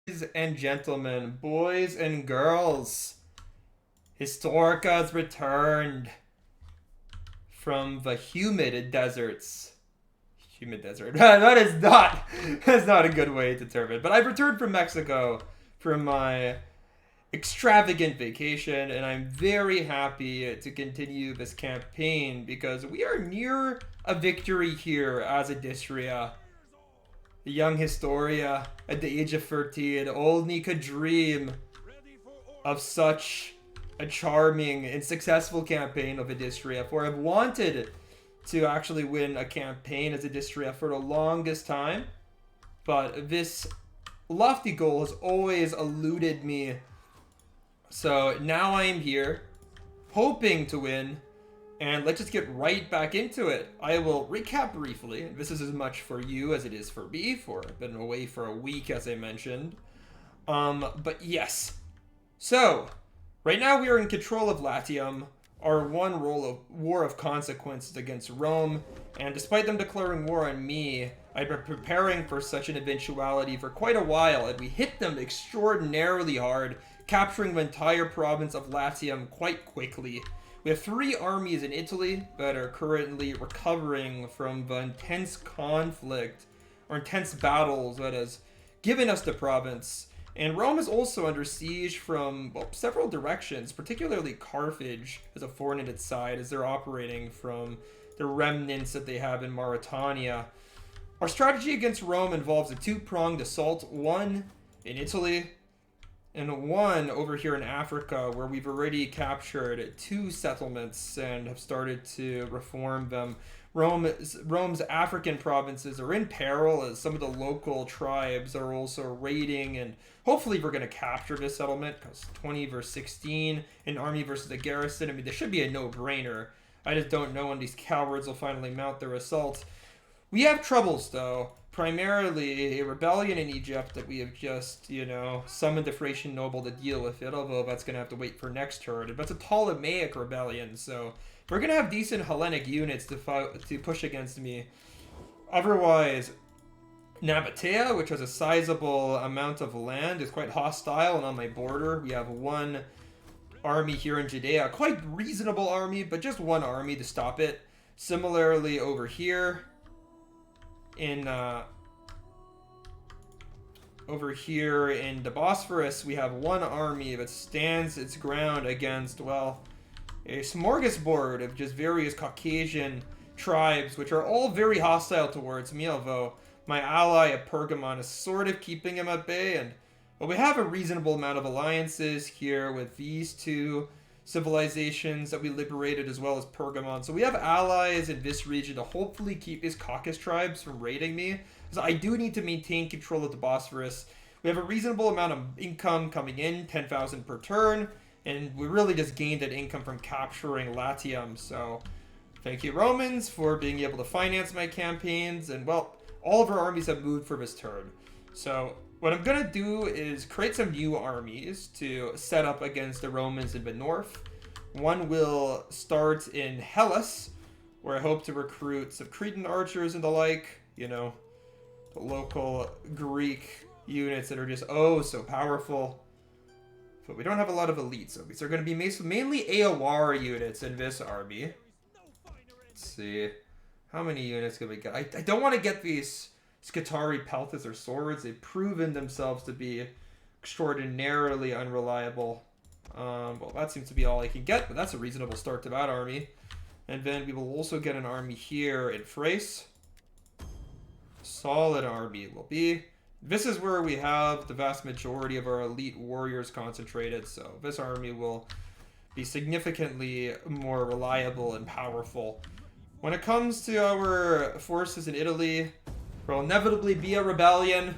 Ladies and gentlemen, boys and girls, Historica has returned from the humid deserts. Humid desert. That's not a good way to term it. But I've returned from Mexico from my extravagant vacation, and I'm very happy to continue this campaign because we are near a victory here as Adistria. The young Historia, at the age of 13, only could dream of such a charming and successful campaign of Adistria, for I've wanted to actually win a campaign as Adistria for the longest time, but this lofty goal has always eluded me. So now I am here, hoping to win, and let's just get right back into it. I will recap briefly. This is as much for you as it is for me, for I've been away for a week, as I mentioned. But yes. So, right now we are in control of Latium, our one war of consequences against Rome, and despite them declaring war on me, I've been preparing for such an eventuality for quite a while, and we hit them extraordinarily hard, capturing the entire province of Latium quite quickly. We have 3 armies in Italy that are currently recovering from the intense conflict, or intense battles that has given us the province. And Rome is also under siege from, well, several directions, particularly Carthage as a thorn in its side as they're operating from the remnants that they have in Mauritania. Our strategy against Rome involves a 2-pronged assault, one in Italy and one over here in Africa, where we've already captured 2 settlements and have started to reform them. Rome's African provinces are in peril as some of the local tribes are also raiding, and hopefully we're going to capture this settlement because 20 versus 16, an army versus a garrison. I mean, this should be a no-brainer. I just don't know when these cowards will finally mount their assault. We have troubles, though. Primarily a rebellion in Egypt that we have just, summoned the Thracian noble to deal with it, although that's going to have to wait for next turn. But it's a Ptolemaic rebellion, so we're going to have decent Hellenic units to push against me. Otherwise, Nabatea, which has a sizable amount of land, is quite hostile, and on my border we have 1 army here in Judea. Quite reasonable army, but just 1 army to stop it. Similarly over here, over here in the Bosphorus, we have 1 army that stands its ground against, well, a smorgasbord of just various Caucasian tribes, which are all very hostile towards me, although my ally of Pergamon is sort of keeping him at bay. And well, we have a reasonable amount of alliances here with these 2 civilizations that we liberated, as well as Pergamon. So we have allies in this region to hopefully keep these Caucasus tribes from raiding me. So I do need to maintain control of the Bosphorus. We have a reasonable amount of income coming in, 10,000 per turn, and we really just gained that income from capturing Latium. So thank you, Romans, for being able to finance my campaigns. And, well, all of our armies have moved for this turn. So what I'm going to do is create some new armies to set up against the Romans in the north. One will start in Hellas, where I hope to recruit some Cretan archers and the like, the local Greek units that are just so powerful. But we don't have a lot of elites, so these are going to be mainly AOR units in this army. Let's see. How many units can we get? I don't want to get these Scutari peltas or swords. They've proven themselves to be extraordinarily unreliable. Well, that seems to be all I can get, but that's a reasonable start to that army. And then we will also get an army here in Thrace. Solid army will be. This is where we have the vast majority of our elite warriors concentrated, so this army will be significantly more reliable and powerful. When it comes to our forces in Italy, there will inevitably be a rebellion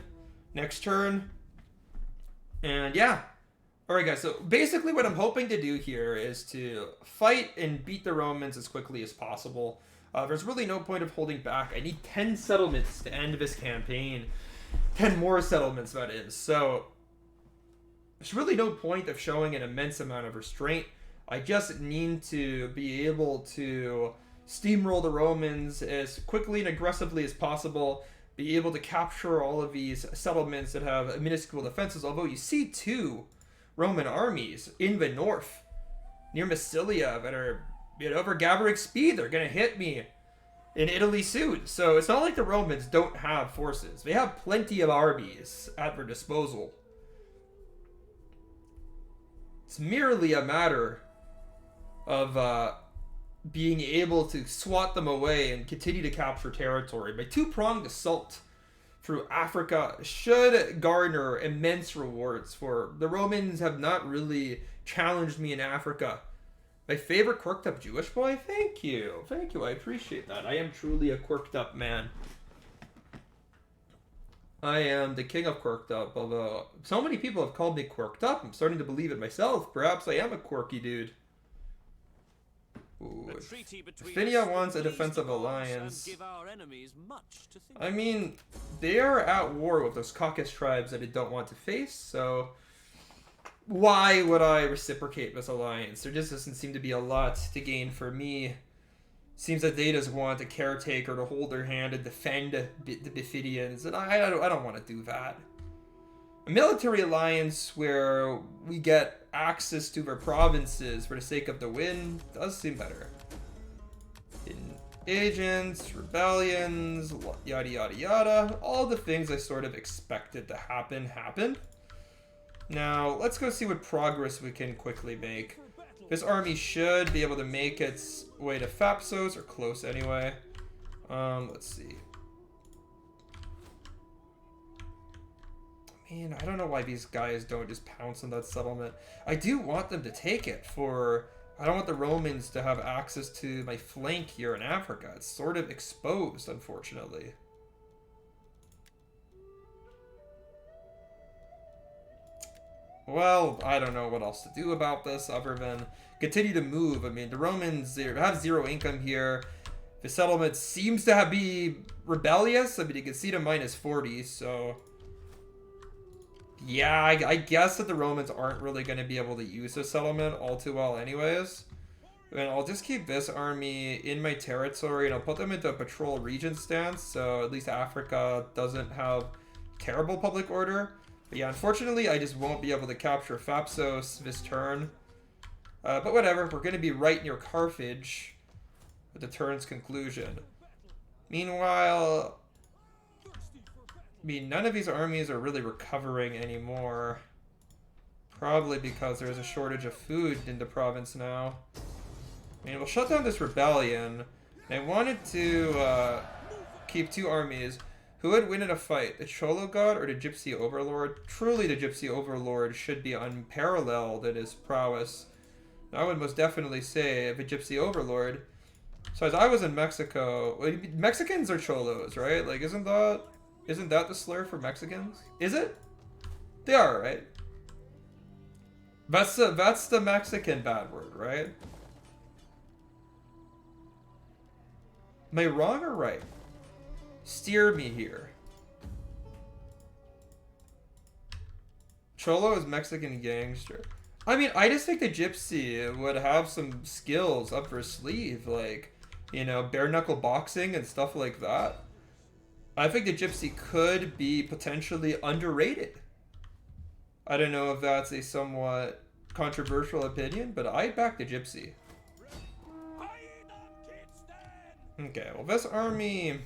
next turn. And yeah. Alright guys, so basically what I'm hoping to do here is to fight and beat the Romans as quickly as possible. There's really no point of holding back. I need 10 settlements to end this campaign. 10 more settlements, that is. So there's really no point of showing an immense amount of restraint. I just need to be able to steamroll the Romans as quickly and aggressively as possible, be able to capture all of these settlements that have minuscule defenses. Although you see two Roman armies in the north, near Massilia, that are over Gabbering speed. They're gonna hit me in Italy soon. So it's not like the Romans don't have forces. They have plenty of armies at their disposal. It's merely a matter of being able to swat them away and continue to capture territory. My two-pronged assault through Africa should garner immense rewards, for the Romans have not really challenged me in Africa. My favorite quirked up Jewish boy? Thank you. Thank you. I appreciate that. I am truly a quirked up man. I am the king of quirked up, although so many people have called me quirked up. I'm starting to believe it myself. Perhaps I am a quirky dude. Ooh, Bithynia wants a defensive alliance. I mean, they are at war with those Caucasus tribes that I don't want to face, so why would I reciprocate this alliance? There just doesn't seem to be a lot to gain for me. Seems that they just want a caretaker to hold their hand and defend the Bithynians, and I don't want to do that. A military alliance where we get access to their provinces for the sake of the win does seem better. Agents, rebellions, yada yada yada. All the things I sort of expected to happen happened. Now, let's go see what progress we can quickly make. This army should be able to make its way to Thapsos, or close anyway. Let's see. Man, I don't know why these guys don't just pounce on that settlement. I do want them to take it for... I don't want the Romans to have access to my flank here in Africa. It's sort of exposed, unfortunately. Well, I don't know what else to do about this other than continue to move. I mean, the Romans, they have zero income here. The settlement seems to be rebellious. I mean, you can see to -40, so... Yeah, I guess that the Romans aren't really going to be able to use this settlement all too well anyways. And I'll just keep this army in my territory, and I'll put them into a patrol region stance, so at least Africa doesn't have terrible public order. But yeah, unfortunately, I just won't be able to capture Thapsos this turn. But whatever, we're going to be right near Carthage at the turn's conclusion. Meanwhile... I mean, none of these armies are really recovering anymore. Probably because there's a shortage of food in the province now. I mean, we'll shut down this rebellion. I wanted to keep two armies. Who would win in a fight, the Cholo God or the Gypsy Overlord? Truly, the Gypsy Overlord should be unparalleled in his prowess. I would most definitely say the Gypsy Overlord. So as I was in Mexico, Mexicans are Cholos, right? Like, isn't that the slur for Mexicans? Is it? They are, right? That's the Mexican bad word, right? Am I wrong or right? Steer me here. Cholo is Mexican gangster. I mean, I just think the Gypsy would have some skills up her sleeve, like, you know, bare knuckle boxing and stuff like that. I think the Gypsy could be potentially underrated. I don't know if that's a somewhat controversial opinion, but I back the Gypsy. Okay, well, this army...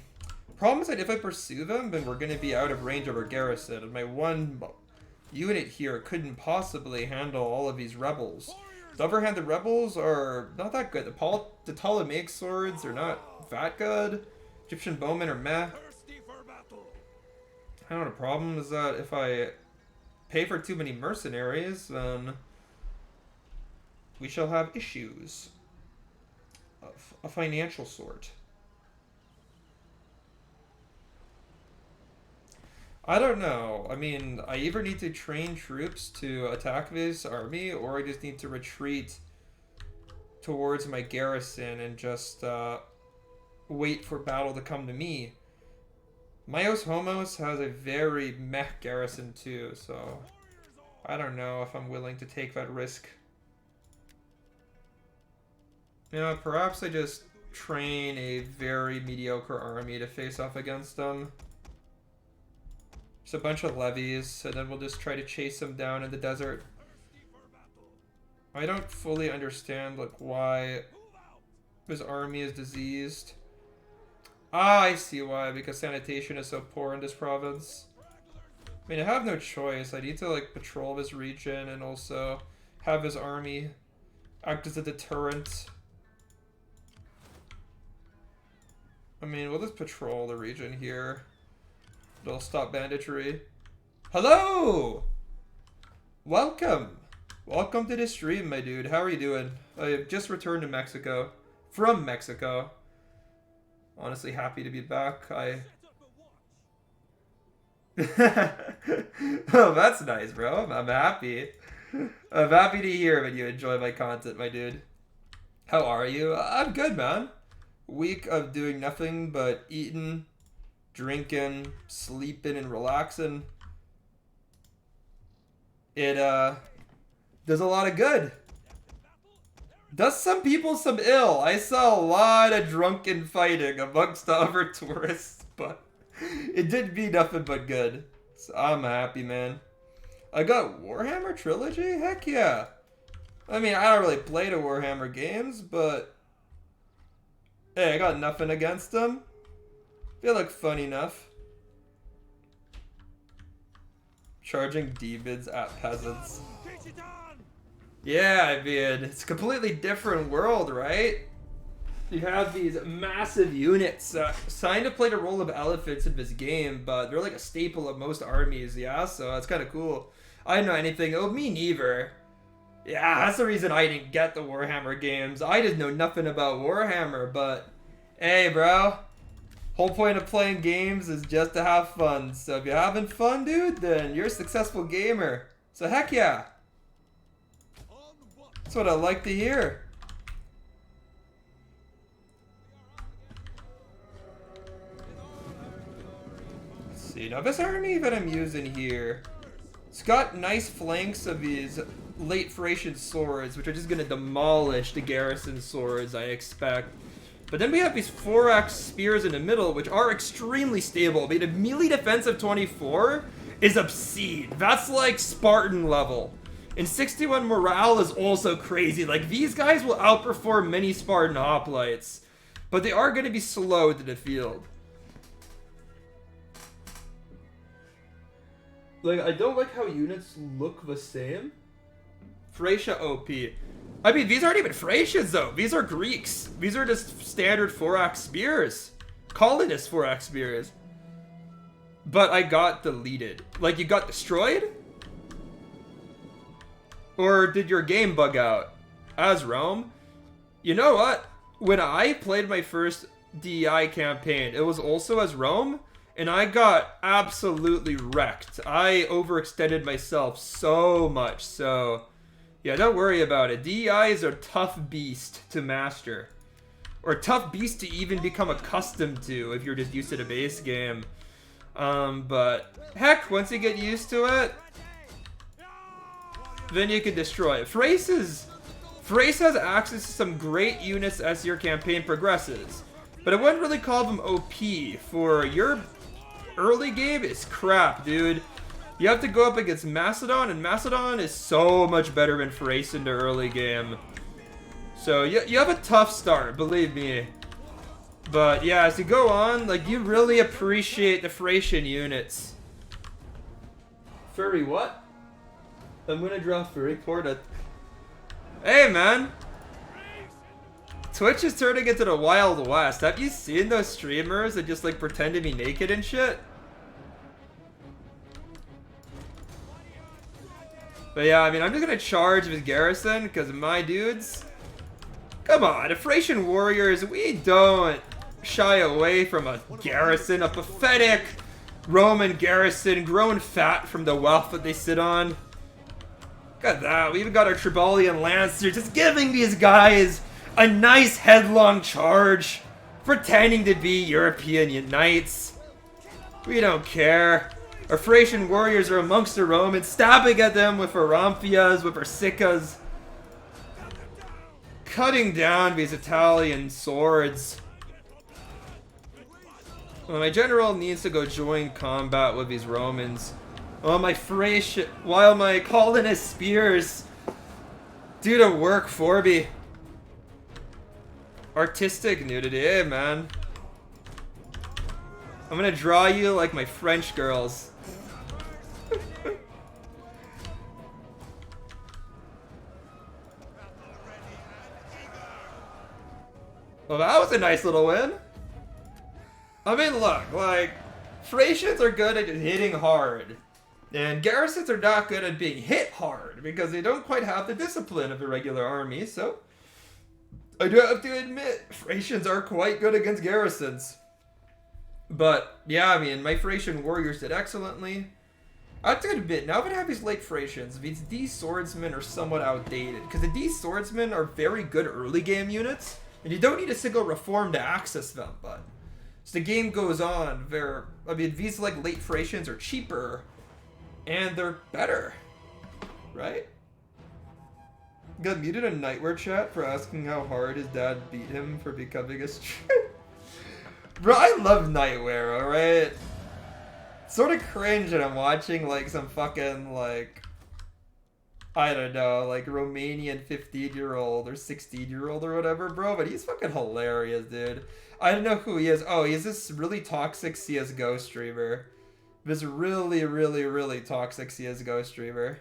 Problem is that if I pursue them, then we're going to be out of range of our garrison, and my one unit here couldn't possibly handle all of these rebels. On the other hand, the rebels are not that good. The Ptolemaic swords are not that good. Egyptian bowmen are meh. I don't know, the problem is that if I pay for too many mercenaries, then we shall have issues of a financial sort. I don't know. I mean, I either need to train troops to attack this army, or I just need to retreat towards my garrison and just wait for battle to come to me. Myos Homos has a very meh garrison too, so I don't know if I'm willing to take that risk. You know, perhaps I just train a very mediocre army to face off against them. Just a bunch of levies, and then we'll just try to chase them down in the desert. I don't fully understand like why his army is diseased. Ah, I see why, because sanitation is so poor in this province. I mean, I have no choice. I need to like patrol this region and also have his army act as a deterrent. I mean, we'll just patrol the region here. It'll stop banditry. Hello! Welcome! Welcome to the stream, my dude. How are you doing? I have just returned to Mexico. From Mexico. Honestly, happy to be back. Oh, that's nice, bro. I'm happy. I'm happy to hear when you enjoy my content, my dude. How are you? I'm good, man. Week of doing nothing but eating, drinking, sleeping, and relaxing. It does a lot of good. Does some people some ill. I saw a lot of drunken fighting amongst the other tourists, but it did be nothing but good. So I'm happy, man. I got Warhammer Trilogy? Heck yeah. I mean, I don't really play the Warhammer games, but hey, I got nothing against them. They look fun enough. Charging demons at peasants. Yeah, I mean, it's a completely different world, right? You have these massive units signed to play the role of elephants in this game, but they're like a staple of most armies, yeah? So it's kind of cool. I didn't know anything. Oh, me neither. Yeah, that's the reason I didn't get the Warhammer games. I just know nothing about Warhammer, but hey, bro. Whole point of playing games is just to have fun. So if you're having fun, dude, then you're a successful gamer. So heck yeah. That's what I like to hear. Let's see. Now this army that I'm using here, it's got nice flanks of these late Thracian swords, which are just going to demolish the garrison swords, I expect. But then we have these 4-axe spears in the middle, which are extremely stable. I mean, a melee defense of 24 is obscene. That's like Spartan level. And 61 morale is also crazy. Like, these guys will outperform many Spartan hoplites. But they are going to be slow to the field. Like, I don't like how units look the same. Thracia OP. I mean, these aren't even Thracians, though. These are Greeks. These are just standard 4-axe spears. Colonist 4-axe spears. But I got deleted. Like, you got destroyed? Or did your game bug out? As Rome? You know what? When I played my first DEI campaign, it was also as Rome, and I got absolutely wrecked. I overextended myself so much, so yeah, don't worry about it. DEI is a tough beast to master. Or a tough beast to even become accustomed to if you're just used to the base game. But heck, once you get used to it, then you can destroy it. Thrace has access to some great units as your campaign progresses. But I wouldn't really call them OP. For your early game, it's crap, dude. You have to go up against Macedon, and Macedon is so much better than Thrace in the early game. So you have a tough start, believe me. But yeah, as you go on, like, you really appreciate the Thracian units. Furry what? I'm gonna draw Furry Porta. Hey, man! Twitch is turning into the Wild West. Have you seen those streamers that just, like, pretend to be naked and shit? But yeah, I mean, I'm just gonna charge with Garrison, because my dudes... Come on, the Thracian warriors, we don't shy away from a garrison, a pathetic Roman garrison, grown fat from the wealth that they sit on. Look at that, we even got our Tribalian Lancer, just giving these guys a nice headlong charge, pretending to be European knights. We don't care. Our Thracian warriors are amongst the Romans, stabbing at them with our Ramphias, with our Sicas. Cutting down these Italian swords. Well, my general needs to go join combat with these Romans. While my while my colonist spears do the work for me. Artistic nudity, hey man. I'm gonna draw you like my French girls. Well, that was a nice little win. I mean, look, like, Thracians are good at hitting hard. And garrisons are not good at being hit hard because they don't quite have the discipline of a regular army, so I do have to admit, Thracians are quite good against garrisons. But, yeah, I mean, my Thracian warriors did excellently. I have to admit, now that I have these late Thracians, these D swordsmen are somewhat outdated, because the D swordsmen are very good early game units, and you don't need a single reform to access them, but as the game goes on, these like late Thracians are cheaper, and they're better, right? Got muted in Nightwear chat for asking how hard his dad beat him for becoming a Bro, I love Nightwear, alright? Sort of cringe when I'm watching like some fucking like, I don't know, like Romanian 15-year-old or 16-year-old or whatever, bro, but he's fucking hilarious, dude. I don't know who he is. Oh, he's this really toxic CSGO streamer. This really, really, really toxic CSGO streamer.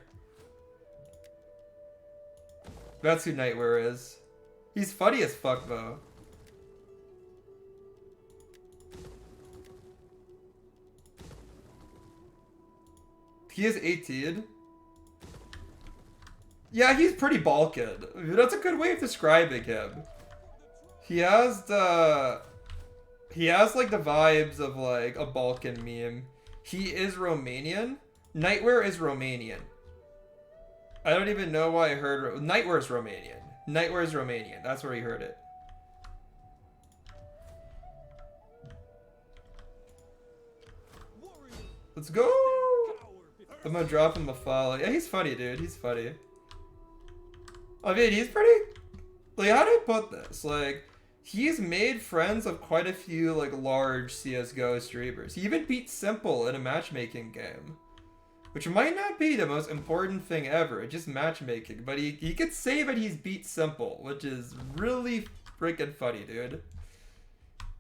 That's who Nightwear is. He's funny as fuck, though. He is 18. Yeah, he's pretty Balkan. That's a good way of describing him. He has like the vibes of like a Balkan meme. He is Romanian. Nightwear is Romanian. I don't even know why I heard Nightwear is Romanian. Nightwear is Romanian. That's where he heard it. Let's go. I'm gonna drop him a follow. Yeah, he's funny, dude. He's funny. I mean, he's pretty... Like, how do I put this? Like, he's made friends of quite a few, like, large CSGO streamers. He even beat Simple in a matchmaking game. Which might not be the most important thing ever, just matchmaking. But he could say that he's beat Simple, which is really freaking funny, dude.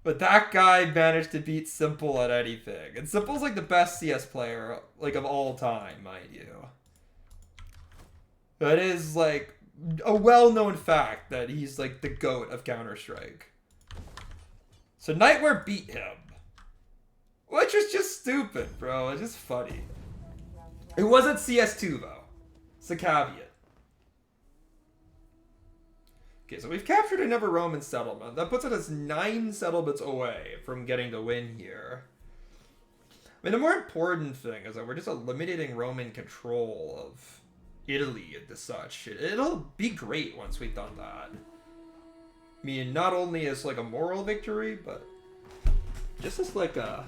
But that guy managed to beat Simple at anything. And Simple's, like, the best CS player, like, of all time, mind you. That is, like... a well-known fact that he's like the GOAT of Counter-Strike. So Nightwear beat him. Which is just stupid, bro. It's just funny. It wasn't CS2 though. It's a caveat. Okay, so we've captured another Roman settlement. That puts us 9 settlements away from getting the win here. I mean, the more important thing is that we're just eliminating Roman control of Italy and such. It'll be great once we've done that. I mean, not only as like a moral victory, but just as like a...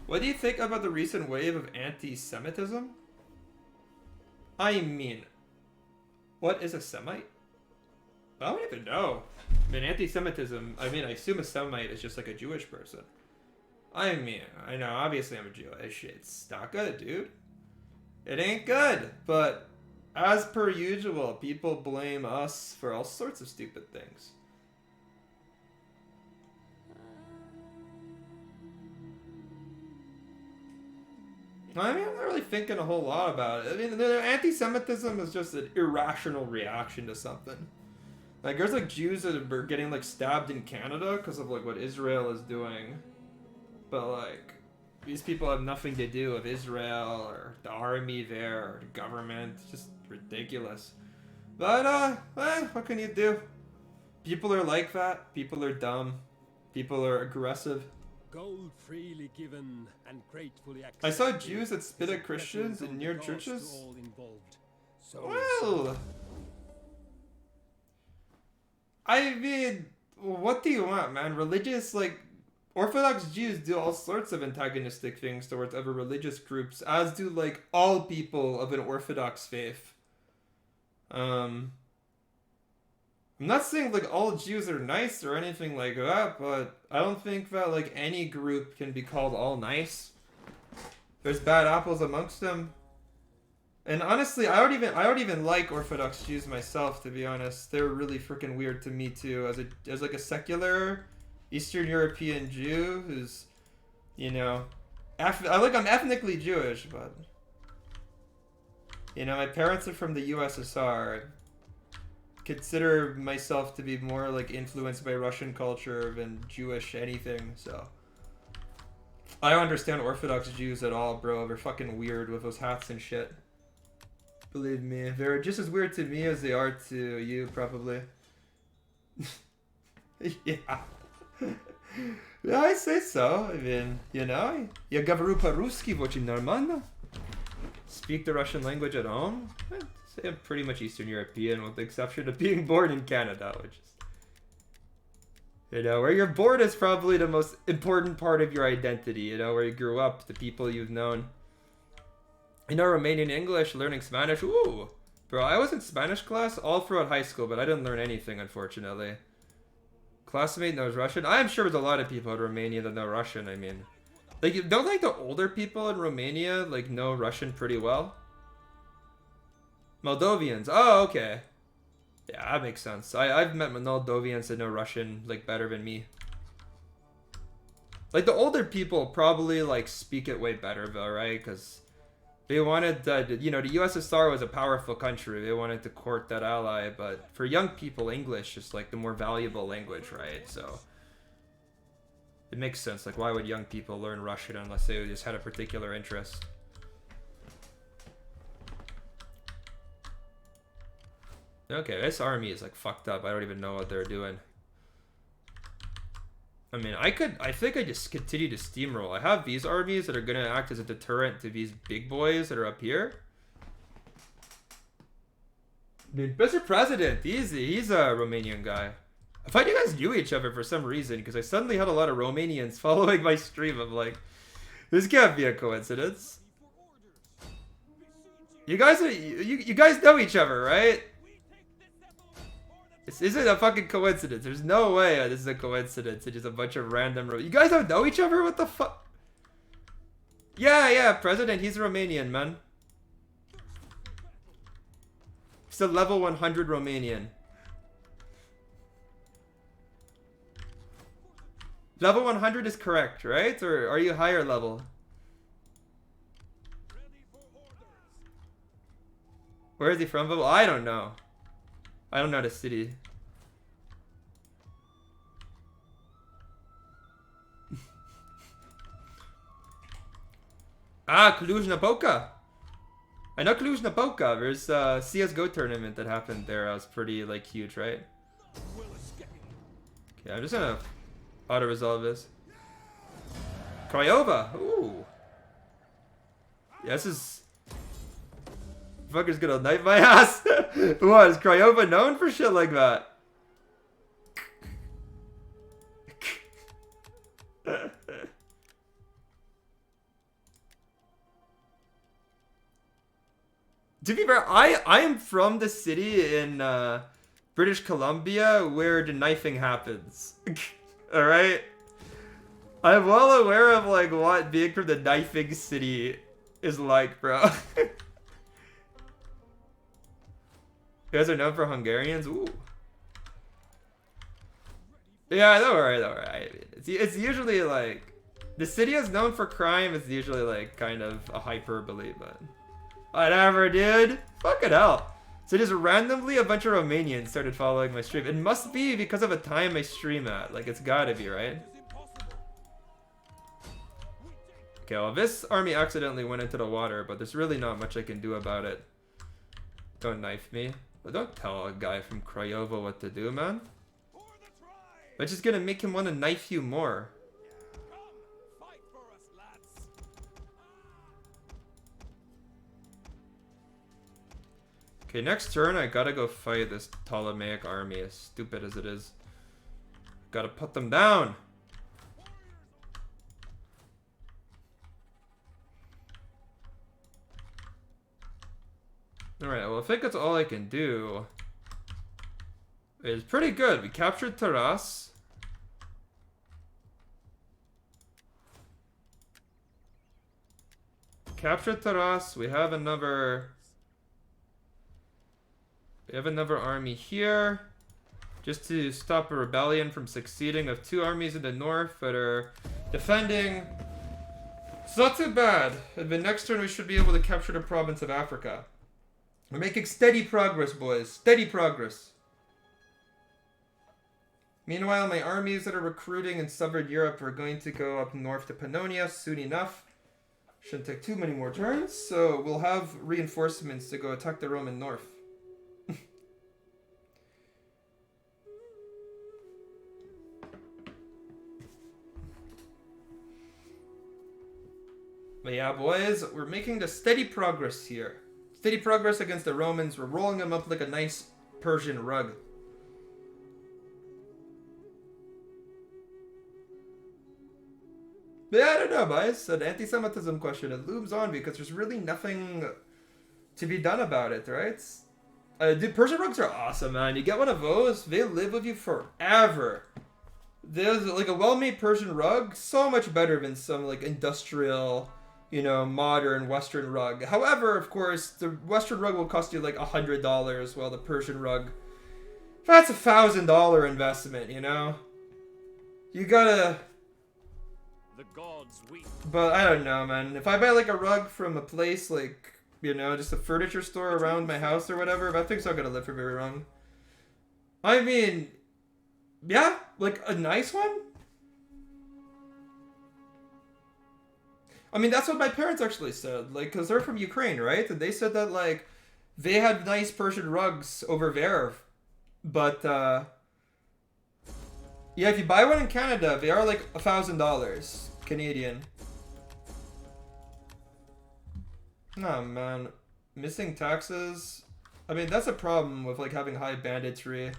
What do you think about the recent wave of anti-Semitism? I mean, what is a Semite? I don't even know. I mean, anti-Semitism, I mean, I assume a Semite is just like a Jewish person. I mean, I know, obviously I'm a Jewish. It's not good, dude. It ain't good, but as per usual, people blame us for all sorts of stupid things. I mean, I'm not really thinking a whole lot about it. I mean, anti-Semitism is just an irrational reaction to something. Like, there's like Jews that are getting like stabbed in Canada because of like what Israel is doing. But like, these people have nothing to do with Israel or the army there or the government. It's just ridiculous. But, what can you do? People are like that. People are dumb. People are aggressive. Gold freely given and gratefully accepted. I saw Jews that spit at Christians in near churches. Well, I mean, what do you want, man? Religious, like, Orthodox Jews do all sorts of antagonistic things towards other religious groups, as do, like, all people of an Orthodox faith. I'm not saying like all Jews are nice or anything like that, but I don't think that like any group can be called all nice. There's bad apples amongst them. And honestly, I don't even like Orthodox Jews myself, to be honest. They're really freaking weird to me too. As like a secular Eastern European Jew who's, you know, I'm ethnically Jewish, but you know, my parents are from the USSR. I consider myself to be more like influenced by Russian culture than Jewish anything, so I don't understand Orthodox Jews at all, bro. They're fucking weird with those hats and shit. Believe me, they're just as weird to me as they are to you, probably. Yeah. Yeah, I say so. I mean, you know, я говорю по-русски очень нормально. Speak the Russian language at home. I'd say I'm pretty much Eastern European, with the exception of being born in Canada, which is, you know, where you're born is probably the most important part of your identity. You know, where you grew up, the people you've known. You know, Romanian English, learning Spanish. Ooh, bro, I was in Spanish class all throughout high school, but I didn't learn anything, unfortunately. Classmate knows Russian. I am sure there's a lot of people in Romania that know Russian. I mean, like, don't like the older people in Romania like know Russian pretty well? Moldovians. Oh, okay. Yeah, that makes sense. I've met Moldovians that know Russian like better than me. Like the older people probably like speak it way better though, right? Because they wanted, you know, the USSR was a powerful country. They wanted to court that ally, but for young people, English is like the more valuable language, right? So it makes sense. Like, why would young people learn Russian unless they just had a particular interest? Okay, this army is like fucked up. I don't even know what they're doing. I mean, I think I just continue to steamroll. I have these armies that are going to act as a deterrent to these big boys that are up here. I mean, Mr. President, he's a Romanian guy. I thought you guys knew each other for some reason, because I suddenly had a lot of Romanians following my stream. I'm like, this can't be a coincidence. You guys know each other, right? This isn't a fucking coincidence. There's no way this is a coincidence. It's just a bunch of random... You guys don't know each other? What the fuck? Yeah, President. He's Romanian, man. He's a level 100 Romanian. Level 100 is correct, right? Or are you higher level? Where is he from? Well, I don't know. I don't know the city. Ah, Cluj-Napoca. I know Cluj-Napoca. There's a CSGO tournament that happened there. That was pretty, like, huge, right? Okay, I'm just gonna auto-resolve this. Craiova. Ooh. Yeah, this is... Fucker's gonna knife my ass. What, is Craiova known for shit like that? To be fair, I am from the city in British Columbia where the knifing happens. Alright? I'm well aware of like what being from the knifing city is like, bro. You guys are known for Hungarians? Ooh. Yeah, don't worry. It's usually like... The city is known for crime. It's usually like kind of a hyperbole, but... Whatever, dude. Fucking hell. So just randomly a bunch of Romanians started following my stream. It must be because of a time I stream at. Like, it's gotta be, right? Okay, well, this army accidentally went into the water, but there's really not much I can do about it. Don't knife me. But don't tell a guy from Craiova what to do, man. That's just gonna make him want to knife you more. Okay, next turn I gotta go fight this Ptolemaic army, as stupid as it is. Gotta put them down! Alright, well I think that's all I can do. It's pretty good. We captured Taras. Captured Taras. We have another army here. Just to stop a rebellion from succeeding of 2 armies in the north that are defending. It's not too bad. And the next turn we should be able to capture the province of Africa. We're making steady progress, boys. Steady progress. Meanwhile, my armies that are recruiting in southern Europe are going to go up north to Pannonia soon enough. Shouldn't take too many more turns, so we'll have reinforcements to go attack the Roman north. But yeah, boys, we're making the steady progress here. Steady progress against the Romans. We're rolling them up like a nice Persian rug. But yeah, I don't know, boys. An anti-Semitism question. It looms on because there's really nothing to be done about it, right? Dude, Persian rugs are awesome, man. You get one of those, they live with you forever. There's like a well-made Persian rug, so much better than some like industrial, you know, modern Western rug. However, of course, the Western rug will cost you like $100, while the Persian rug, that's $1,000 investment, you know? You gotta... The gods weep. But I don't know, man. If I buy like a rug from a place like, you know, just a furniture store around my house or whatever, that thing's not gonna live for very long. I mean, yeah, like a nice one? I mean, that's what my parents actually said, like, because they're from Ukraine, right? And they said that, like, they had nice Persian rugs over there. But, yeah, if you buy one in Canada, they are like $1,000 Canadian. Oh, man. Missing taxes? I mean, that's a problem with, like, having high banditry.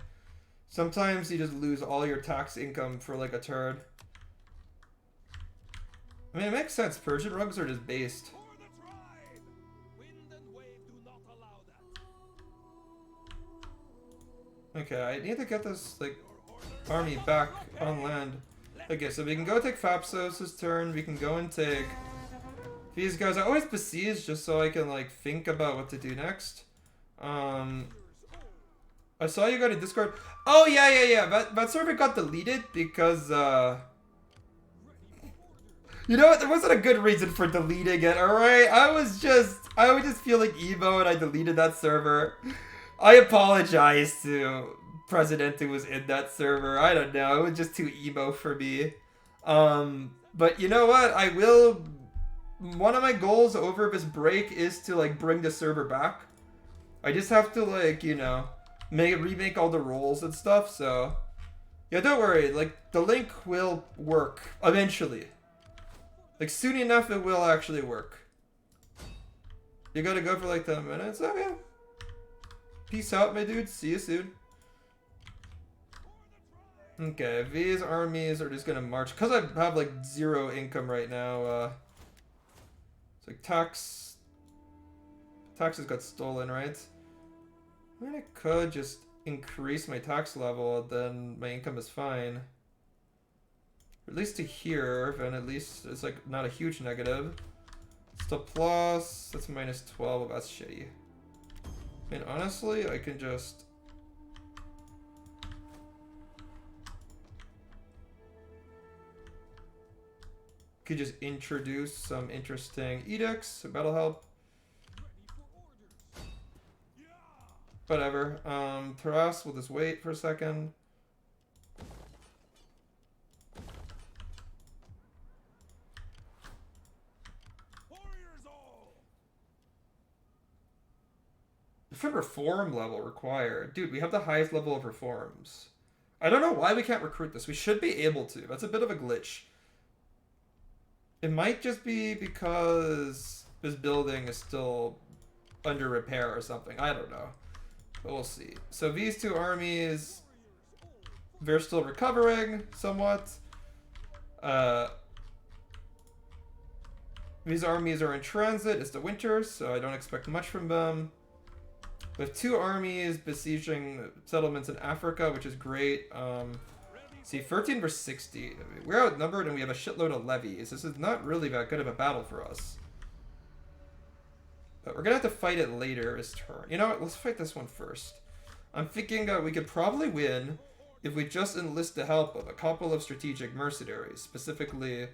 Sometimes you just lose all your tax income for, like, a turd. I mean, it makes sense. Persian rugs are just based. Okay, I need to get this, like, army back on land. Okay, so we can go take Phapsos' turn. We can go and take these guys. I always besiege just so I can, like, think about what to do next. I saw you got a Discord. Oh, yeah. That server got deleted because, you know what? There wasn't a good reason for deleting it, alright? I would just feel like emo and I deleted that server. I apologize to President who was in that server. I don't know. It was just too emo for me. But you know what? I will... One of my goals over this break is to, like, bring the server back. I just have to, like, you know, remake all the roles and stuff, so... Yeah, don't worry. Like, the link will work eventually. Like, soon enough, it will actually work. You gotta go for like 10 minutes? Oh, yeah. Peace out, my dude. See you soon. Okay, these armies are just gonna march. Because I have, like, 0 income right now, it's like taxes got stolen, right? I mean, I could just increase my tax level, then my income is fine. At least to here, then at least it's like not a huge negative. Still plus, that's minus 12, that's shitty. I mean, honestly, I can just... Could just introduce some interesting edicts, that'll help. Whatever, Taras, we'll just wait for a second. Different reform level required. Dude, we have the highest level of reforms. I don't know why we can't recruit this. We should be able to. That's a bit of a glitch. It might just be because this building is still under repair or something. I don't know. But we'll see. So these 2 armies, they're still recovering somewhat. These armies are in transit. It's the winter, so I don't expect much from them. We have 2 armies besieging settlements in Africa, which is great. See, 13 versus 60. We're outnumbered and we have a shitload of levies. This is not really that good of a battle for us. But we're gonna have to fight it later this turn. You know what? Let's fight this one first. I'm thinking we could probably win if we just enlist the help of a couple of strategic mercenaries, specifically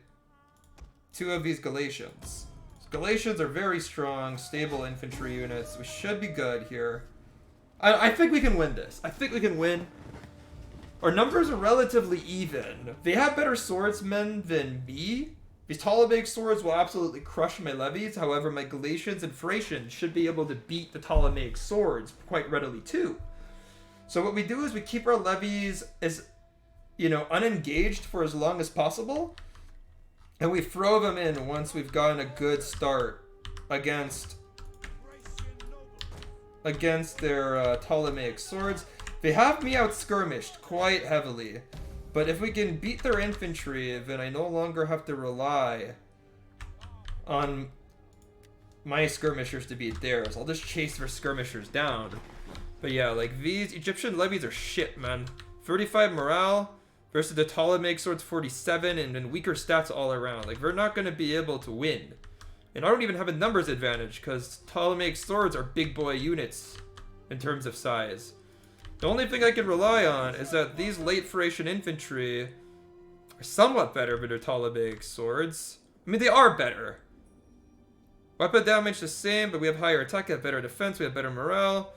2 of these Galatians. Galatians are very strong, stable infantry units. We should be good here. I think we can win this. I think we can win. Our numbers are relatively even. They have better swordsmen than me. These Ptolemaic swords will absolutely crush my levies. However, my Galatians and Thracians should be able to beat the Ptolemaic swords quite readily too. So what we do is we keep our levies as, unengaged for as long as possible. And we throw them in once we've gotten a good start against their Ptolemaic swords. They have me out-skirmished quite heavily. But if we can beat their infantry, then I no longer have to rely on my skirmishers to beat theirs. I'll just chase their skirmishers down. But yeah, like, these Egyptian levies are shit, man. 35 morale versus the Ptolemaic swords 47, and then weaker stats all around. Like, we're not going to be able to win. And I don't even have a numbers advantage, because Ptolemaic swords are big boy units in terms of size. The only thing I can rely on is that these late Thracian infantry are somewhat better than their Ptolemaic swords. I mean, they are better. Weapon damage the same, but we have higher attack, we have better defense, we have better morale,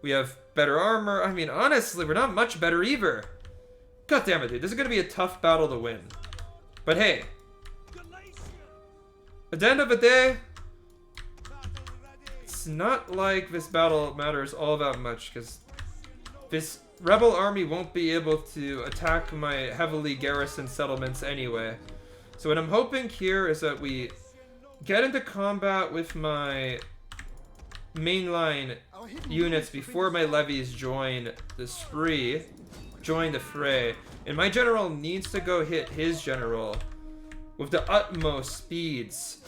we have better armor. I mean, honestly, we're not much better either. God damn it, dude. This is going to be a tough battle to win. But hey, at the end of the day, it's not like this battle matters all that much, because this rebel army won't be able to attack my heavily garrisoned settlements anyway. So what I'm hoping here is that we get into combat with my mainline units before my levies join the fray. And my general needs to go hit his general with the utmost speeds.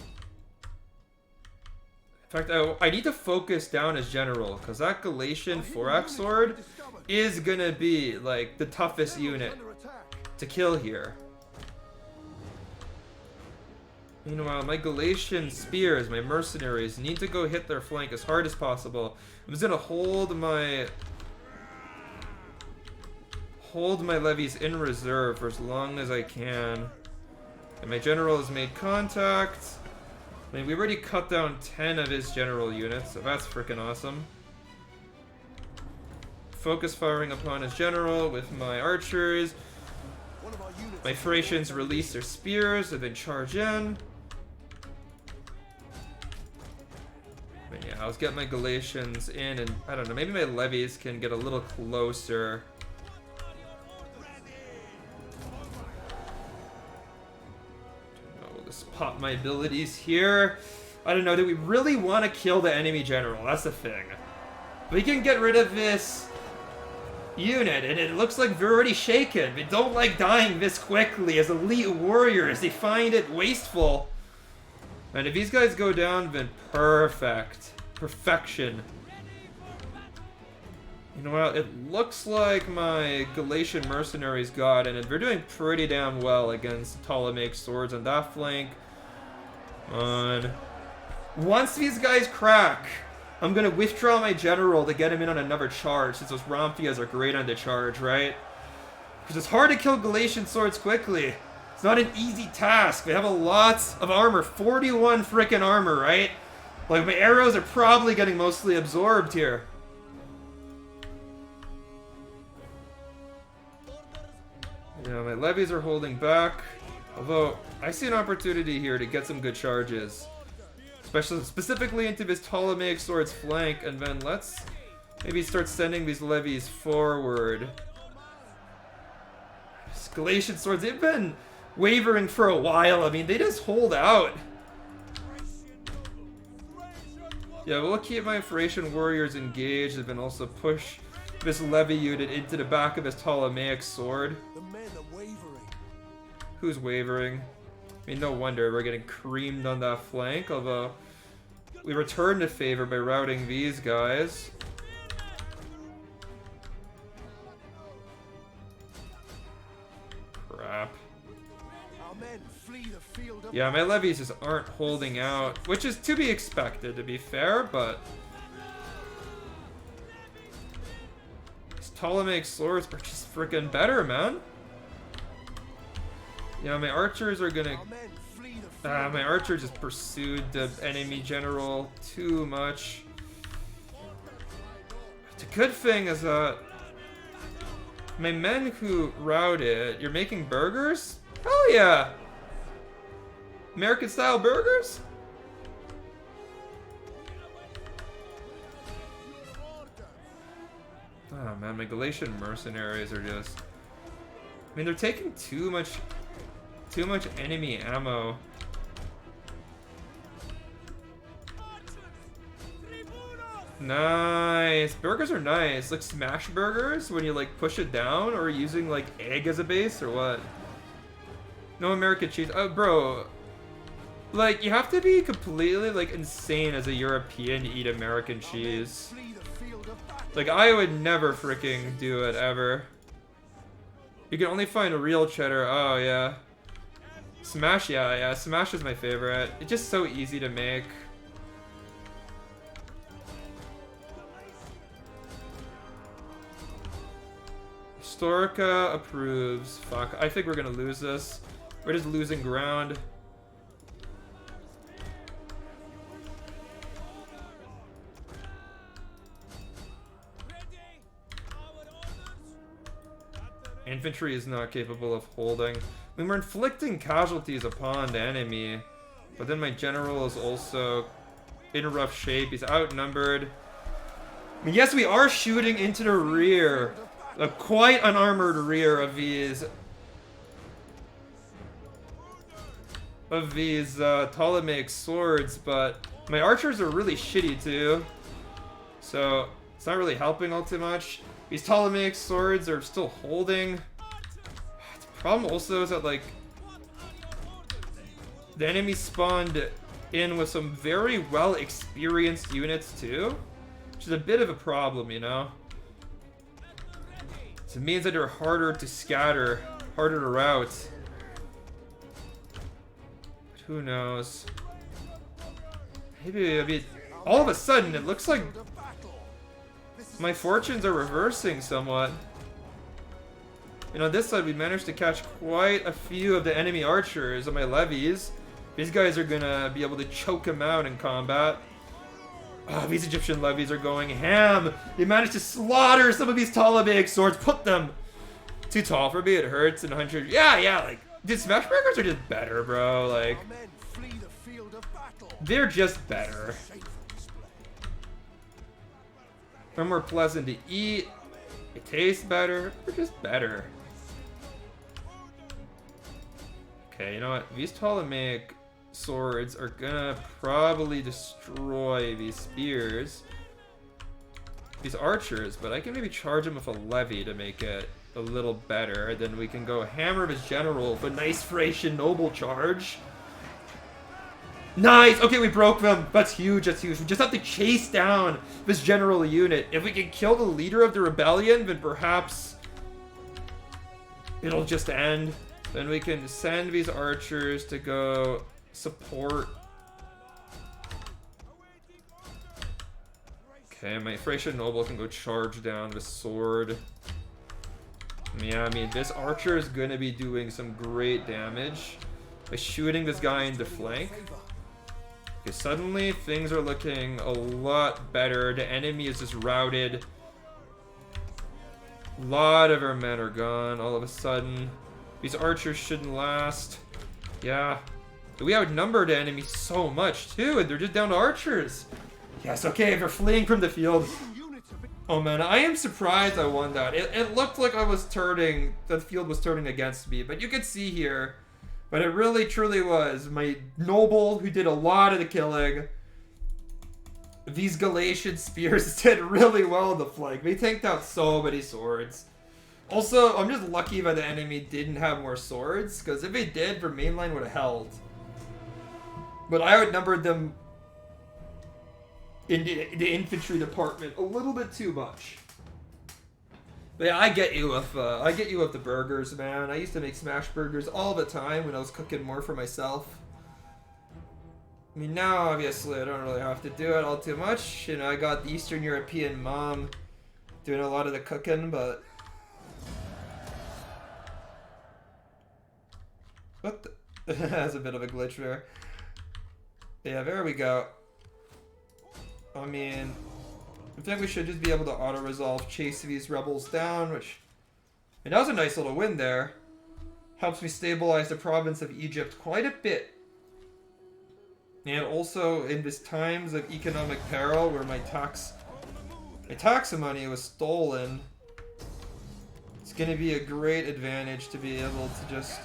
In fact, I need to focus down his general, because that Galatian Thorax sword is gonna be, like, the toughest unit to kill here. Meanwhile, my Galatian spears, my mercenaries, need to go hit their flank as hard as possible. I'm just gonna hold my levies in reserve for as long as I can. And my general has made contact. I mean, we already cut down 10 of his general units, so that's freaking awesome. Focus firing upon his general with my archers. My Thracians release their spears and then charge in. But yeah, I'll get my Galatians in, and I don't know, maybe my levies can get a little closer. We'll just pop my abilities here. I don't know, do we really want to kill the enemy general? That's the thing. We can get rid of this unit, and it looks like they're already shaken. They don't like dying this quickly as elite warriors. They find it wasteful. And if these guys go down, then perfect. Perfection. You know what? It looks like my Galatian mercenaries got in, and they're doing pretty damn well against Ptolemaic swords on that flank. Come on. Once these guys crack, I'm gonna withdraw my general to get him in on another charge, since those Ramphias are great on the charge, right? Because it's hard to kill Galatian swords quickly. It's not an easy task. They have a lot of armor. 41 frickin' armor, right? Like, my arrows are probably getting mostly absorbed here. Yeah, my levies are holding back. Although, I see an opportunity here to get some good charges. Specifically into this Ptolemaic sword's flank, and then let's maybe start sending these levies forward. These Galatian swords, they've been wavering for a while. I mean, they just hold out. Yeah, we'll keep my Thracian warriors engaged and then also push this levy unit into the back of this Ptolemaic sword. The men are wavering. Who's wavering? I mean, no wonder we're getting creamed on that flank, although we return to favor by routing these guys. crap. Our men flee the field of Yeah, my levies just aren't holding out, which is to be expected, to be fair, but these Ptolemaic swords are just freaking better, man. Yeah, my archers are gonna... our men flee the field. my archer just pursued the enemy general too much. The good thing is that my men who routed, you're making burgers? Hell yeah! American style burgers? Oh man, my Galatian mercenaries are just... I mean, they're taking too much enemy ammo. Nice. Burgers are nice. Like smash burgers when you like push it down, or using like egg as a base, or what? No American cheese. Oh, bro. Like, you have to be completely like insane as a European to eat American cheese. Flee the field of battle. Like, I would never freaking do it ever. You can only find real cheddar. Oh yeah. Smash, yeah, Smash is my favorite. It's just so easy to make. Historica approves. Fuck, I think we're gonna lose this. We're just losing ground. Infantry is not capable of holding. I mean, we're inflicting casualties upon the enemy, but then my general is also in rough shape. He's outnumbered. I mean, yes, we are shooting into the rear, a quite unarmored rear of these Ptolemaic swords, but my archers are really shitty too, so it's not really helping all too much. These Ptolemaic swords are still holding. The problem also is that, like, the enemy spawned in with some very well experienced units too, which is a bit of a problem, you know? So it means that they're harder to scatter, harder to route. But who knows? Maybe, I mean, all of a sudden it looks like my fortunes are reversing somewhat. You know, on this side we managed to catch quite a few of the enemy archers on my levies. These guys are gonna be able to choke them out in combat. Oh, these Egyptian levies are going ham. They managed to slaughter some of these Ptolemaic swords. Put them too tall for me. It hurts in 100. Yeah, like, dude, smash burgers are just better, bro. Like, Our men flee the field of battle. they're just better. They're more pleasant to eat. They taste better. They're just better. Okay, you know what? These Ptolemaic swords are gonna probably destroy these spears. These archers, but I can maybe charge them with a levy to make it a little better. Then we can go hammer his general with a nice Thracian noble charge. Nice! Okay, we broke them. That's huge, that's huge. We just have to chase down this general unit. If we can kill the leader of the rebellion, then perhaps it'll just end. Then we can send these archers to go support. Okay, my Thracian noble can go charge down the sword. Yeah, I mean, this archer is going to be doing some great damage by shooting this guy in the flank. Okay, suddenly things are looking a lot better. The enemy is just routed. A lot of our men are gone all of a sudden. These archers shouldn't last. Yeah. We outnumbered the enemy so much too, and they're just down to archers. Yes, okay, they're fleeing from the field. Oh man, I am surprised I won that. It looked like I was turning, the field was turning against me, but you could see here. But it really truly was my noble who did a lot of the killing. These Galatian spears did really well in the flank. They tanked out so many swords. Also, I'm just lucky that the enemy didn't have more swords, because if they did, their main line would have held. But I outnumbered them in the infantry department a little bit too much. But yeah, I get you with the burgers, man. I used to make smash burgers all the time when I was cooking more for myself. I mean, now obviously I don't really have to do it all too much. You know, I got the Eastern European mom doing a lot of the cooking, but what? That's a bit of a glitch there. Yeah, there we go. I mean, I think we should just be able to auto-resolve chase these rebels down, which... I mean, that was a nice little win there. Helps me stabilize the province of Egypt quite a bit. And also, in these times of economic peril, where my tax money was stolen, it's going to be a great advantage to be able to just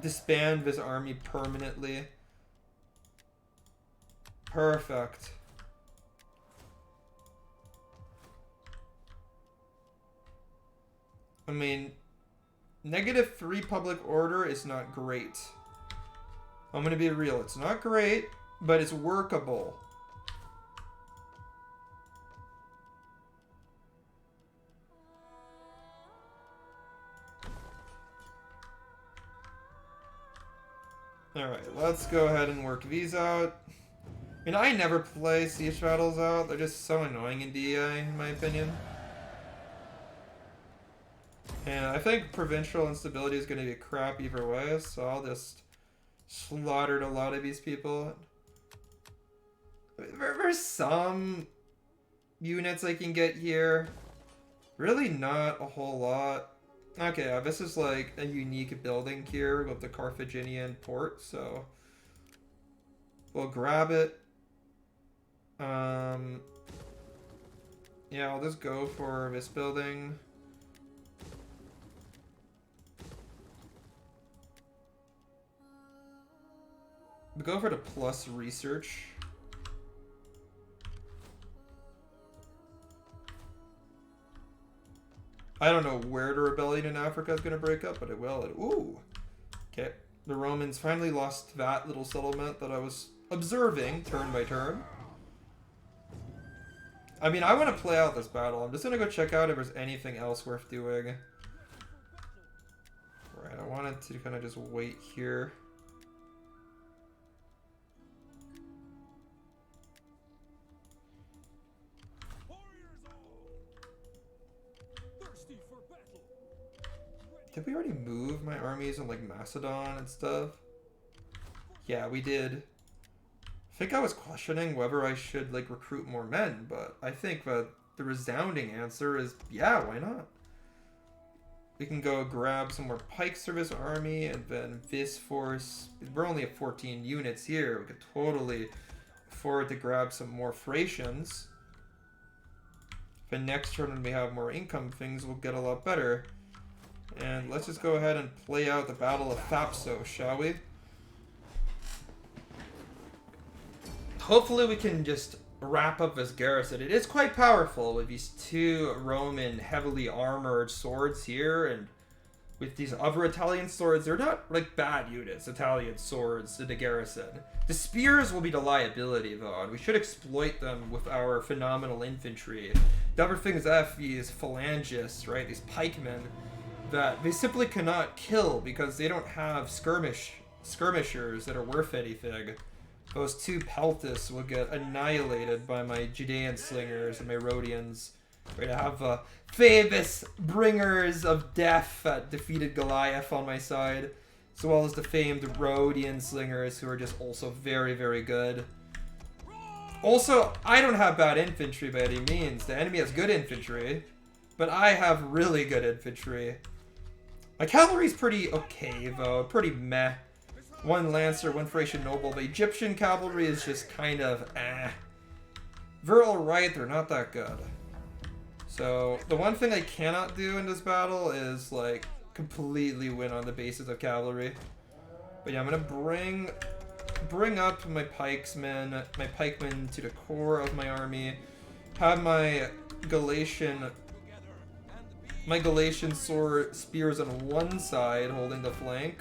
disband this army permanently. Perfect. I mean, -3 public order is not great. I'm gonna be real, it's not great, but it's workable. Alright, let's go ahead and work these out. I mean, I never play siege battles out, they're just so annoying in DEI, in my opinion. And I think provincial instability is going to be crap either way, so I'll just slaughter a lot of these people. There's some units I can get here. Really not a whole lot. Okay, this is like a unique building here with the Carthaginian port, so we'll grab it. Yeah, I'll just go for this building. We'll go for the plus research. I don't know where the rebellion in Africa is going to break up, but it will. Ooh. Okay. The Romans finally lost that little settlement that I was observing turn by turn. I mean, I want to play out this battle. I'm just going to go check out if there's anything else worth doing. Right, I wanted to kind of just wait here. Did we already move my armies in like Macedon and stuff? Yeah, we did. I think I was questioning whether I should like recruit more men, but I think that the resounding answer is yeah, why not? We can go grab some more pikes for this army, and then this force, we're only at 14 units here, we could totally afford to grab some more Thracians. But next turn when we have more income, things will get a lot better. And let's just go ahead and play out the Battle of Thapsos, shall we? Hopefully we can just wrap up this garrison. It is quite powerful with these two Roman heavily armored swords here, and with these other Italian swords, they're not like bad units, Italian swords in the garrison. The spears will be the liability though, and we should exploit them with our phenomenal infantry. The other thing is that these phalangists, right, these pikemen, that they simply cannot kill because they don't have skirmishers that are worth anything. Those two Peltis will get annihilated by my Judean slingers and my Rhodians. Right, I have famous bringers of death that defeated Goliath on my side, as well as the famed Rhodian slingers who are just also very, very good. Also, I don't have bad infantry by any means. The enemy has good infantry, but I have really good infantry. My cavalry's pretty okay, though. Pretty meh. One Lancer, one Thracian Noble. The Egyptian cavalry is just kind of eh. They're alright, they're not that good. So, the one thing I cannot do in this battle is, like, completely win on the basis of cavalry. But yeah, I'm gonna bring up my pikemen to the core of my army. Have my Galatian sword spears on one side holding the flank,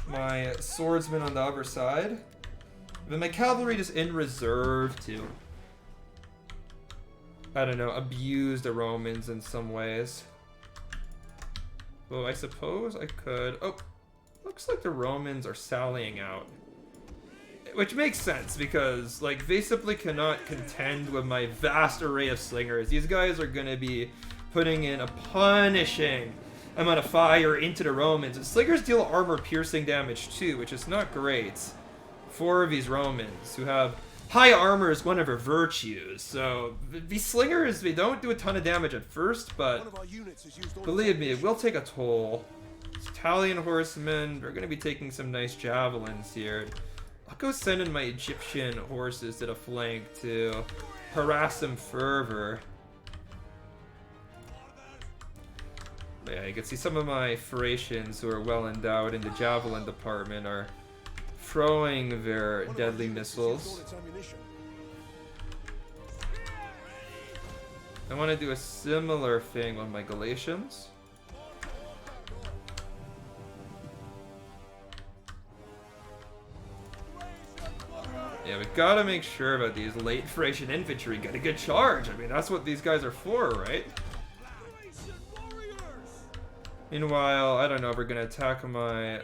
my swordsmen on the other side, then my cavalry just in reserve to, I don't know, abuse the Romans in some ways. So I suppose I could... Oh, looks like the Romans are sallying out. Which makes sense, because, like, they simply cannot contend with my vast array of slingers. These guys are going to be putting in a punishing amount of fire into the Romans. And slingers deal armor-piercing damage, too, which is not great for these Romans, who have high armor as one of their virtues. So, these slingers, they don't do a ton of damage at first, but believe me, it will take a toll. These Italian horsemen, they're going to be taking some nice javelins here. I'll go send in my Egyptian horses to the flank to harass them further. But yeah, you can see some of my Thracians who are well endowed in the javelin department are throwing their deadly missiles. I want to do a similar thing with my Galatians. Yeah, we gotta make sure about these late Thracian infantry get a good charge. I mean, that's what these guys are for, right? Meanwhile, I don't know if we're gonna attack my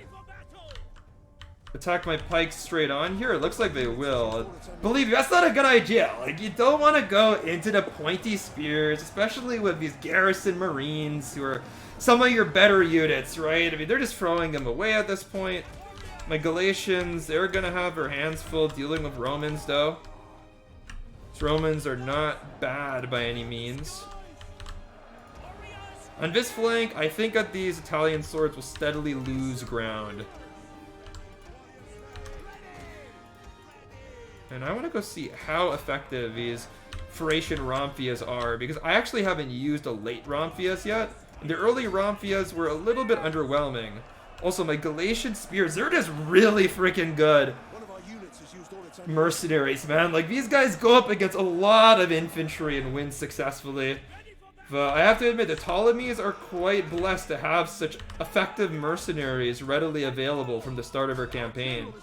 pikes straight on here. It looks like they will. Believe me, that's not a good idea. Like, you don't want to go into the pointy spears, especially with these garrison marines who are some of your better units, right? I mean, they're just throwing them away at this point. My Galatians, they're gonna have their hands full dealing with Romans, though. These Romans are not bad by any means. On this flank, I think that these Italian swords will steadily lose ground. And I want to go see how effective these Thracian Romphias are, because I actually haven't used a late Romphias yet. And the early Romphias were a little bit underwhelming. Also, my Galatian spears, they're just really freaking good mercenaries, man. Like, these guys go up against a lot of infantry and win successfully. But I have to admit, the Ptolemies are quite blessed to have such effective mercenaries readily available from the start of our campaign.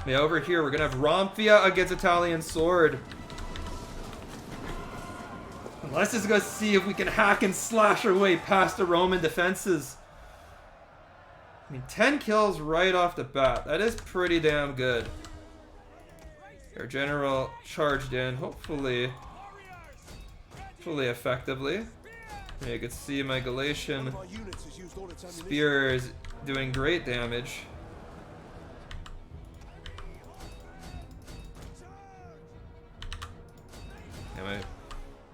Yeah, over here, we're gonna have Romphia against Italian sword. Let's just go see if we can hack and slash our way past the Roman defenses. I mean, 10 kills right off the bat. That is pretty damn good. Our general charged in, hopefully effectively. Yeah, you can see my Galatian spears doing great damage. Anyway,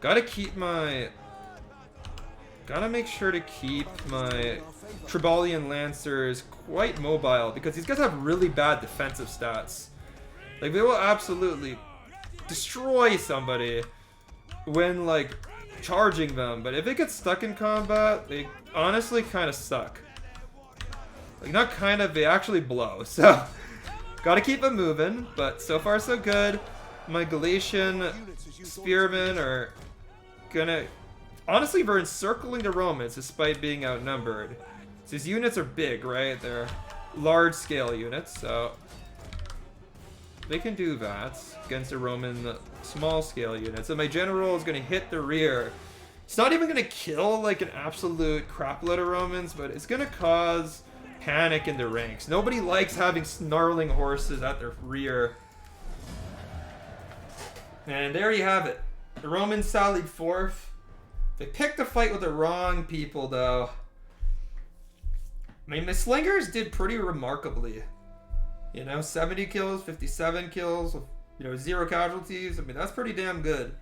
gotta make sure to keep my Tribalian Lancers quite mobile, because these guys have really bad defensive stats. Like, they will absolutely destroy somebody when, like, charging them, but if they get stuck in combat, they honestly kind of suck. Like, not kind of, they actually blow. So, gotta keep them moving, but so far so good. My Galatian spearmen are gonna... Honestly, they're encircling the Romans despite being outnumbered. These units are big, right? They're large-scale units, so they can do that against the Roman small-scale units. And my general is going to hit the rear. It's not even going to kill, like, an absolute crapload of Romans, but it's going to cause panic in the ranks. Nobody likes having snarling horses at their rear. And there you have it. The Romans sallied forth. They picked a fight with the wrong people, though. I mean, my slingers did pretty remarkably. You know, 70 kills, 57 kills, with, you know, 0 casualties. I mean, that's pretty damn good.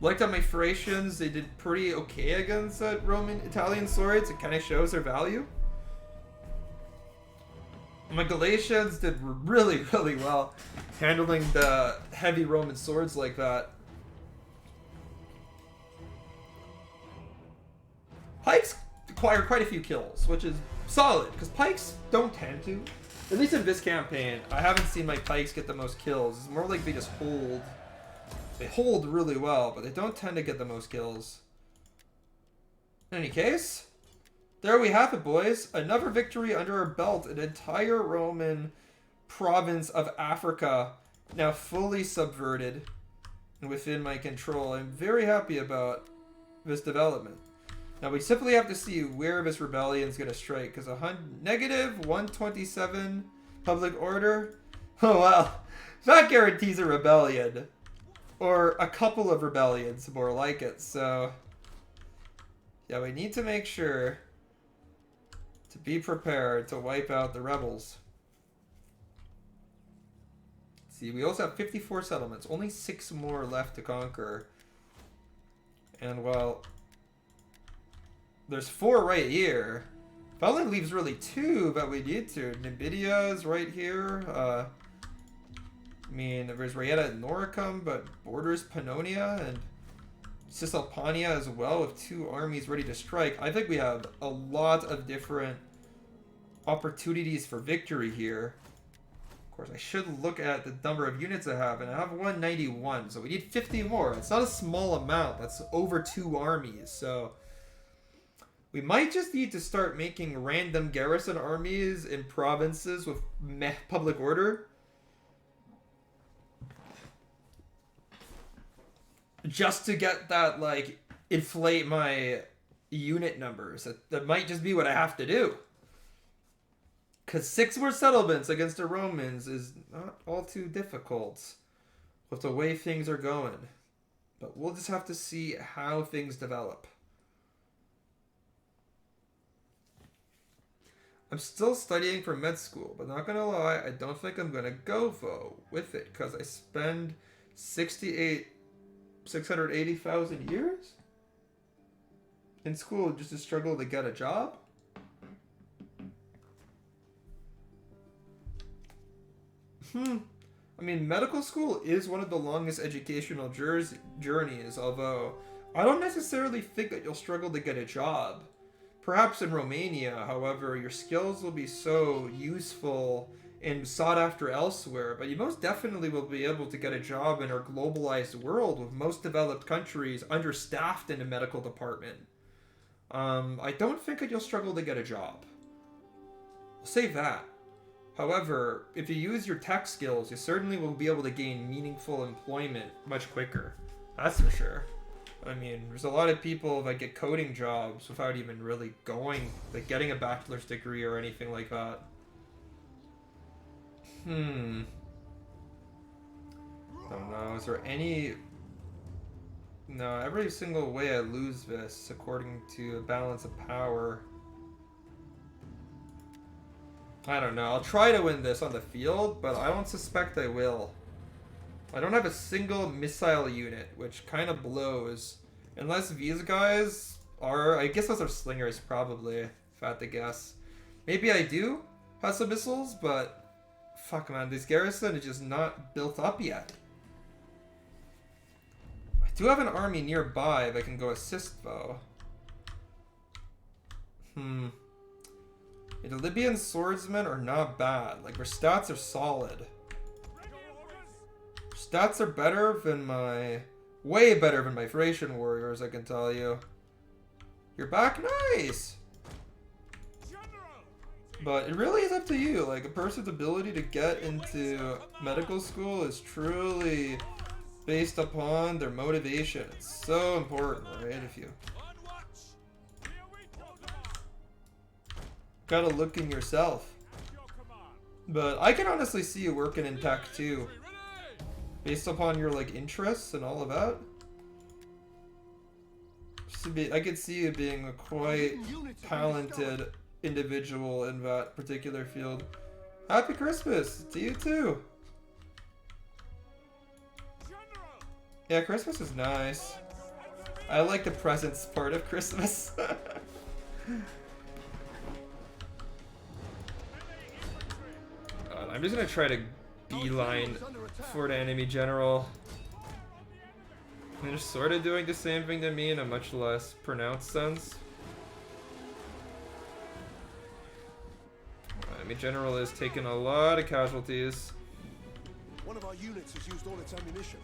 Liked how my Thracians, they did pretty okay against Roman Italian swords. It kind of shows their value. My Galatians did really, really well handling the heavy Roman swords like that. Pikes acquire quite a few kills, which is solid, because pikes don't tend to. At least in this campaign, I haven't seen my pikes get the most kills. It's more like they just hold. They hold really well, but they don't tend to get the most kills. In any case, there we have it, boys. Another victory under our belt. An entire Roman province of Africa now fully subverted and within my control. I'm very happy about this development. Now we simply have to see where this rebellion is going to strike, because negative 127 public order. Oh well, that guarantees a rebellion, or a couple of rebellions, more like it. So yeah, we need to make sure to be prepared to wipe out the rebels. See, we also have 54 settlements, only 6 more left to conquer. And well, there's 4 right here. That only leaves really 2 that we need to. Numidia's right here. I mean, there's Rayetta and Noricum, but borders Pannonia and Cisalpania as well, with 2 armies ready to strike. I think we have a lot of different opportunities for victory here. Of course, I should look at the number of units I have, and I have 191, so we need 50 more. It's not a small amount. That's over 2 armies, so we might just need to start making random garrison armies in provinces with meh public order. Just to get that, like, inflate my unit numbers. That might just be what I have to do. Because 6 more settlements against the Romans is not all too difficult with the way things are going. But we'll just have to see how things develop. I'm still studying for med school, but not gonna lie, I don't think I'm gonna go though with it, because I spend 680,000 years in school just to struggle to get a job. I mean, medical school is one of the longest educational journeys, although I don't necessarily think that you'll struggle to get a job. Perhaps in Romania, however, your skills will be so useful and sought after elsewhere, but you most definitely will be able to get a job in our globalized world with most developed countries understaffed in the medical department. I don't think that you'll struggle to get a job. I'll say that. However, if you use your tech skills, you certainly will be able to gain meaningful employment much quicker. That's for sure. I mean, there's a lot of people that get coding jobs without even really getting a bachelor's degree or anything like that. Don't know. Is there any... No, every single way I lose this, according to a balance of power. I don't know. I'll try to win this on the field, but I don't suspect I will. I don't have a single missile unit, which kind of blows. Unless these guys are... I guess those are slingers, probably, if I had to guess. Maybe I do have some missiles, but... Fuck, man. This garrison is just not built up yet. I do have an army nearby that can go assist, though. The Libyan swordsmen are not bad. Like, their stats are solid. Stats are better than my... Way better than my Thracian warriors, I can tell you. You're back? Nice! But it really is up to you. Like, a person's ability to get into medical school is truly based upon their motivation. It's so important, right? If you... Gotta look in yourself. But I can honestly see you working in tech too. Based upon your like interests and all of that. I could see you being a quite talented individual in that particular field. Happy Christmas to you too. Yeah, Christmas is nice. I like the presents part of Christmas. I'm just gonna try to beeline for the enemy general. They're sort of doing the same thing to me in a much less pronounced sense. Enemy general is taking a lot of casualties. One of our units has used all its ammunition.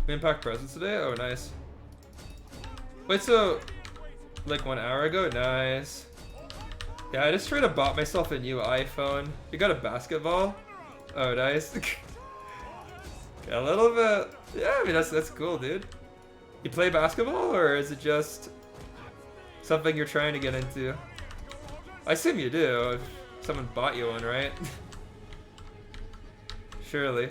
Impact presence today? Oh, nice. Wait, so, like 1 hour ago? Nice. Yeah, I just tried to bought myself a new iPhone. You got a basketball? Oh, nice. A little bit. Yeah, I mean, that's cool, dude. You play basketball, or is it just something you're trying to get into? I assume you do, if someone bought you one, right? Surely.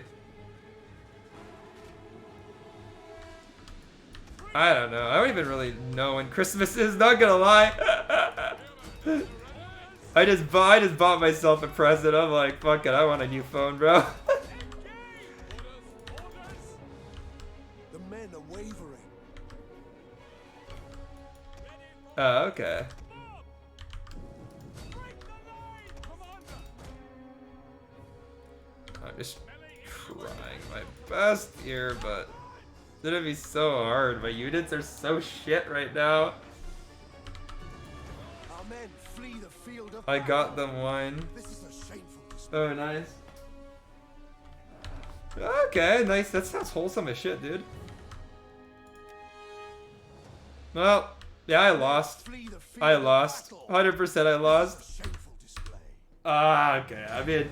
I don't know. I don't even really know when Christmas is, not gonna lie. I just bought myself a present. I'm like, fuck it, I want a new phone, bro. The men are wavering. Oh, okay. I'm just trying my best here, but it's gonna be so hard. My units are so shit right now. Our men flee the field of I battle. got them one. This is a shameful display. Oh, nice. Okay, nice. That sounds wholesome as shit, dude. Well, yeah, I lost. Flee the field I of lost. battle. 100% I lost. This is a shameful display. Okay. I mean,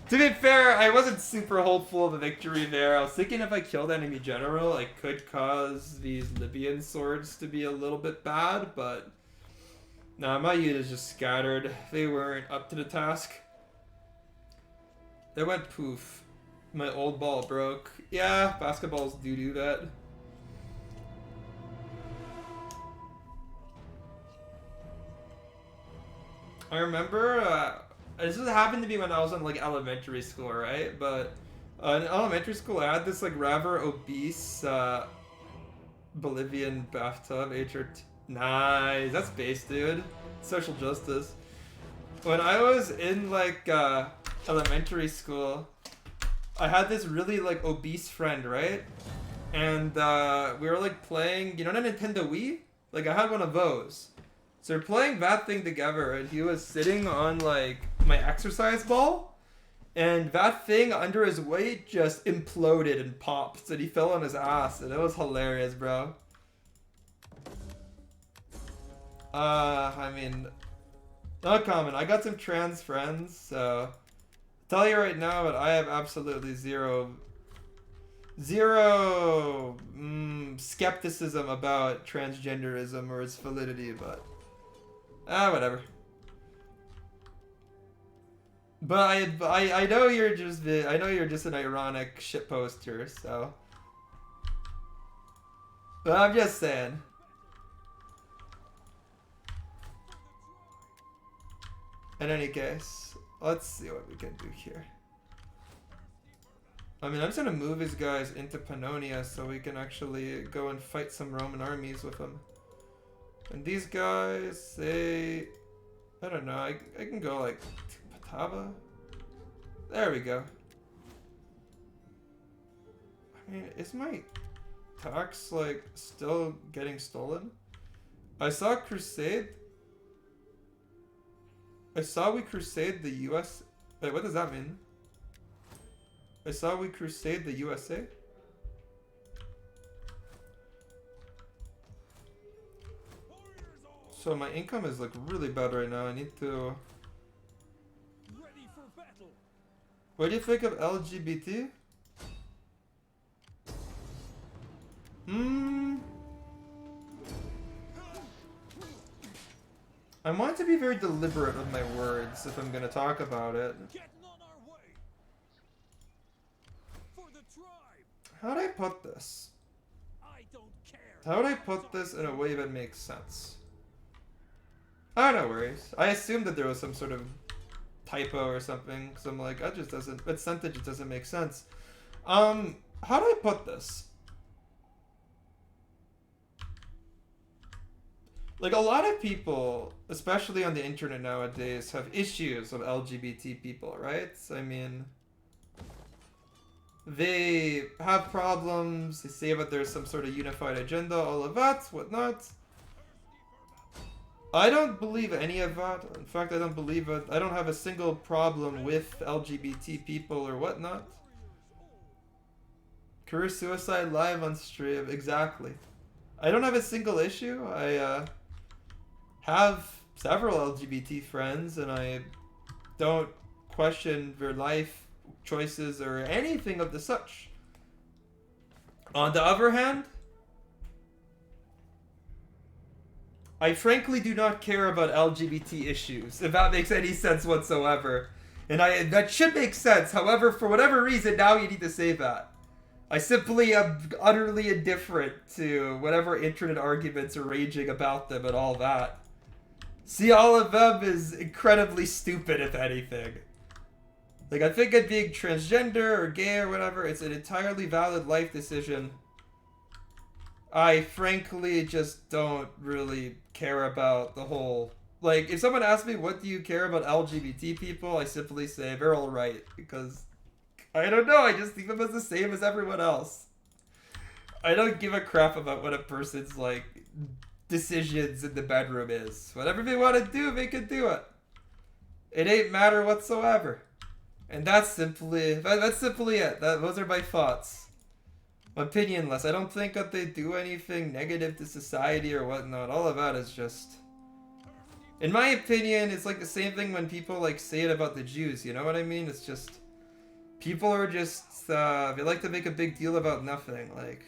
to be fair, I wasn't super hopeful of the victory there. I was thinking if I killed enemy general, I could cause these Libyan swords to be a little bit bad, but nah, my unit is just scattered. They weren't up to the task. They went poof. My old ball broke. Yeah, basketballs do that. I remember, this was happened to me when I was in like elementary school, right? But in elementary school, I had this like rather obese Bolivian bathtub. Nice, that's base, dude. Social justice. When I was in like elementary school, I had this really like obese friend, right? And we were like playing, you know, the Nintendo Wii? Like I had one of those. So we're playing that thing together, and he was sitting on like my exercise ball, and that thing under his weight just imploded and popped, and he fell on his ass, and it was hilarious, bro. I mean, not common. I got some trans friends, so I'll tell you right now that I have absolutely zero skepticism about transgenderism or its validity, but whatever. But I know you're just an ironic shitposter, so. But I'm just saying. In any case, let's see what we can do here. I mean, I'm just gonna move his guys into Pannonia so we can actually go and fight some Roman armies with them. And these guys, they... I don't know, I can go like to Patava. There we go. I mean, is my tax like still getting stolen? I saw Crusade. I saw we crusade the US. Wait, what does that mean? I saw we crusade the USA? So my income is like really bad right now. I need to... Ready for battle. What do you think of LGBT? I want to be very deliberate with my words if I'm gonna talk about it. Getting on our way. For the tribe. How would I put this? I don't care. How would I put this in a way that makes sense? Oh, no worries. I assumed that there was some sort of typo or something, because I'm like, that just doesn't, that sentence just doesn't make sense. How do I put this? Like, a lot of people, especially on the internet nowadays, have issues with LGBT people, right? I mean, they have problems, they say that there's some sort of unified agenda, all of that, whatnot. I don't believe any of that. In fact, I don't believe it. I don't have a single problem with LGBT people or whatnot. Career suicide live on stream, exactly. I don't have a single issue. I have several LGBT friends, and I don't question their life choices or anything of the such. On the other hand, I frankly do not care about LGBT issues, if that makes any sense whatsoever. And that should make sense. However, for whatever reason, now you need to say that. I simply am utterly indifferent to whatever internet arguments are raging about them and all that. See all of them is incredibly stupid, if anything. Like, I think that being transgender or gay or whatever, it's an entirely valid life decision. I frankly just don't really care about the whole... Like, if someone asks me, what do you care about LGBT people? I simply say, they're alright. Because, I don't know, I just think them as the same as everyone else. I don't give a crap about what a person's, like, decisions in the bedroom is. Whatever they want to do, they can do it. It ain't matter whatsoever. And that's simply it. Those are my thoughts. Opinionless. I don't think that they do anything negative to society or whatnot. All of that is just... In my opinion, it's like the same thing when people like say it about the Jews, you know what I mean? It's just... People are just... they like to make a big deal about nothing. Like...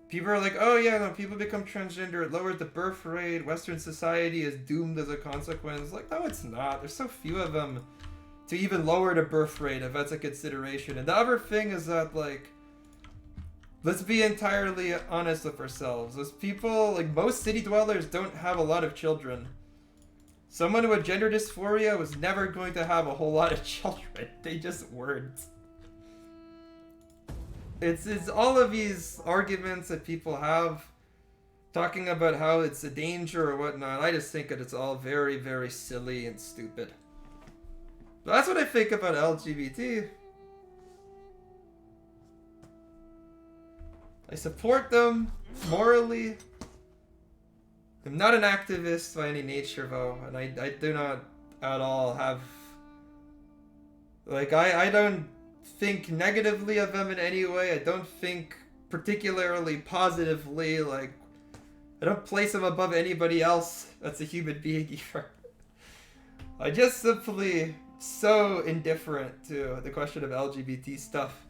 People are like, oh yeah, no, people become transgender, it lowers the birth rate, Western society is doomed as a consequence. Like, no, it's not. There's so few of them to even lower the birth rate, if that's a consideration. And the other thing is that, like... Let's be entirely honest with ourselves. Those people, like most city dwellers, don't have a lot of children. Someone with gender dysphoria was never going to have a whole lot of children. They just weren't. It's all of these arguments that people have, talking about how it's a danger or whatnot. I just think that it's all very, very silly and stupid. But that's what I think about LGBT. I support them morally. I'm not an activist by any nature, though, and I do not at all have... Like, I don't think negatively of them in any way. I don't think particularly positively. Like, I don't place them above anybody else that's a human being either. I just simply so indifferent to the question of LGBT stuff.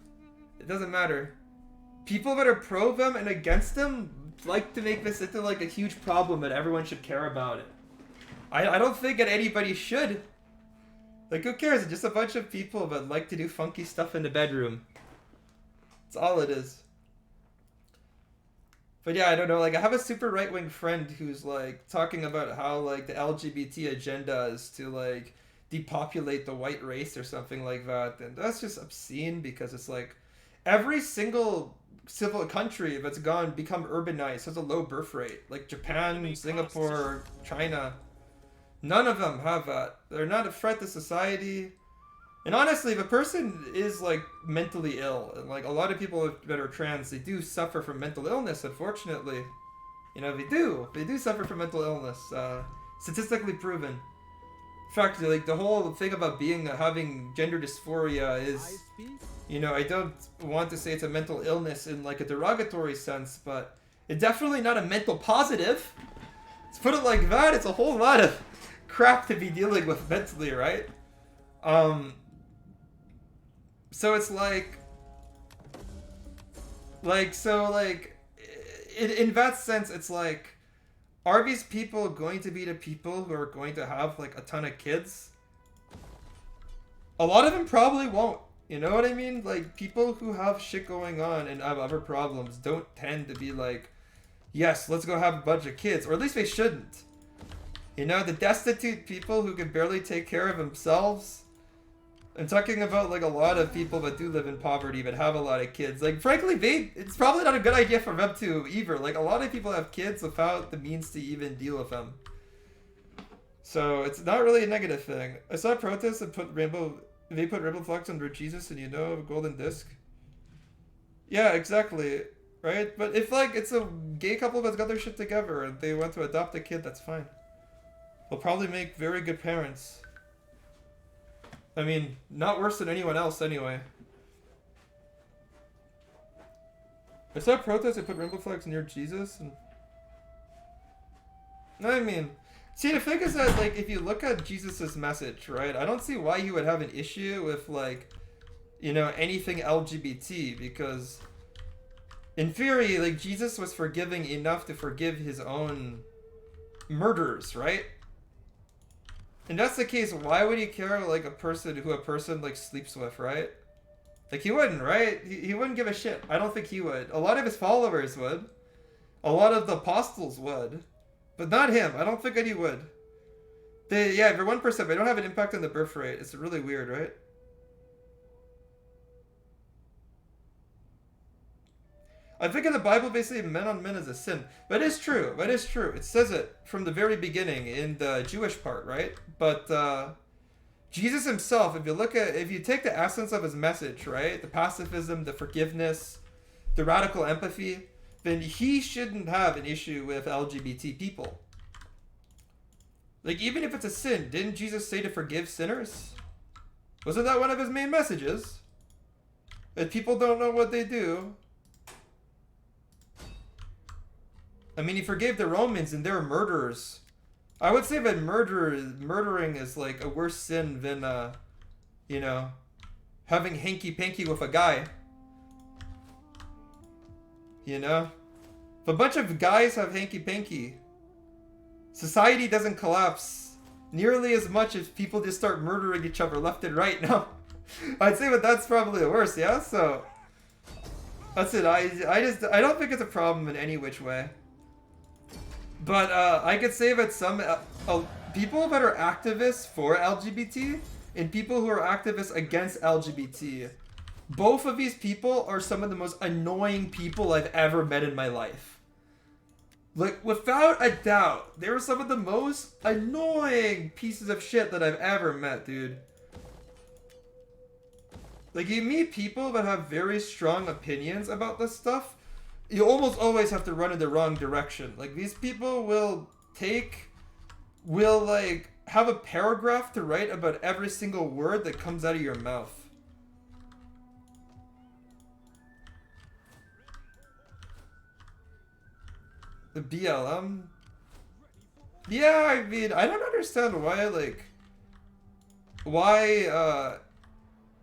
It doesn't matter. People that are pro them and against them like to make this into like a huge problem that everyone should care about it. I don't think that anybody should. Like, who cares? It's just a bunch of people that like to do funky stuff in the bedroom. That's all it is. But yeah, I don't know. Like, I have a super right-wing friend who's like talking about how like the LGBT agenda is to like depopulate the white race or something like that, and that's just obscene because it's like every single civil country that's become urbanized has a low birth rate. Like Japan, Singapore, China. None of them have that. They're not a threat to society. And honestly, if a person is like mentally ill, and like a lot of people that are trans, they do suffer from mental illness, unfortunately. You know, they do suffer from mental illness. Statistically proven. In fact, like the whole thing about having gender dysphoria is, you know, I don't want to say it's a mental illness in like a derogatory sense, but it's definitely not a mental positive. Let's put it like that. It's a whole lot of crap to be dealing with mentally, right? So it's like in that sense, it's like, are these people going to be the people who are going to have like a ton of kids? A lot of them probably won't. You know what I mean? Like, people who have shit going on and have other problems don't tend to be like, yes, let's go have a bunch of kids. Or at least they shouldn't. You know, the destitute people who can barely take care of themselves. I'm talking about like a lot of people that do live in poverty but have a lot of kids. Like, frankly, it's probably not a good idea for them to either. Like, a lot of people have kids without the means to even deal with them. So it's not really a negative thing. I saw protests that they put rainbow flags under Jesus and, you know, a golden disc. Yeah, exactly. Right? But if like it's a gay couple that's got their shit together and they want to adopt a kid, that's fine. They'll probably make very good parents. I mean, not worse than anyone else anyway. I saw protests that put rainbow flags near Jesus, and I mean, see, the thing is that, like, if you look at Jesus's message, right, I don't see why you would have an issue with, like, you know, anything LGBT, because in theory, like, Jesus was forgiving enough to forgive his own murderers, right? And that's the case, why would he care, like, a person like sleeps with, right? Like, he wouldn't, right? He wouldn't give a shit. I don't think he would. A lot of his followers would. A lot of the apostles would. But not him. I don't think that he would. Yeah, for 1%, they don't have an impact on the birth rate. It's really weird, right? I think in the Bible, basically, men on men is a sin. But it's true. That is true. It says it from the very beginning in the Jewish part, right? But Jesus himself, if you take the essence of his message, right? The pacifism, the forgiveness, the radical empathy, then he shouldn't have an issue with LGBT people. Like, even if it's a sin, didn't Jesus say to forgive sinners? Wasn't that one of his main messages? If people don't know what they do. I mean, he forgave the Romans and they're murderers. I would say that murdering is like a worse sin than, you know, having hanky-panky with a guy. You know? If a bunch of guys have hanky-panky, society doesn't collapse nearly as much as people just start murdering each other left and right. No. I'd say that that's probably the worst, yeah? So, that's it. I don't think it's a problem in any which way. But I could say that some people that are activists for LGBT and people who are activists against LGBT, both of these people are some of the most annoying people I've ever met in my life. Like, without a doubt, they were some of the most annoying pieces of shit that I've ever met, dude. Like, you meet people that have very strong opinions about this stuff, you almost always have to run in the wrong direction. Like, these people will like, have a paragraph to write about every single word that comes out of your mouth. The BLM? Yeah, I mean, I don't understand why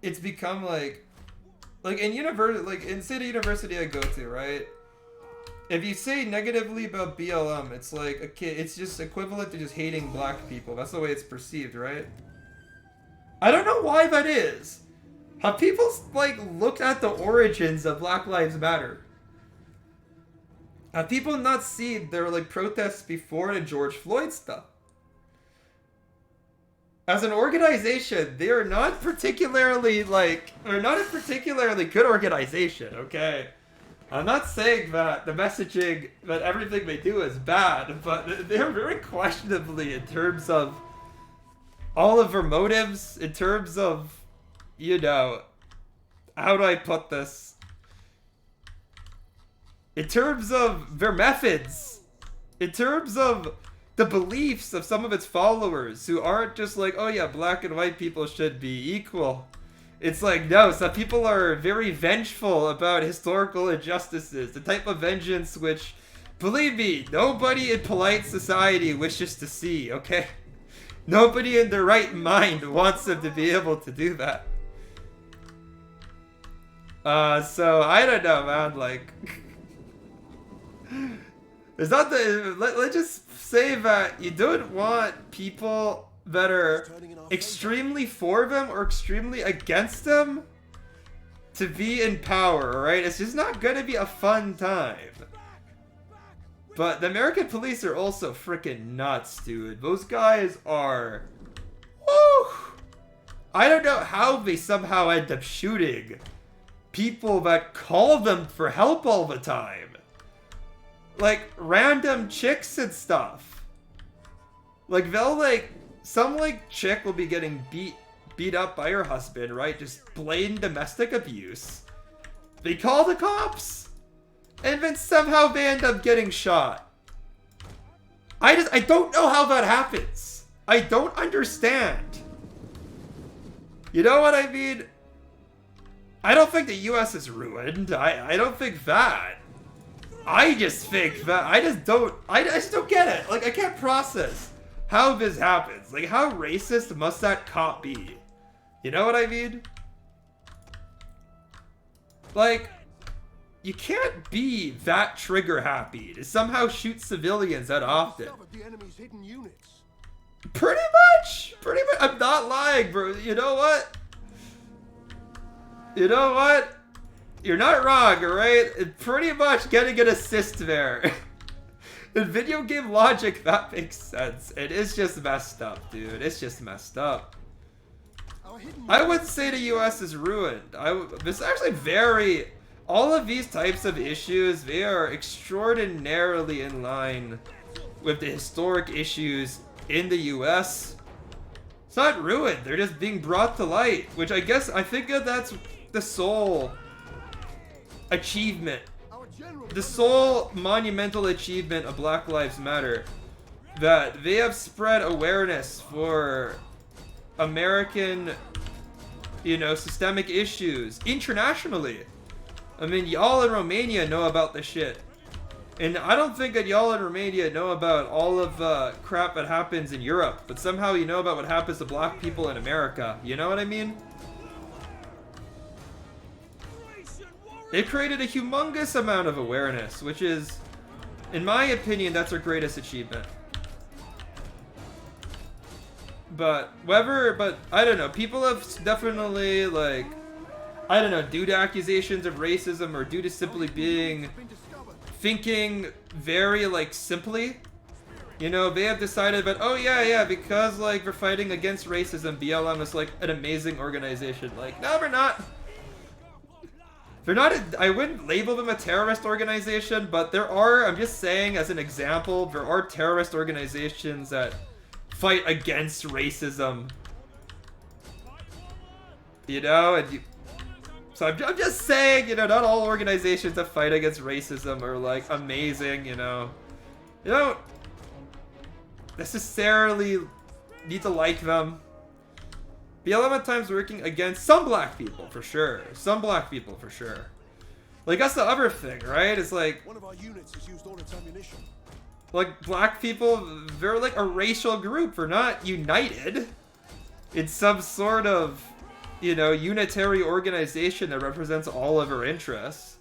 it's become like in city university I go to, right? If you say negatively about BLM, it's like a kid. It's just equivalent to just hating black people. That's the way it's perceived, right? I don't know why that is. Have people like looked at the origins of Black Lives Matter? Have people not seen there were like protests before the George Floyd stuff? As an organization, they are not particularly they're not a particularly good organization, okay? I'm not saying that the messaging, that everything they do is bad, but they're very questionably in terms of all of their motives, in terms of, you know, how do I put this? In terms of their methods, in terms of the beliefs of some of its followers who aren't just like, oh yeah, black and white people should be equal. It's like, no, some people are very vengeful about historical injustices, the type of vengeance which, believe me, nobody in polite society wishes to see, okay? Nobody in their right mind wants them to be able to do that. So, I don't know, man, like... It's not the... Let's just say that you don't want people that are extremely for them or extremely against them to be in power, alright? It's just not gonna be a fun time. But the American police are also freaking nuts, dude. Those guys are... Woo! I don't know how they somehow end up shooting people that call them for help all the time. Like, random chicks and stuff. Like, they'll, like... Some, like, chick will be getting beat up by her husband, right? Just blatant domestic abuse. They call the cops. And then somehow they end up getting shot. I don't know how that happens. I don't understand. You know what I mean? I don't think the US is ruined. I don't think that. I just think that I just don't get it. Like, I can't process how this happens. Like, how racist must that cop be? You know what I mean? Like, you can't be that trigger happy to somehow shoot civilians that often. Discovered the enemy's hidden units. Pretty much. I'm not lying, bro. You know what? You're not wrong, alright? Pretty much getting an assist there. In video game logic, that makes sense. It is just messed up, dude. It's just messed up. Our hidden I wouldn't say the US is ruined. This is actually very... All of these types of issues, they are extraordinarily in line with the historic issues in the US. It's not ruined. They're just being brought to light, which I think that that's the sole achievement. Our general The sole monumental achievement of Black Lives Matter, that they have spread awareness for American, systemic issues internationally. I mean, y'all in Romania know about this shit. And I don't think that y'all in Romania know about all of crap that happens in Europe, but somehow you know about what happens to black people in America. You know what I mean? They created a humongous amount of awareness, which is, in my opinion, that's our greatest achievement. But I don't know, people have definitely, like, I don't know, due to accusations of racism or due to simply being, thinking very, like, simply, they have decided that, oh yeah, because, like, we're fighting against racism, BLM is, like, an amazing organization. Like, no, we're not. They're not, I wouldn't label them a terrorist organization, but there are, I'm just saying as an example, there are terrorist organizations that fight against racism. So I'm just saying, not all organizations that fight against racism are, like, amazing, You don't necessarily need to like them. BLM at times working against some black people, for sure. Like, that's the other thing, right? It's like, One of our units has used all its ammunition. like, black people, they're like a racial group. They're not united in some sort of, unitary organization that represents all of our interests.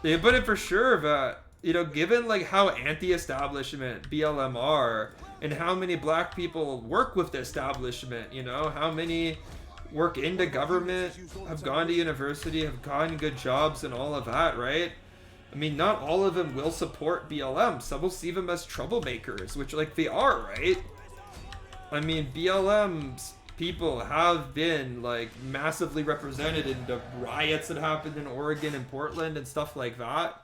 Yeah, but it for sure that, given, like, how anti-establishment BLM are, and how many black people work with the establishment, how many work into government, have gone to university, have gotten good jobs and all of that, right? I mean, not all of them will support BLM. Some will see them as troublemakers, which, like, they are, right? I mean, BLM's people have been, like, massively represented in the riots that happened in Oregon and Portland and stuff like that.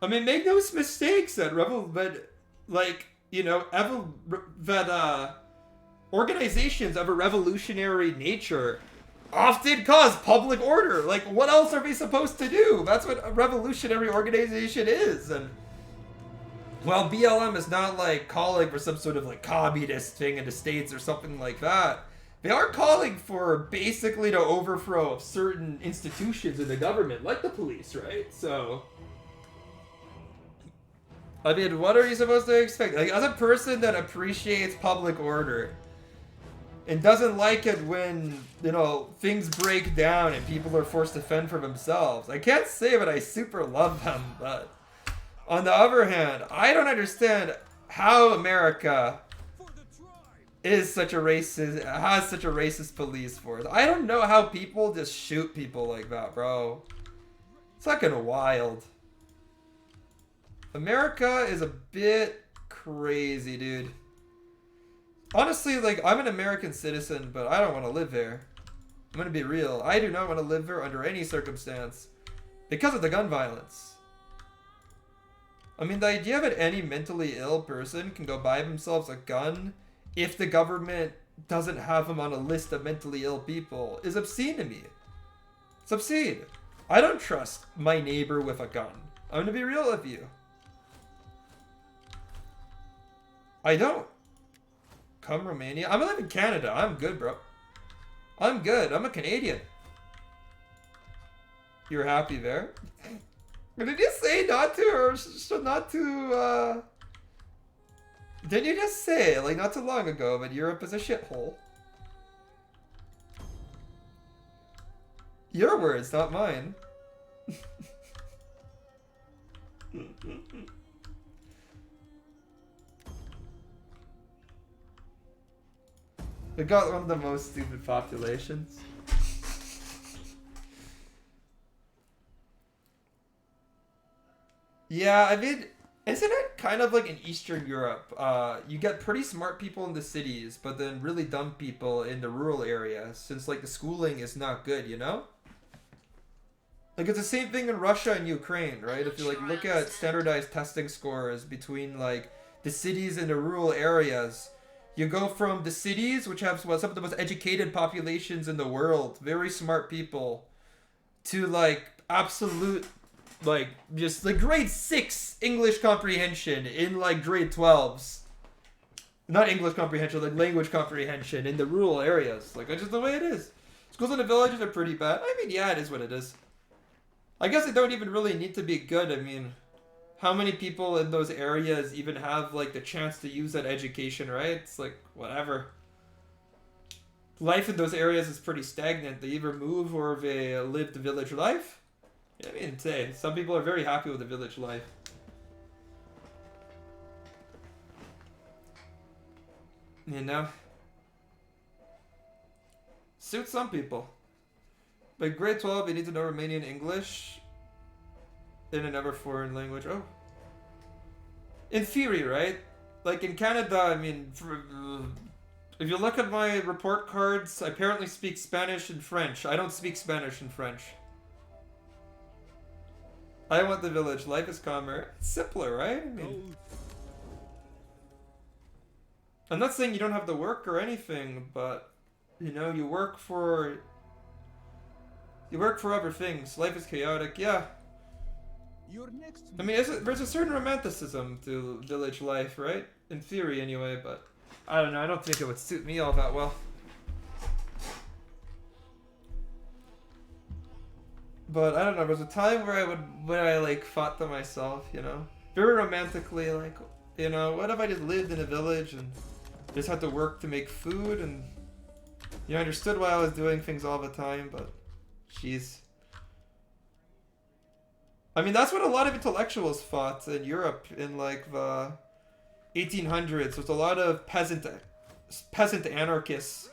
I mean, make no mistakes that organizations of a revolutionary nature often cause public order. Like, what else are they supposed to do? That's what a revolutionary organization is. And, well, BLM is not, like, calling for some sort of, like, communist thing in the States or something like that. They are calling for, basically, the overthrow of certain institutions in the government, like the police, right? So, I mean, what are you supposed to expect? Like, as a person that appreciates public order and doesn't like it when, things break down and people are forced to fend for themselves, I can't say that I super love them, but on the other hand, I don't understand how America is such a racist, has such a racist police force. I don't know how people just shoot people like that, bro. It's fucking wild. America is a bit crazy, dude. Honestly, like, I'm an American citizen, but I don't want to live there. I'm gonna be real. I do not want to live there under any circumstance because of the gun violence. I mean, the idea that any mentally ill person can go buy themselves a gun if the government doesn't have them on a list of mentally ill people is obscene to me. It's obscene. I don't trust my neighbor with a gun. I'm gonna be real with you. I don't. Come Romania. I'm live in Canada. I'm good, bro. I'm good. I'm a Canadian. You're happy there? Did you say not to, or not to, Didn't you just say, like, not too long ago, that Europe is a shithole? Your words, not mine. We got one of the most stupid populations. Yeah, I mean, isn't it kind of like in Eastern Europe? You get pretty smart people in the cities, but then really dumb people in the rural areas, since like the schooling is not good, you know? Like it's the same thing in Russia and Ukraine, right? If you like look at standardized testing scores between like the cities and the rural areas, you go from the cities, which have some of the most educated populations in the world, very smart people, to like absolute like just like grade 6 English comprehension in like grade 12s. Not English comprehension, like language comprehension in the rural areas. Like that's just the way it is. Schools in the villages are pretty bad. I mean, yeah, it is what it is. I guess they don't even really need to be good. I mean, how many people in those areas even have like the chance to use that education, right? It's like whatever. Life in those areas is pretty stagnant. They either move or they live the village life. I mean, say some people are very happy with the village life. You know, suits some people. By grade 12, you need to know Romanian English in another foreign language. Oh. In theory, right? Like in Canada, I mean, if you look at my report cards, I apparently speak Spanish and French. I don't speak Spanish and French. I want the village. Life is calmer. It's simpler, right? I mean, I'm not saying you don't have to work or anything, but, you know, you work for other things. Life is chaotic, yeah. I mean, there's a certain romanticism to village life, right? In theory, anyway, but I don't know. I don't think it would suit me all that well. But I don't know. There was a time where I like thought to myself, you know, very romantically, like, you know, what if I just lived in a village and just had to work to make food, and you know, I understood why I was doing things all the time, but jeez. I mean, that's what a lot of intellectuals thought in Europe in like the 1800s. With a lot of peasant anarchists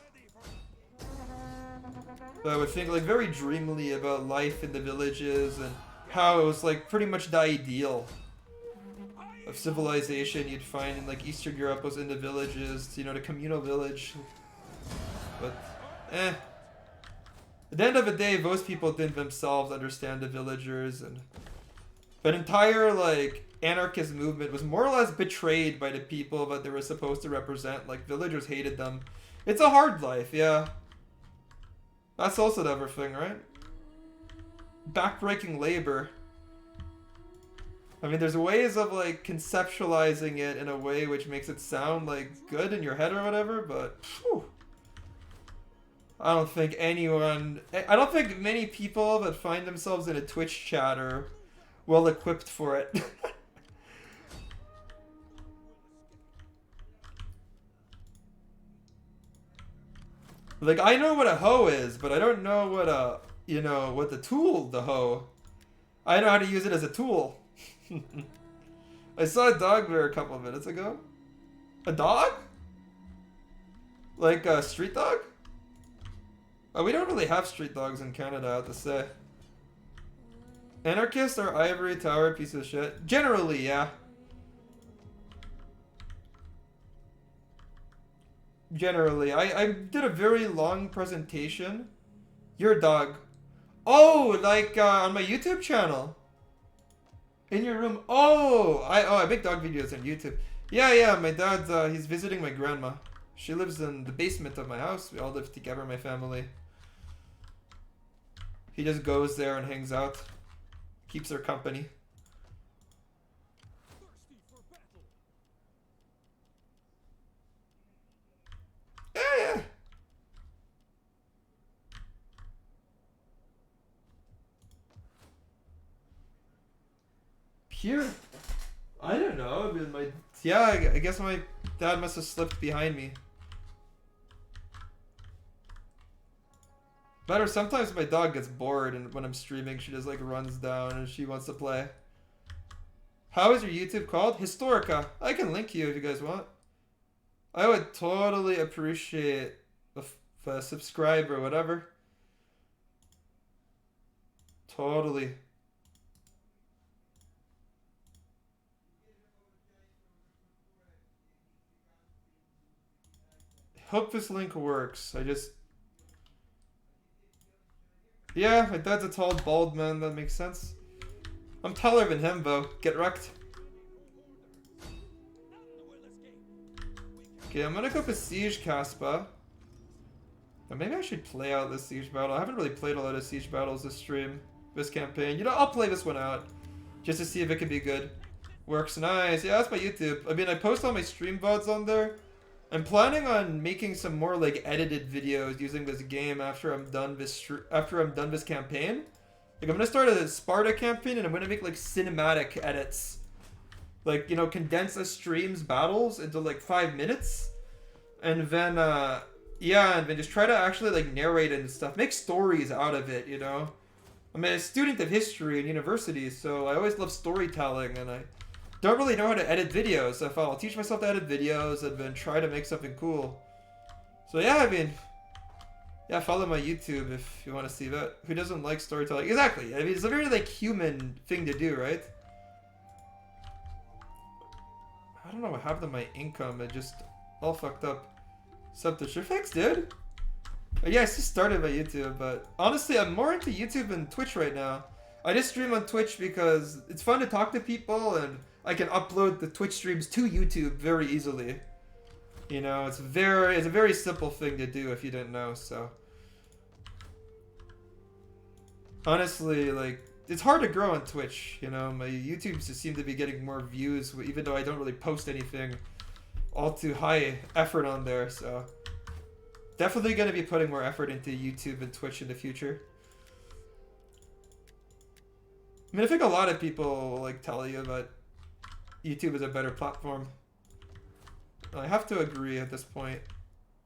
that would think like very dreamily about life in the villages and how it was like pretty much the ideal of civilization you'd find in like Eastern Europe was in the villages, you know, the communal village. But at the end of the day, those people didn't themselves understand the villagers, and that entire like anarchist movement was more or less betrayed by the people that they were supposed to represent. Like villagers hated them. It's a hard life, yeah. That's also the other thing, right? Backbreaking labor. I mean, there's ways of like conceptualizing it in a way which makes it sound like good in your head or whatever, but whew, I don't think many people that find themselves in a Twitch chat are well equipped for it. Like, I know what a hoe is, but I don't know what what the hoe. I know how to use it as a tool. I saw a dog there a couple of minutes ago. A dog? Like a street dog? Oh, we don't really have street dogs in Canada, I have to say. Anarchists are ivory tower piece of shit. Generally, yeah. Generally. I did a very long presentation. Your dog. Oh, like on my YouTube channel. In your room. Oh, I make dog videos on YouTube. Yeah, my dad's he's visiting my grandma. She lives in the basement of my house. We all live together, my family. He just goes there and hangs out. Keeps her company. Yeah. Pure. I don't know. I mean, I guess my dad must have slipped behind me. Better, sometimes my dog gets bored and when I'm streaming she just like runs down and she wants to play. How is your YouTube called? Historica. I can link you if you guys want. I would totally appreciate a subscribe or whatever. Totally. Hope this link works. Yeah, my dad's a tall, bald man. That makes sense. I'm taller than him, though. Get wrecked. Okay, I'm gonna go for Siege Caspa. Or maybe I should play out this Siege battle. I haven't really played a lot of Siege battles this stream, this campaign. You know, I'll play this one out. Just to see if it can be good. Works nice. Yeah, that's my YouTube. I mean, I post all my stream VODs on there. I'm planning on making some more like edited videos using this game after I'm done this campaign. Like I'm gonna start a Sparta campaign and I'm gonna make like cinematic edits. Like, you know, condense a stream's battles into like 5 minutes. And then yeah, and then just try to actually like narrate it and stuff. Make stories out of it, you know? I'm a student of history in university, so I always love storytelling and I don't really know how to edit videos, so I'll teach myself to edit videos and then try to make something cool. So yeah, I mean, yeah, follow my YouTube if you want to see that. Who doesn't like storytelling? Exactly. I mean, it's a very like human thing to do, right? I don't know what happened to my income. It just all fucked up. Sub to Fix, dude. But yeah, I just started my YouTube, but honestly, I'm more into YouTube than Twitch right now. I just stream on Twitch because it's fun to talk to people and I can upload the Twitch streams to YouTube very easily. You know, it's a very simple thing to do if you didn't know, so. Honestly, like, it's hard to grow on Twitch, you know, my YouTubes just seem to be getting more views, even though I don't really post anything all too high effort on there, so. Definitely going to be putting more effort into YouTube and Twitch in the future. I mean, I think a lot of people will, like, tell you that YouTube is a better platform. I have to agree at this point,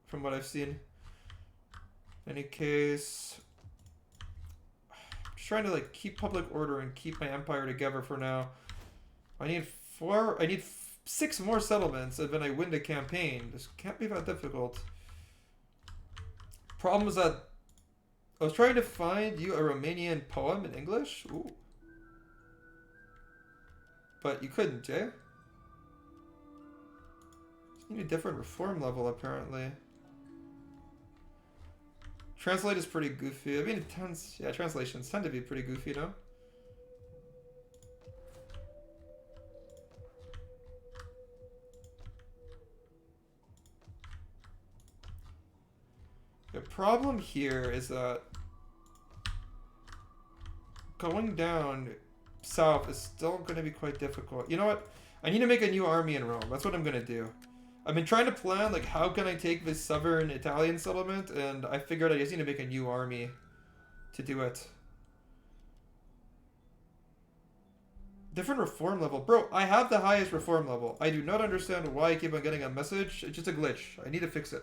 from what I've seen. In any case, I'm just trying to like keep public order and keep my empire together for now. I need 6 more settlements, and then I win the campaign. This can't be that difficult. Problem is that I was trying to find you a Romanian poem in English. Ooh. But you couldn't, eh? You need a different reform level, apparently. Translate is pretty goofy. I mean, it tends... Yeah, translations tend to be pretty goofy, no? The problem here is that going down south is still going to be quite difficult. You know what? I need to make a new army in Rome. That's what I'm going to do. I've been trying to plan, like, how can I take this southern Italian settlement, and I figured I just need to make a new army to do it. Different reform level. Bro, I have the highest reform level. I do not understand why I keep on getting a message. It's just a glitch. I need to fix it.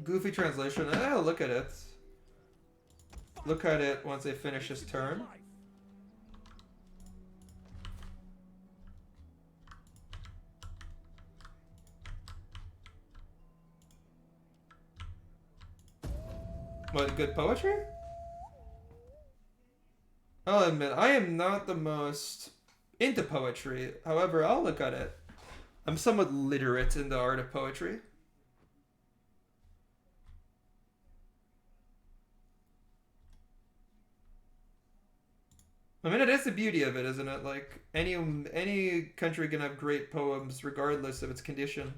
Goofy translation. I'll look at it. Look at it once I finish this turn. What, good poetry? I'll admit, I am not the most into poetry. However, I'll look at it. I'm somewhat literate in the art of poetry. I mean, it is the beauty of it, isn't it? Like, any country can have great poems regardless of its condition.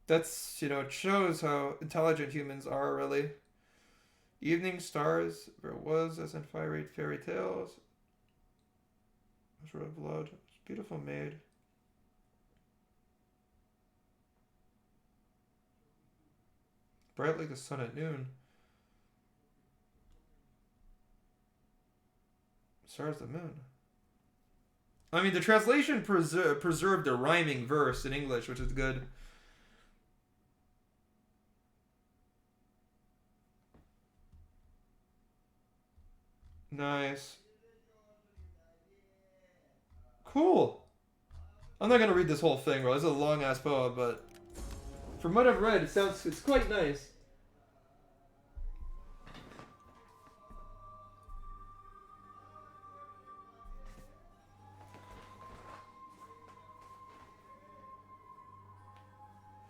That's, you know, it shows how intelligent humans are, really. Evening stars, there was as in fairy tales. Red blood, beautiful maid. Bright like the sun at noon. Stars the moon. I mean, the translation preserved a rhyming verse in English, which is good. Nice. Cool. I'm not gonna read this whole thing, bro. This is a long ass poem, but from what I've read, it's quite nice.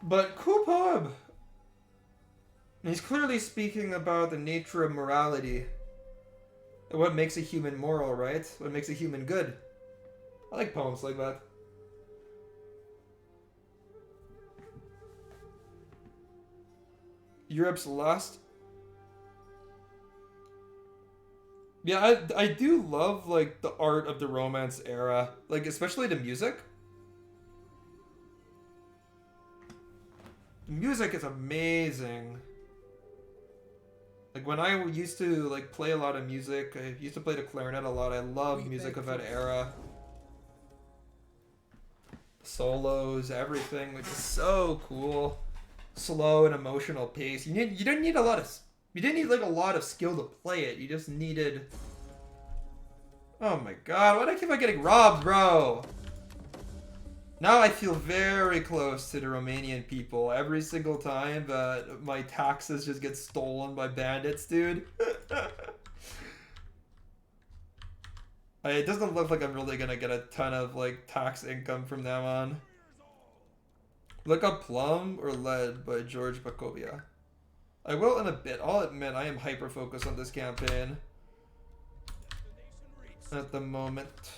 But cool poem. He's clearly speaking about the nature of morality. What makes a human moral, right? What makes a human good. I like poems like that. Europe's last. Yeah, I do love like the art of the Romance era, like especially the music. The music is amazing. Like when I used to like play a lot of music, I used to play the clarinet a lot. I love music of that era. Solos, everything, which is so cool. Slow and emotional pace. You didn't need like a lot of skill to play it. You just needed. Oh my god, why do I keep on getting robbed, bro? Now I feel very close to the Romanian people every single time that my taxes just get stolen by bandits, dude. It doesn't look like I'm really gonna get a ton of like tax income from now on. Look up Plum or Lead by George Bacovia. I will in a bit. I'll admit I am hyper-focused on this campaign at the moment.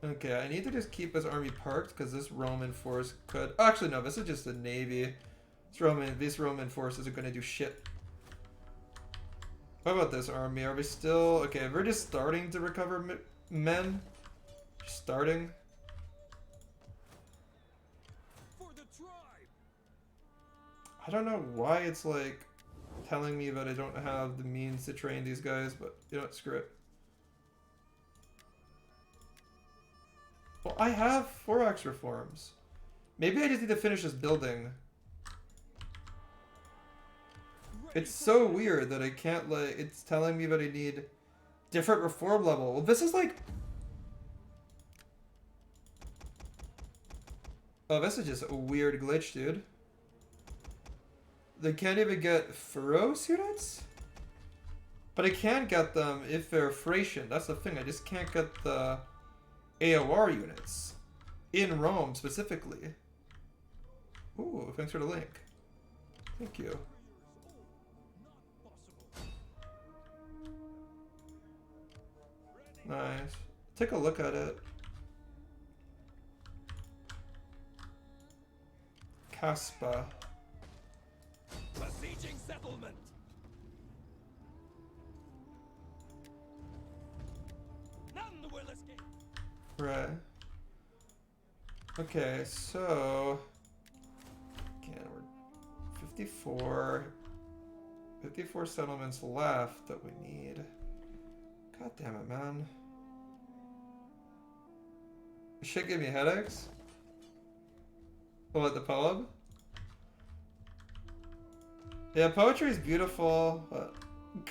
Okay, I need to just keep this army parked because this Roman force could... Oh, actually, no, this is just the navy. These Roman forces are going to do shit. What about this army? Are we still... Okay, we're just starting to recover men. Just starting. I don't know why it's like telling me that I don't have the means to train these guys, but you know what, screw it. Well, I have 4x reforms. Maybe I just need to finish this building. It's so weird that I can't like, it's telling me that I need different reform level. Well, this is like... Oh, this is just a weird glitch, dude. They can't even get Furos units? But I can get them if they're Thracian. That's the thing, I just can't get the AOR units. In Rome, specifically. Ooh, thanks for the link. Thank you. Nice. Take a look at it. Caspa. Besieging settlement. None will escape. Right. Okay, so again, we're 54 settlements left that we need. God damn it, man. Shit give me headaches. Oh, at the poem? Yeah, poetry is beautiful, but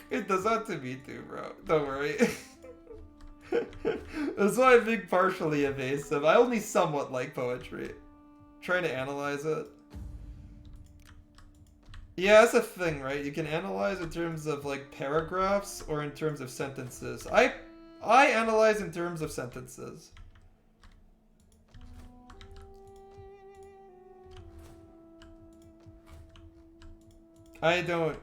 it does that to me too, bro. Don't worry. That's why I'm being partially evasive. I only somewhat like poetry. Trying to analyze it. Yeah, that's a thing, right? You can analyze in terms of like paragraphs or in terms of sentences. I analyze in terms of sentences. I don't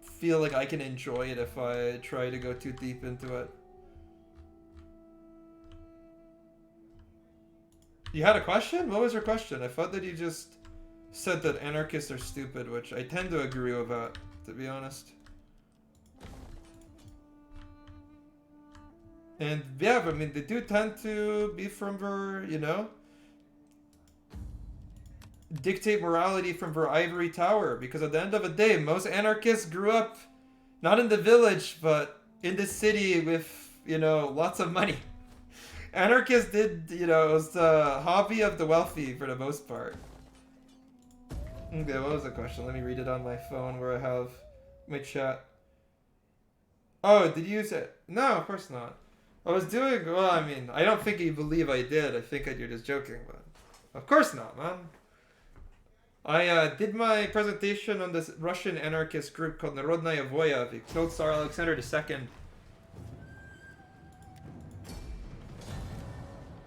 feel like I can enjoy it if I try to go too deep into it. You had a question? What was your question? I thought that you just said that anarchists are stupid, which I tend to agree with that, to be honest. And yeah, I mean, they do tend to be from their, you know, dictate morality from their ivory tower, because at the end of the day, most anarchists grew up not in the village, but in the city with, you know, lots of money. Anarchists did, you know, it was the hobby of the wealthy for the most part. Okay, what was the question? Let me read it on my phone where I have my chat. Oh, did you use it? No, of course not. I was doing, well, I mean, I don't think you believe I did. I think that you're just joking, but of course not, man. I did my presentation on this Russian anarchist group called Narodnaya Voya. They killed Tsar Alexander II.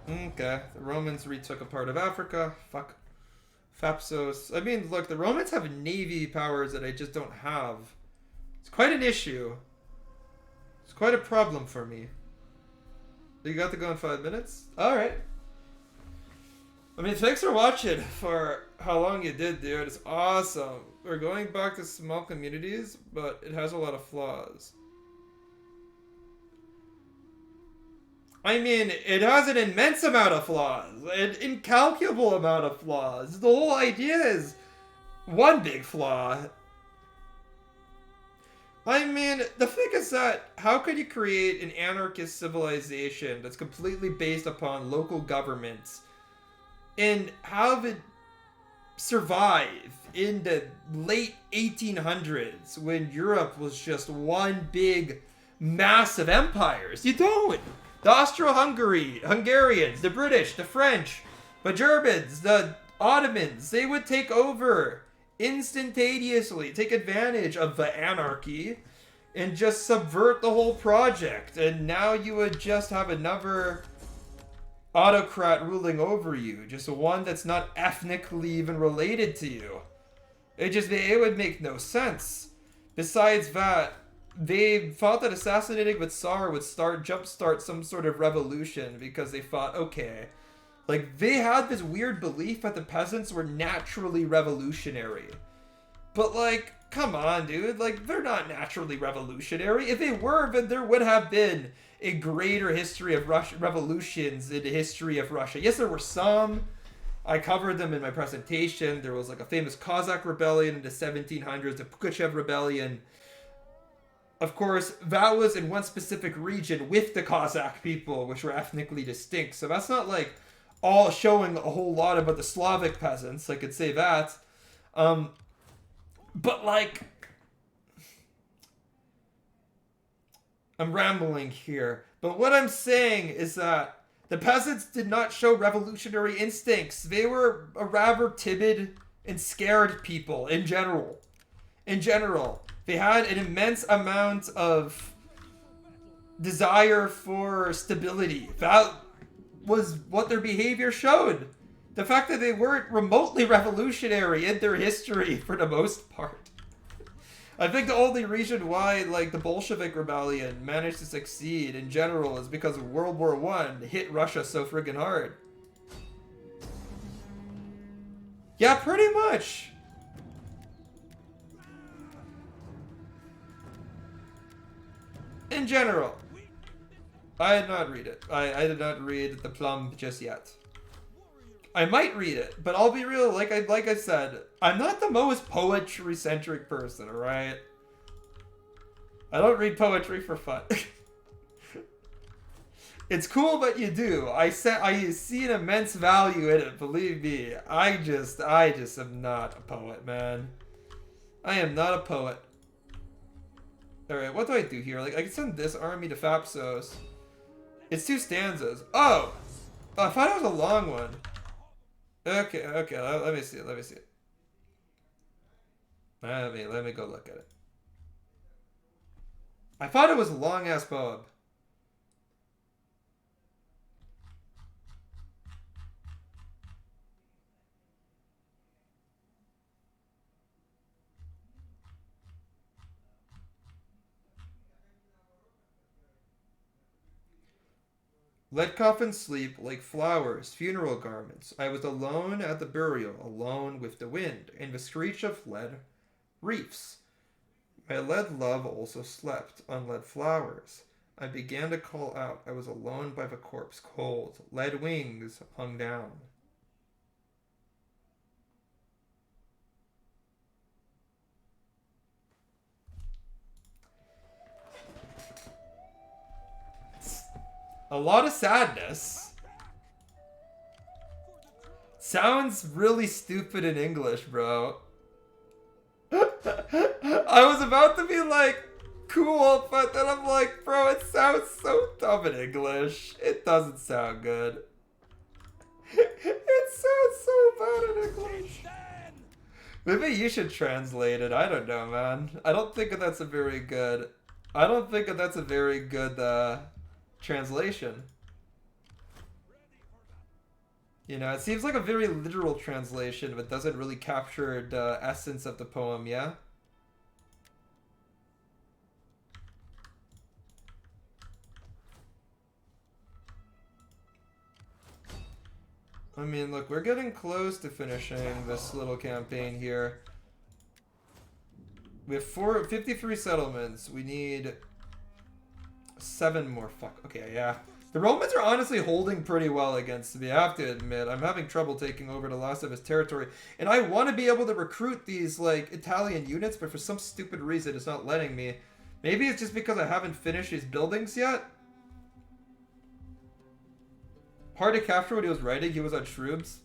Okay, the Romans retook a part of Africa. Fuck. Fapsos. I mean, look, the Romans have navy powers that I just don't have. It's quite an issue. It's quite a problem for me. You got to go in 5 minutes? Alright. I mean, thanks for watching for how long you did, dude. It's awesome. We're going back to small communities, but it has a lot of flaws. I mean, it has an immense amount of flaws. An incalculable amount of flaws. The whole idea is one big flaw. I mean, the thing is that how could you create an anarchist civilization that's completely based upon local governments and have it survive in the late 1800s when Europe was just one big massive empires? You don't. The Hungarians, the British, the French, the Germans, the Ottomans, they would take over instantaneously, take advantage of the anarchy and just subvert the whole project. And now you would just have another autocrat ruling over you, just one that's not ethnically even related to you. It would make no sense. Besides that, they thought that assassinating the Tsar would jumpstart some sort of revolution because they thought, okay, like they had this weird belief that the peasants were naturally revolutionary. But like, come on, dude, like they're not naturally revolutionary. If they were, then there would have been a greater history of revolutions in the history of Russia. Yes, there were some. I covered them in my presentation. There was like a famous Cossack rebellion in the 1700s, the Pugachev rebellion. Of course, that was in one specific region with the Cossack people, which were ethnically distinct. So that's not like all showing a whole lot about the Slavic peasants. I could say that. But like, I'm rambling here. But what I'm saying is that the peasants did not show revolutionary instincts. They were a rather timid and scared people in general. They had an immense amount of desire for stability. That was what their behavior showed. The fact that they weren't remotely revolutionary in their history for the most part. I think the only reason why, like, the Bolshevik rebellion managed to succeed in general is because World War I hit Russia so friggin' hard. Yeah, pretty much. In general. I did not read it. I did not read The Plum just yet. I might read it, but I'll be real, like I said, I'm not the most poetry-centric person, alright? I don't read poetry for fun. It's cool, but you do. I see an immense value in it, believe me. I just am not a poet, man. I am not a poet. Alright, what do I do here? Like, I can send this army to Fapsos. It's 2 stanzas. Oh! I thought it was a long one. Okay, let me see it. Let me go look at it. I thought it was a long-ass poem. Let coffins sleep like flowers, funeral garments. I was alone at the burial, alone with the wind, and the screech of lead reefs. My lead love also slept on lead flowers. I began to call out. I was alone by the corpse, cold. Lead wings hung down. A lot of sadness. Sounds really stupid in English, bro. I was about to be like, cool, but then I'm like, bro, it sounds so dumb in English. It doesn't sound good. It sounds so bad in English. Maybe you should translate it. I don't know, man. I don't think that's a very good... translation. You know, it seems like a very literal translation, but doesn't really capture the essence of the poem, yeah? I mean, look, we're getting close to finishing this little campaign here. We have 53 settlements. We need 7 more. Fuck. Okay, yeah. The Romans are honestly holding pretty well against me, I have to admit. I'm having trouble taking over the last of his territory. And I want to be able to recruit these, like, Italian units, but for some stupid reason it's not letting me. Maybe it's just because I haven't finished these buildings yet? Hard to capture what he was writing. He was on shrooms.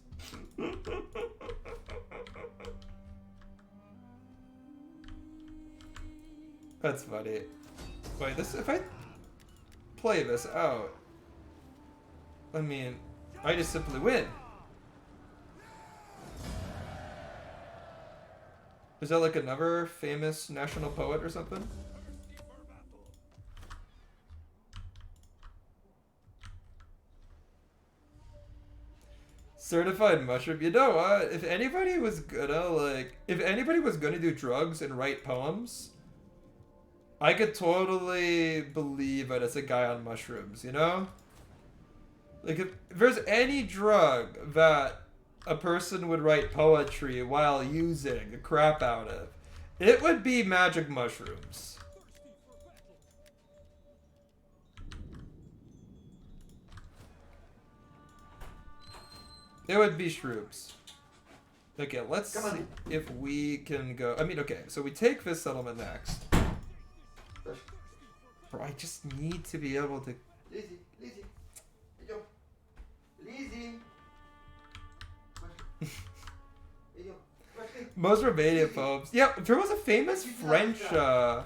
That's funny. Wait, this, if I play this out, I mean, I just simply win. Is that like another famous national poet or something? Certified mushroom. You know what? If anybody was gonna do drugs and write poems, I could totally believe that it's a guy on mushrooms, you know? Like, if there's any drug that a person would write poetry while using the crap out of, it would be magic mushrooms. It would be shrooms. Okay, let's see if we can go... I mean, okay, so we take this settlement next. Bro, I just need to be able to... Most Romanian poems. Yeah, there was a famous French... There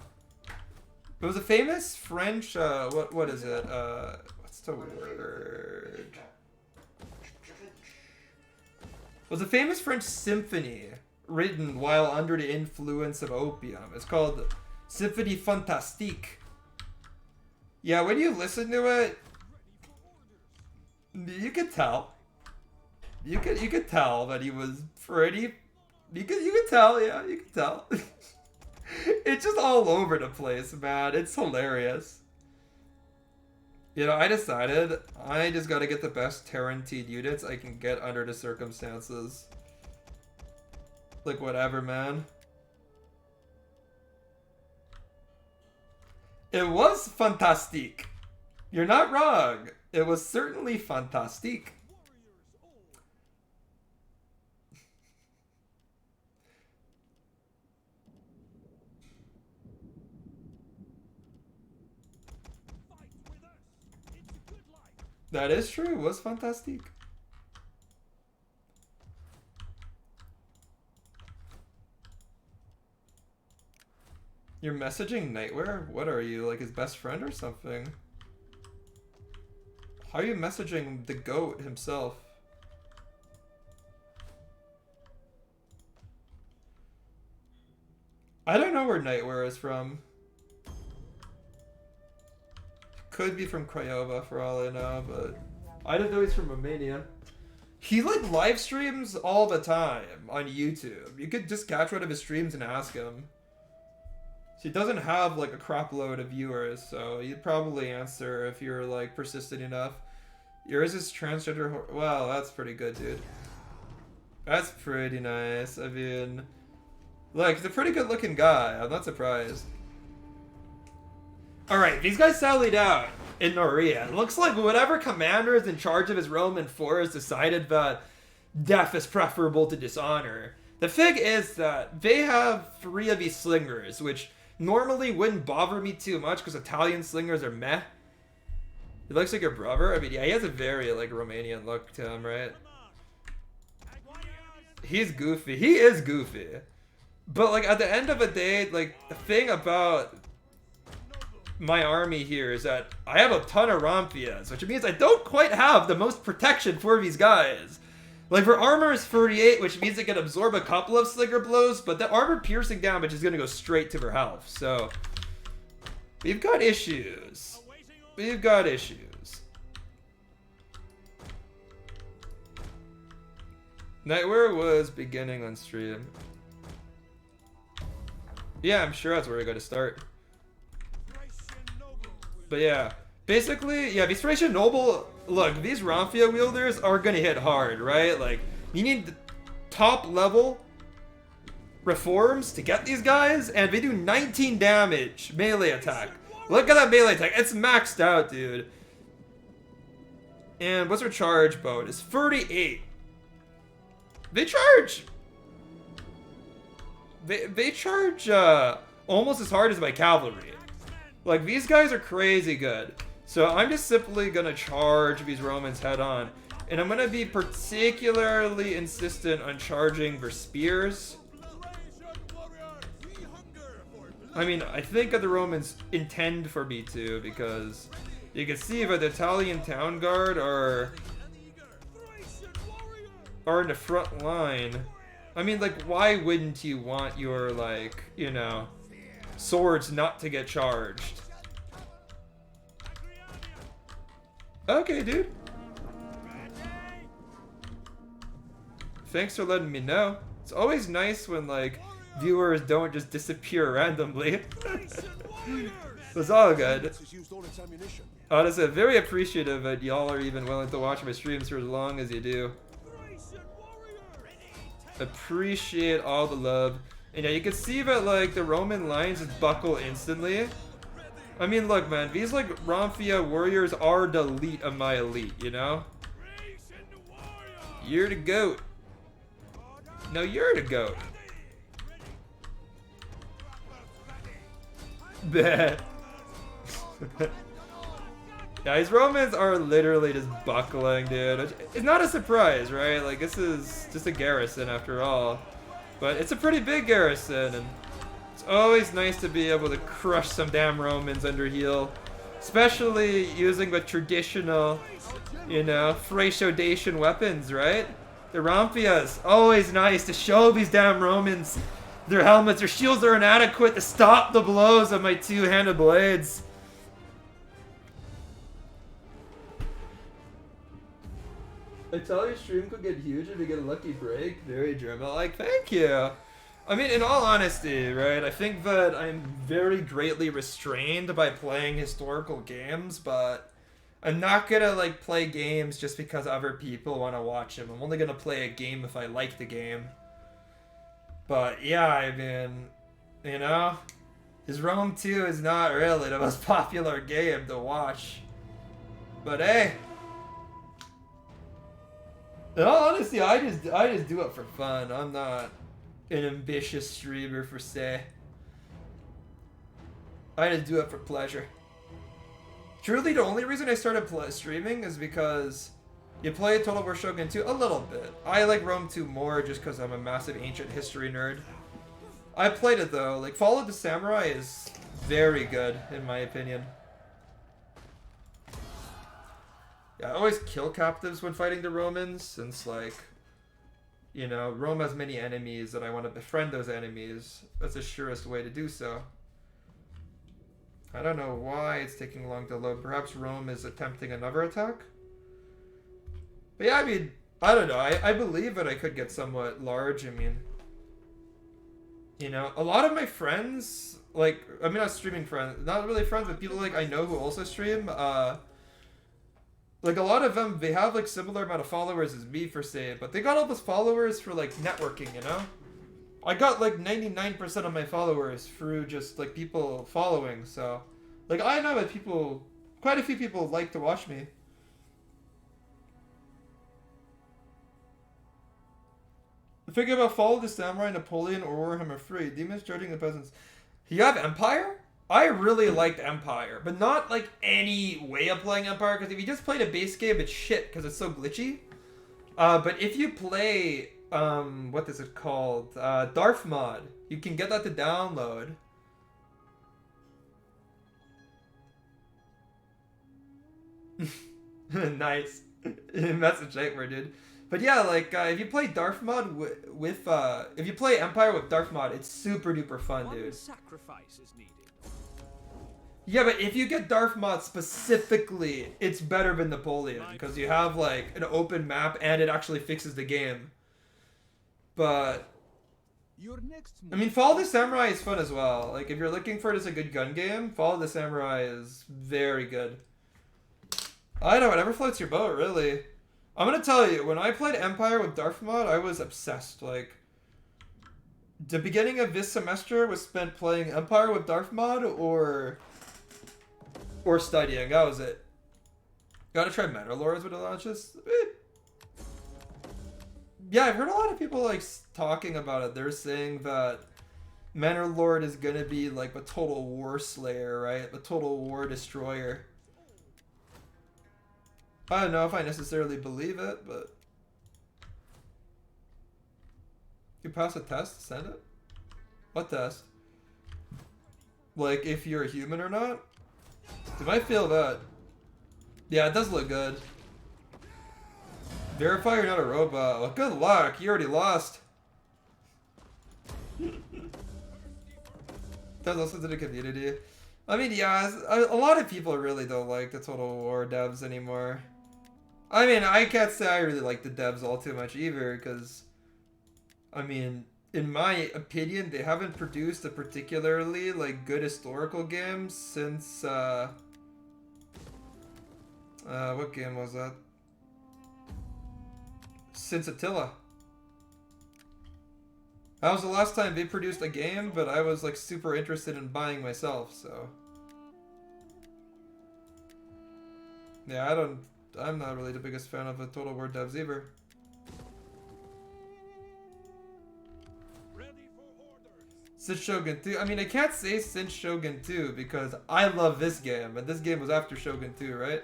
was a famous French... what is it? What's the word? Was a famous French symphony written while under the influence of opium. It's called Symphonie Fantastique. Yeah, when you listen to it, you could tell. You could tell that he was pretty. You could tell, yeah, you could tell. It's just all over the place, man. It's hilarious. You know, I decided I just gotta get the best Tarantine units I can get under the circumstances. Like, whatever, man. It was fantastique. You're not wrong. It was certainly fantastique. That is true. It was fantastique. You're messaging Nightwear? What are you, like his best friend or something? How are you messaging the goat himself? I don't know where Nightwear is from. Could be from Craiova for all I know, but I didn't know he's from Romania. He like live streams all the time on YouTube. You could just catch one of his streams and ask him. He doesn't have like a crap load of viewers, so you'd probably answer if you're like persistent enough. Yours is transgender. Wow, that's pretty good, dude. That's pretty nice. I mean, look, he's a pretty good looking guy. I'm not surprised. Alright, these guys sallied out in Noria. It looks like whatever commander is in charge of his Roman force decided that death is preferable to dishonor. The thing is that they have 3 of these slingers, which normally wouldn't bother me too much because Italian slingers are meh. He looks like your brother. I mean, yeah, he has a very like Romanian look to him, right? He's goofy. He is goofy. But like at the end of the day, like the thing about my army here is that I have a ton of Rampias, which means I don't quite have the most protection for these guys. Like their armor is 38, which means it can absorb a couple of Slinger blows, but the armor piercing damage is gonna go straight to their health. So we've got issues. We've got issues. Nightwear was beginning on stream. Yeah, I'm sure that's where we're going to start. But yeah, basically, yeah, these Thracian Noble, look, these Ramphia wielders are going to hit hard, right? Like, you need the top level reforms to get these guys, and they do 19 damage melee attack. Look at that melee attack. It's maxed out, dude. And what's their charge boat? It's 38. They charge. They charge almost as hard as my cavalry. Like, these guys are crazy good. So I'm just simply gonna charge these Romans head on. And I'm gonna be particularly insistent on charging their spears. I mean, I think the Romans intend for me to, because you can see that the Italian town guard are in the front line. I mean, like, why wouldn't you want your, like, you know, swords not to get charged? Okay, dude. Thanks for letting me know. It's always nice when, like, viewers don't just disappear randomly. It's all good. Honestly, very appreciative that y'all are even willing to watch my streams for as long as you do. Appreciate all the love. And yeah, you can see that, like, the Roman lines just buckle instantly. I mean, look, man, these, like, Ramphia warriors are the elite of my elite, you know? You're the goat. No, you're the goat. Bleh. Yeah, these Romans are literally just buckling, dude. It's not a surprise, right? Like, this is just a garrison after all. But it's a pretty big garrison, and it's always nice to be able to crush some damn Romans under heel. Especially using the traditional, you know, Thracian weapons, right? The Ramphias, always nice to show these damn Romans their helmets, their shields are inadequate to stop the blows of my two-handed blades. I tell your stream could get huge if you get a lucky break. Very German. Like, thank you. I mean, in all honesty, right, I think that I'm very greatly restrained by playing historical games, but I'm not gonna, like, play games just because other people want to watch them. I'm only gonna play a game if I like the game. But, yeah, I mean, you know, his Rome 2 is not really the most popular game to watch. But, hey. In all honesty, I just do it for fun. I'm not an ambitious streamer per se. I just do it for pleasure. Truly, the only reason I started streaming is because you play Total War Shogun 2 a little bit. I like Rome 2 more just because I'm a massive ancient history nerd. I played it though. Like, Fall of the Samurai is very good in my opinion. Yeah, I always kill captives when fighting the Romans, since, like, you know, Rome has many enemies and I want to befriend those enemies. That's the surest way to do so. I don't know why it's taking long to load. Perhaps Rome is attempting another attack? But yeah, I mean, I don't know. I believe that I could get somewhat large. I mean, you know, a lot of my friends, like, I mean, not streaming friends, not really friends, but people, like, I know who also stream, like, a lot of them, they have, like, similar amount of followers as me, per se, but they got all those followers for, like, networking, you know? I got, like, 99% of my followers through just, like, people following, so... Like, I know that people... Quite a few people like to watch me. Think about Fall of the Samurai, Napoleon, or Warhammer 3. Demons judging the peasants. You have Empire? I really liked Empire, but not like any way of playing Empire, because if you just played a base game, it's shit because it's so glitchy. But if you play, what is it called? Darth Mod, you can get that to download. Nice. Message nightmare, dude. But yeah, like, if you play Darth Mod with if you play Empire with Darth Mod, it's super duper fun, dude. One sacrifice is needed. Yeah, but if you get Darth Mod specifically, it's better than Napoleon, because you have, like, an open map, and it actually fixes the game. But, Your next I mean, Fall of the Samurai is fun as well. Like, if you're looking for just a good gun game, Fall of the Samurai is very good. I don't know, whatever floats your boat, really. I'm gonna tell you, when I played Empire with Darth Mod, I was obsessed. Like, the beginning of this semester was spent playing Empire with Darth Mod or studying. That was it. Gotta try Manor Lords when it launches. Yeah, I've heard a lot of people like talking about it. They're saying that Manor Lord is gonna be like the Total War Slayer, right? The Total War Destroyer. I don't know if I necessarily believe it, but you pass a test, send it. What test? Like if you're a human or not? Did I feel that? Yeah, it does look good. Verify you're not a robot. Well, good luck. You already lost. That's also to the community. I mean, yeah, a lot of people really don't like the Total War devs anymore. I mean, I can't say I really like the devs all too much either, because, I mean, in my opinion, they haven't produced a particularly, like, good historical game since, what game was that? Since Attila. That was the last time they produced a game, but I was, like, super interested in buying myself, so. Yeah, I'm not really the biggest fan of the Total War devs either. Ready for orders. Since Shogun 2, I mean, I can't say since Shogun 2 because I love this game, and this game was after Shogun 2, right?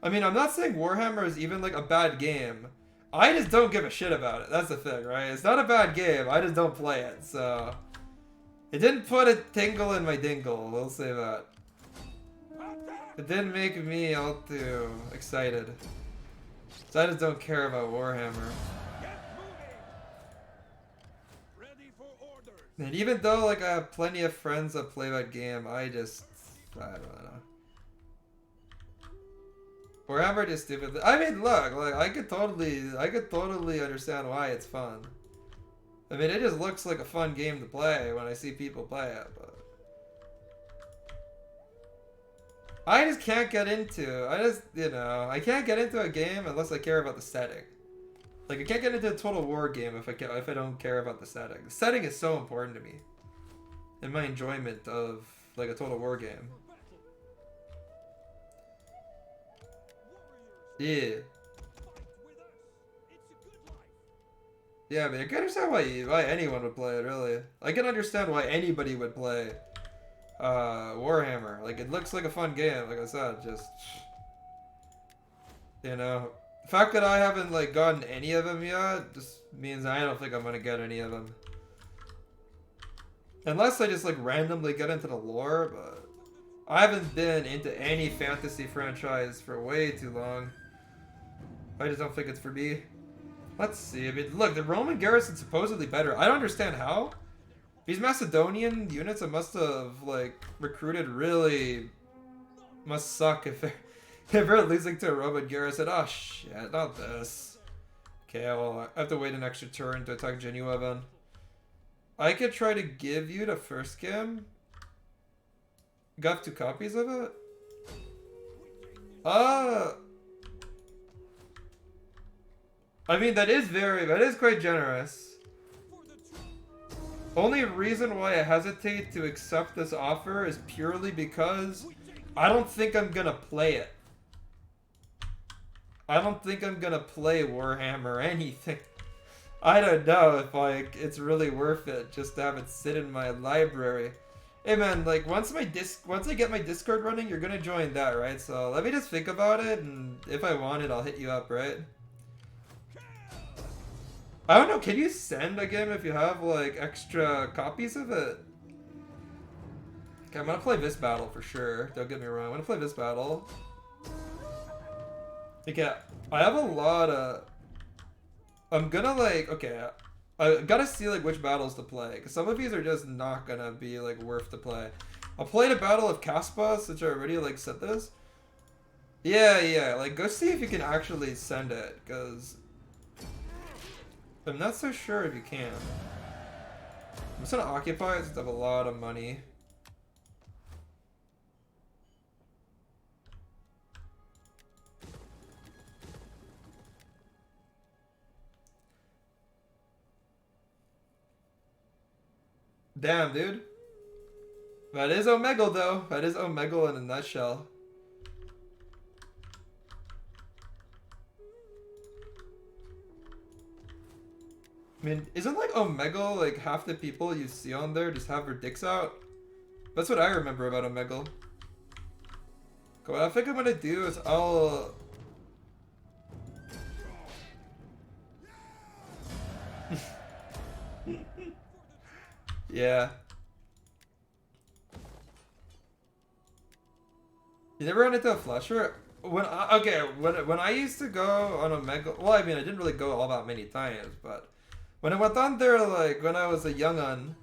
I mean, I'm not saying Warhammer is even like a bad game. I just don't give a shit about it. That's the thing, right? It's not a bad game. I just don't play it, so it didn't put a tingle in my dingle. We'll say that. It didn't make me all too excited. So I just don't care about Warhammer. Get moving. Ready for orders. And even though like I have plenty of friends that play that game, I don't know. Warhammer just stupid. I mean, look, like I could totally understand why it's fun. I mean, it just looks like a fun game to play when I see people play it, but I just can't get into. I can't get into a game unless I care about the setting. Like I can't get into a Total War game if I don't care about the setting. The setting is so important to me in my enjoyment of like a Total War game. Yeah. Yeah, I mean, I can understand why anyone would play it, really. I can understand why anybody would play Warhammer. Like, it looks like a fun game, like I said, just, you know. The fact that I haven't, like, gotten any of them yet just means I don't think I'm gonna get any of them. Unless I just, like, randomly get into the lore, but I haven't been into any fantasy franchise for way too long. I just don't think it's for me. Let's see. I mean, look, the Roman garrison's supposedly better. I don't understand how. These Macedonian units that must have, like, recruited really must suck if they're losing to a Roman garrison. Oh, shit. Not this. Okay, well, I have to wait an extra turn to attack Genua, then. I could try to give you the first game. Got 2 copies of it? I mean, that is quite generous. Only reason why I hesitate to accept this offer is purely because I don't think I'm gonna play it. I don't think I'm gonna play Warhammer or anything. I don't know if, like, it's really worth it just to have it sit in my library. Hey man, like once I get my Discord running, you're gonna join that, right? So let me just think about it, and if I want it, I'll hit you up, right? I don't know, can you send a game if you have like extra copies of it? Okay, I'm gonna play this battle for sure. Don't get me wrong, I'm gonna play this battle. Okay, I have a lot of... I'm gonna like, okay, I gotta see like which battles to play, because some of these are just not gonna be like worth to play. I'll play the Battle of Caspa, since I already like said this. Yeah, like go see if you can actually send it, because I'm not so sure if you can. I'm just gonna occupy it since I have a lot of money. Damn, dude. That is Omegle, though. That is Omegle in a nutshell. I mean, isn't like Omegle like half the people you see on there just have their dicks out? That's what I remember about Omegle. Okay, what I think I'm gonna do is I'll... Yeah. You never run into a flusher? When I used to go on Omegle, well, I mean, I didn't really go all that many times, but when I went on there, like when I was a young'un,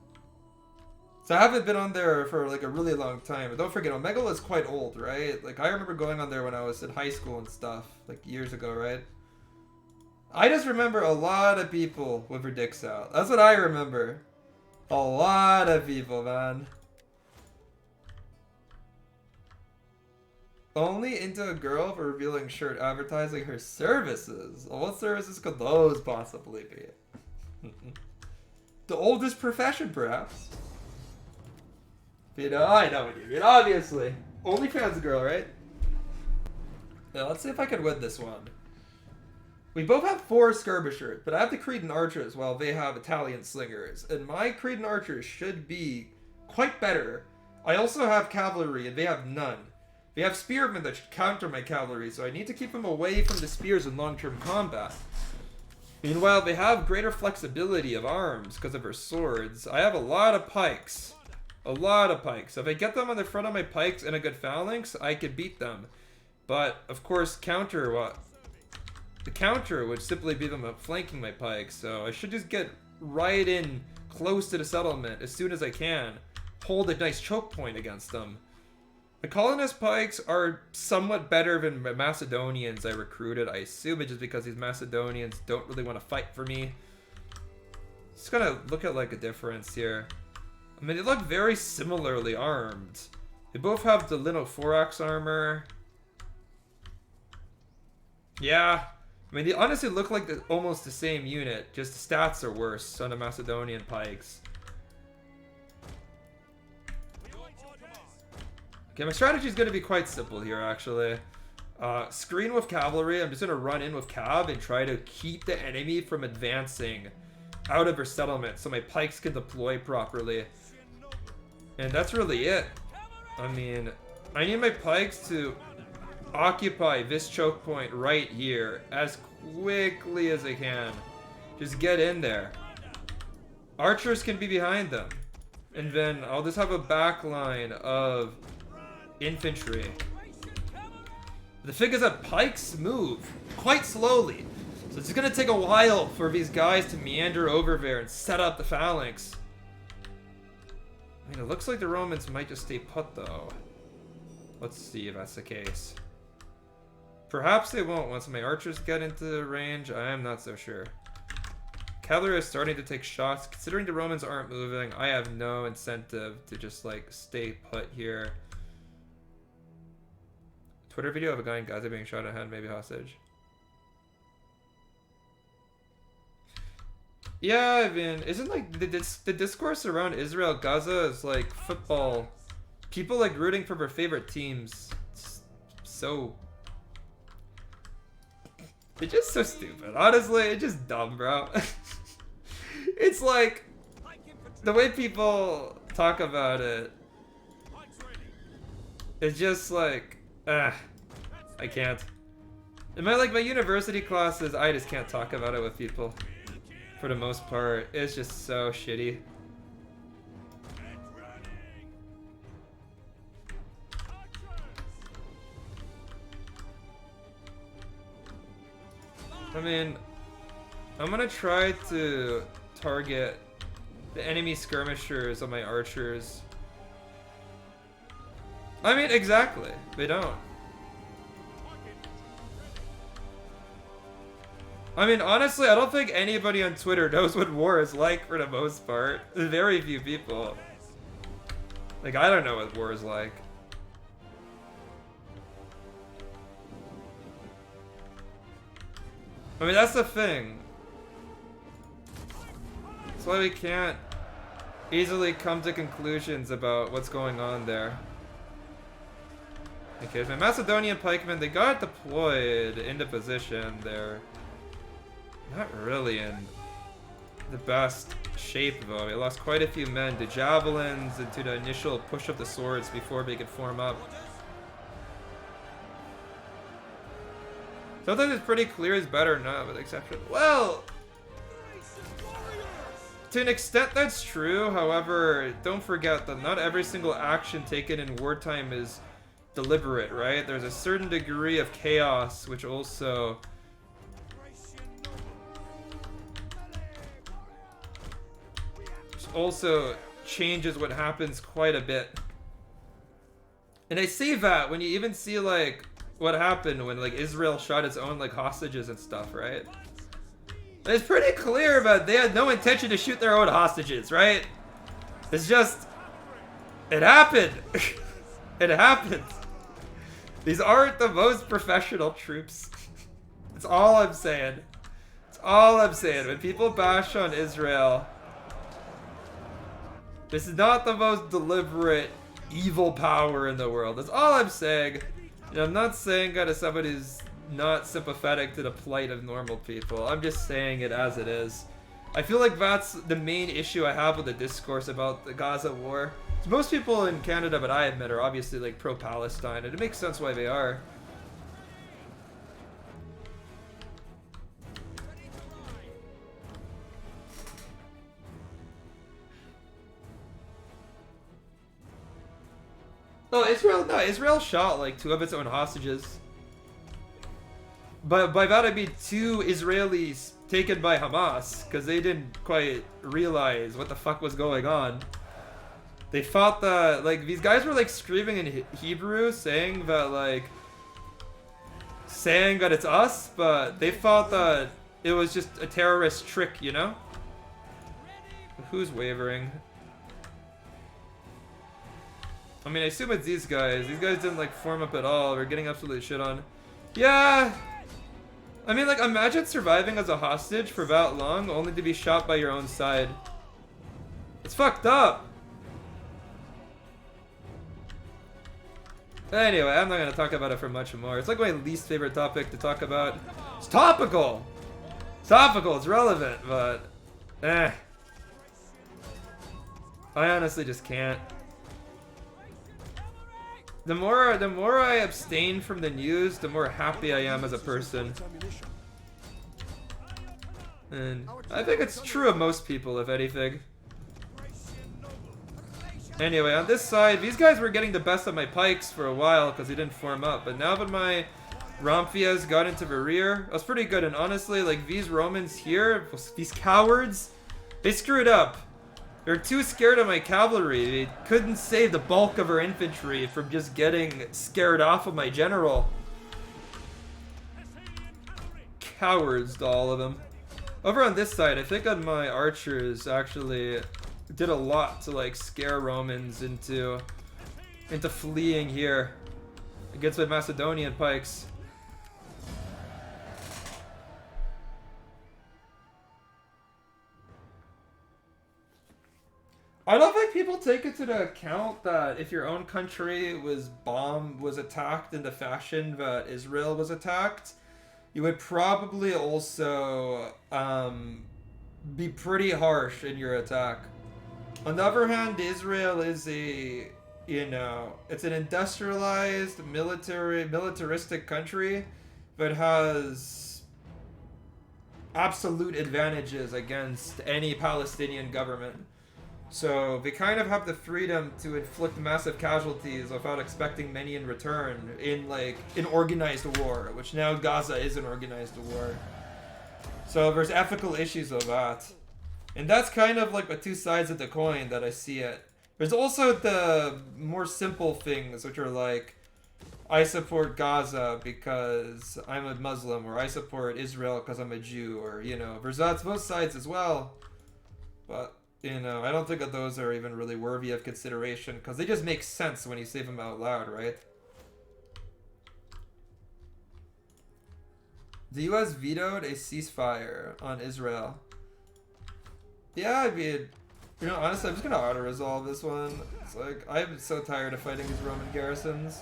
so I haven't been on there for like a really long time. But don't forget, Omegle is quite old, right? Like I remember going on there when I was in high school and stuff, like years ago, right? I just remember a lot of people with their dicks out. That's what I remember. A lot of people, man. Only into a girl for revealing shirt advertising her services. Well, what services could those possibly be? The oldest profession, perhaps. You know, I know what you mean, obviously. OnlyFans girl, right? Yeah, let's see if I can win this one. We both have 4 skirmishers, but I have the Cretan archers while they have Italian slingers. And my Cretan archers should be quite better. I also have cavalry, and they have none. They have spearmen that counter my cavalry, so I need to keep them away from the spears in long-term combat. Meanwhile, they have greater flexibility of arms because of their swords. I have a lot of pikes. A lot of pikes. So if I get them on the front of my pikes and a good phalanx, I could beat them. But, of course, counter what? The counter would simply be them flanking my pikes, so I should just get right in close to the settlement as soon as I can. Hold a nice choke point against them. The colonist pikes are somewhat better than the Macedonians I recruited. I assume it's just because these Macedonians don't really want to fight for me. Just gonna look at like a difference here. I mean, they look very similarly armed. They both have the linothorax armor. Yeah. I mean, they honestly look like almost the same unit, just the stats are worse on the Macedonian pikes. Okay, my strategy is going to be quite simple here, actually. Screen with cavalry. I'm just going to run in with cav and try to keep the enemy from advancing out of their settlement so my pikes can deploy properly. And that's really it. I mean, I need my pikes to occupy this choke point right here as quickly as I can. Just get in there. Archers can be behind them. And then I'll just have a back line of infantry. The thing is that pikes move quite slowly. So it's gonna take a while for these guys to meander over there and set up the phalanx. I mean, it looks like the Romans might just stay put though. Let's see if that's the case. Perhaps they won't once my archers get into range. I am not so sure. Cavalry is starting to take shots. Considering the Romans aren't moving, I have no incentive to just like stay put here. Twitter video of a guy in Gaza being shot at hand, maybe hostage. Yeah, I mean, isn't like the discourse around Israel Gaza is like football. People like rooting for their favorite teams. It's so. It's just so stupid. Honestly, it's just dumb, bro. It's like the way people talk about it. It's just like, I can't. In my my university classes, I just can't talk about it with people. For the most part, it's just so shitty. I mean, I'm gonna try to target the enemy skirmishers on my archers. I mean, exactly. They don't. I mean, honestly, I don't think anybody on Twitter knows what war is like for the most part. Very few people. Like, I don't know what war is like. I mean, that's the thing. That's why we can't easily come to conclusions about what's going on there. Okay, my Macedonian pikemen, they got deployed into position. They're not really in the best shape, though. They lost quite a few men to javelins and to the initial push of the swords before they could form up. Sometimes it's pretty clear is better now, with exception. Well, to an extent that's true. However, don't forget that not every single action taken in wartime is deliberate, right? There's a certain degree of chaos, which also changes what happens quite a bit. And I see that when you even see like what happened when like Israel shot its own like hostages and stuff, right? It's pretty clear that they had no intention to shoot their own hostages, right? It's just, it happened. It happened. These aren't the most professional troops. That's all I'm saying. That's all I'm saying. When people bash on Israel, this is not the most deliberate evil power in the world. That's all I'm saying. And I'm not saying that as somebody who's not sympathetic to the plight of normal people. I'm just saying it as it is. I feel like that's the main issue I have with the discourse about the Gaza war. So most people in Canada, but I admit, are obviously like pro-Palestine, and it makes sense why they are. Oh, Israel shot like 2 of its own hostages. But by that I mean 2 Israelis taken by Hamas, because they didn't quite realize what the fuck was going on. They thought that, like, these guys were like screaming in Hebrew, saying that it's us, but they thought that it was just a terrorist trick, you know? Who's wavering? I mean, I assume it's these guys. These guys didn't like form up at all. We're getting absolutely shit on. Yeah! I mean, like, imagine surviving as a hostage for that long, only to be shot by your own side. It's fucked up! Anyway, I'm not gonna talk about it for much more. It's like my least favorite topic to talk about. It's topical! It's topical, it's relevant, but... I honestly just can't. The more I abstain from the news, the more happy I am as a person. And I think it's true of most people, if anything. Anyway, on this side, these guys were getting the best of my pikes for a while because they didn't form up. But now that my Ramfias got into the rear, I was pretty good. And honestly, like, these Romans here, these cowards, they screwed up. They're too scared of my cavalry. They couldn't save the bulk of our infantry from just getting scared off of my general. Cowards to all of them. Over on this side, I think that my archers actually did a lot to like scare Romans into fleeing here against my Macedonian pikes. I don't think people take into account that if your own country was attacked in the fashion that Israel was attacked, you would probably also be pretty harsh in your attack. On the other hand, Israel is a you know, it's an industrialized, militaristic country, but has absolute advantages against any Palestinian government. So they kind of have the freedom to inflict massive casualties without expecting many in return in like an organized war, which now Gaza is an organized war. So there's ethical issues of that. And that's kind of like the two sides of the coin that I see it. There's also the more simple things, which are like, I support Gaza because I'm a Muslim, or I support Israel because I'm a Jew, or, you know, there's both sides as well. But, you know, I don't think that those are even really worthy of consideration, because they just make sense when you say them out loud, right? The US vetoed a ceasefire on Israel. Yeah, I mean, you know, honestly, I'm just gonna auto-resolve this one. It's like, I'm so tired of fighting these Roman garrisons.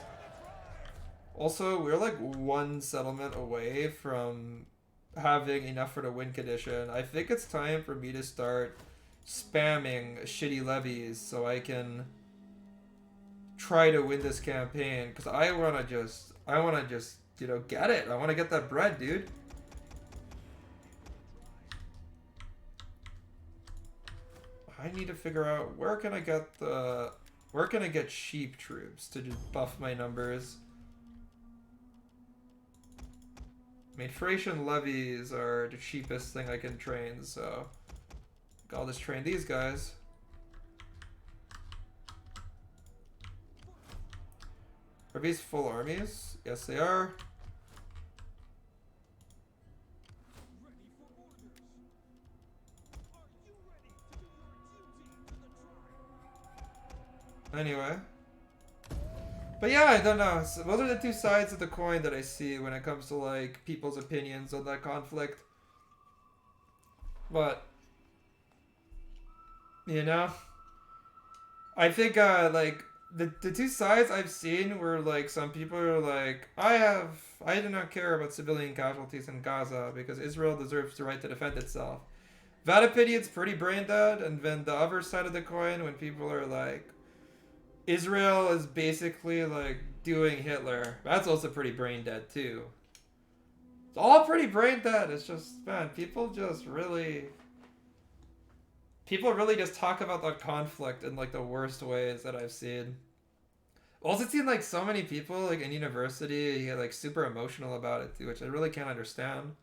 Also, we're like one settlement away from having enough for the win condition. I think it's time for me to start spamming shitty levies so I can try to win this campaign. Because I wanna just, you know, get it. I wanna get that bread, dude. I need to figure out where can I get sheep troops to just buff my numbers. I mean, Thracian levies are the cheapest thing I can train, so I'll just train these guys. Are these full armies? Yes, they are. Anyway. But yeah, I don't know. So those are the two sides of the coin that I see when it comes to like people's opinions on that conflict. But you know, I think like the two sides I've seen were like some people are like I do not care about civilian casualties in Gaza because Israel deserves the right to defend itself. That opinion's pretty brain dead, and then the other side of the coin when people are like Israel is basically like doing Hitler. That's also pretty brain dead too. It's all pretty brain dead. It's just, man, people really just talk about the conflict in like the worst ways that I've seen. Also seen like so many people like in university get like super emotional about it too, which I really can't understand.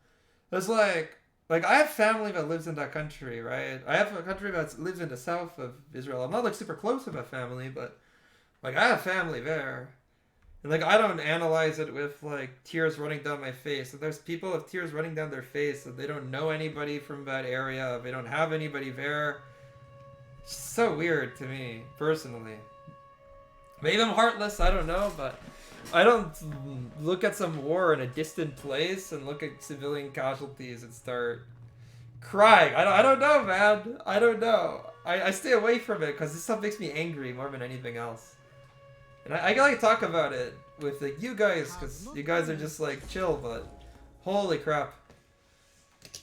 It's like I have family that lives in that country, right? I have a country that lives in the south of Israel. I'm not like super close with my family, but like, I have family there. And, like, I don't analyze it with, like, tears running down my face. And there's people with tears running down their face and they don't know anybody from that area. They don't have anybody there. It's so weird to me, personally. Maybe I'm heartless, I don't know, but I don't look at some war in a distant place and look at civilian casualties and start crying. I don't know, man. I don't know. I stay away from it because this stuff makes me angry more than anything else. And I like to talk about it with like you guys, because you guys are just like chill, but holy crap.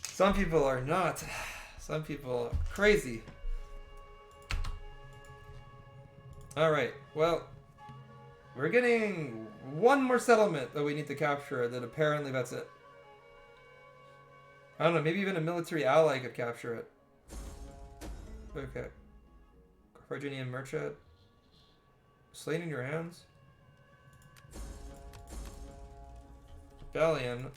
Some people are not. Some people are crazy. Alright, well, we're getting one more settlement that we need to capture, and then apparently that's it. I don't know, maybe even a military ally could capture it. Okay. Carthaginian merchant. Slain in your hands? Rebellion.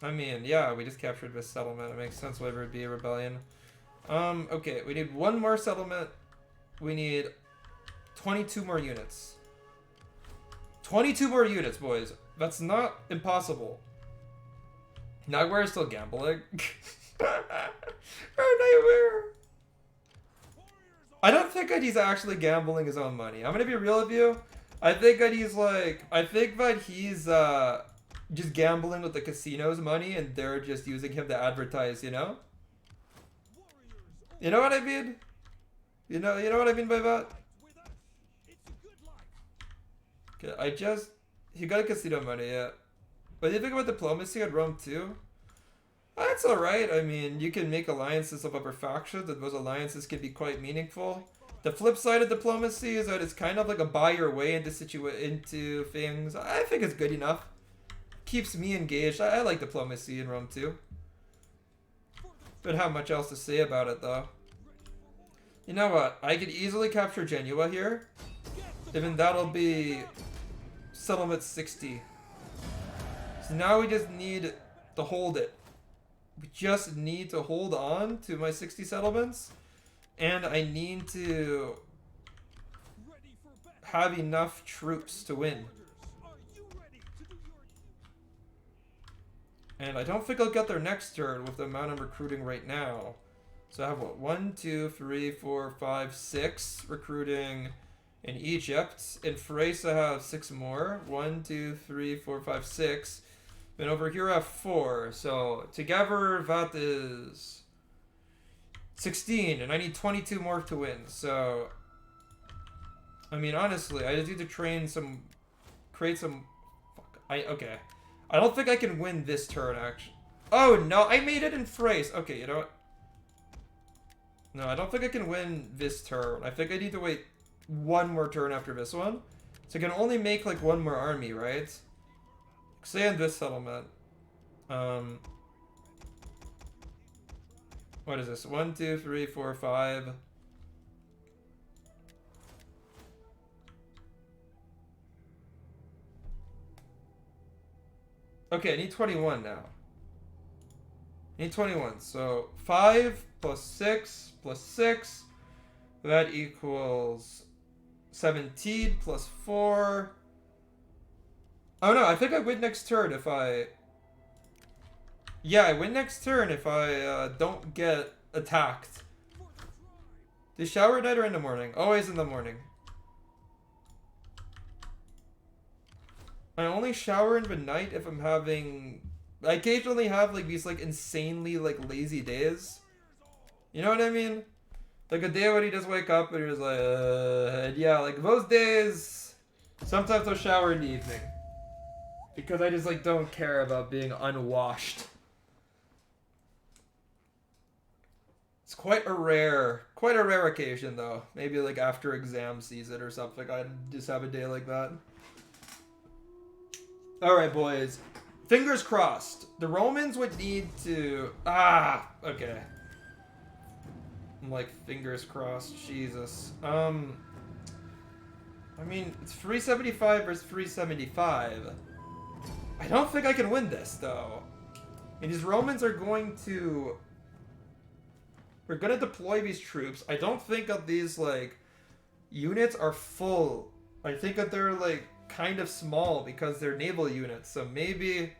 I mean, yeah, we just captured this settlement. It makes sense why there would be a rebellion. Okay, we need one more settlement. We need 22 more units. 22 more units, boys. That's not impossible. Nightmare is still gambling. Nightmare. I don't think that he's actually gambling his own money. I'm gonna be real with you. I think that he's just gambling with the casino's money and they're just using him to advertise, you know? You know what I mean? You know what I mean by that? Okay, he got a casino money, yeah. But do you think about diplomacy at Rome too? That's alright. I mean, you can make alliances of other factions, and those alliances can be quite meaningful. The flip side of diplomacy is that it's kind of like a buy your way into things. I think it's good enough. Keeps me engaged. I like diplomacy in Rome too. Don't have much else to say about it though. You know what? I could easily capture Genoa here. Even that'll be settlement 60. So now we just need to hold it. We just need to hold on to my 60 settlements. And I need to have enough troops to win. And I don't think I'll get there next turn with the amount I'm recruiting right now. So I have what? 1, 2, 3, 4, 5, 6 recruiting in Egypt. In Thrace I have 6 more. 1, 2, 3, 4, 5, 6. And over here I have 4. So together that is 16. And I need 22 more to win. So, I mean, honestly, I just need to create some... Okay. I don't think I can win this turn, actually. Oh, no, I made it in Thrace. Okay, you know what? No, I don't think I can win this turn. I think I need to wait one more turn after this one. So I can only make, like, one more army, right? Say in this settlement. What is this? 1, 2, 3, 4, 5... Okay, I need 21 now. I need 21. So 5 plus 6 plus 6. That equals 17 plus 4. Oh no, I think I win next turn if I... Yeah, I win next turn if I don't get attacked. Do you shower at night or in the morning? Always in the morning. I only shower in the night if I'm having... I occasionally have, like, these, like, insanely, like, lazy days. You know what I mean? Like, a day when you just wake up and you're just like, and yeah, like, those days... Sometimes I'll shower in the evening. Because I just, like, don't care about being unwashed. It's quite a rare occasion, though. Maybe, like, after exam season or something, I'd just have a day like that. Alright, boys. Fingers crossed. The Romans would need to... okay. I'm like, fingers crossed. Jesus. I mean, it's 375 versus 375. I don't think I can win this, though. And these Romans are going to... We're going to deploy these troops. I don't think that these, like, units are full. I think that they're, like, kind of small because they're naval units, so maybe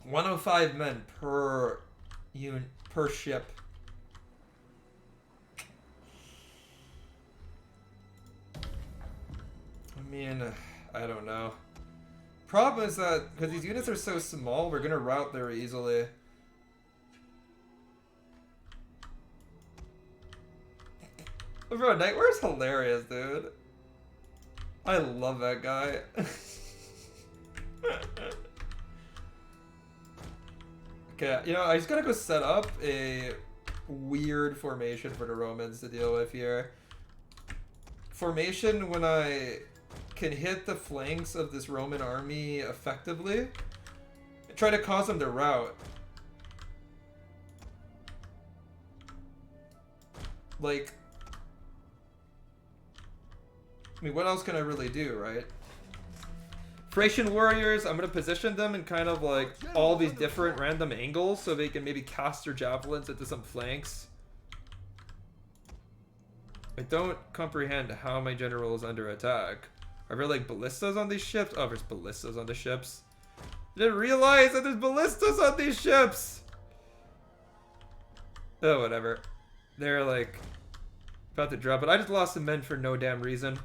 105 men per ship. I mean, I don't know. Problem is that because these units are so small, we're gonna rout there easily. Bro, Nightware's hilarious, dude. I love that guy. Okay, you know, I just gotta go set up a weird formation for the Romans to deal with here. Formation when I can hit the flanks of this Roman army effectively. Try to cause them to rout. Like... I mean, what else can I really do, right? Thracian warriors, I'm going to position them in kind of like all these different random angles so they can maybe cast their javelins into some flanks. I don't comprehend how my general is under attack. Are there like ballistas on these ships? Oh, there's ballistas on the ships. I didn't realize that there's ballistas on these ships! Oh, whatever. They're like about to drop, but I just lost some men for no damn reason.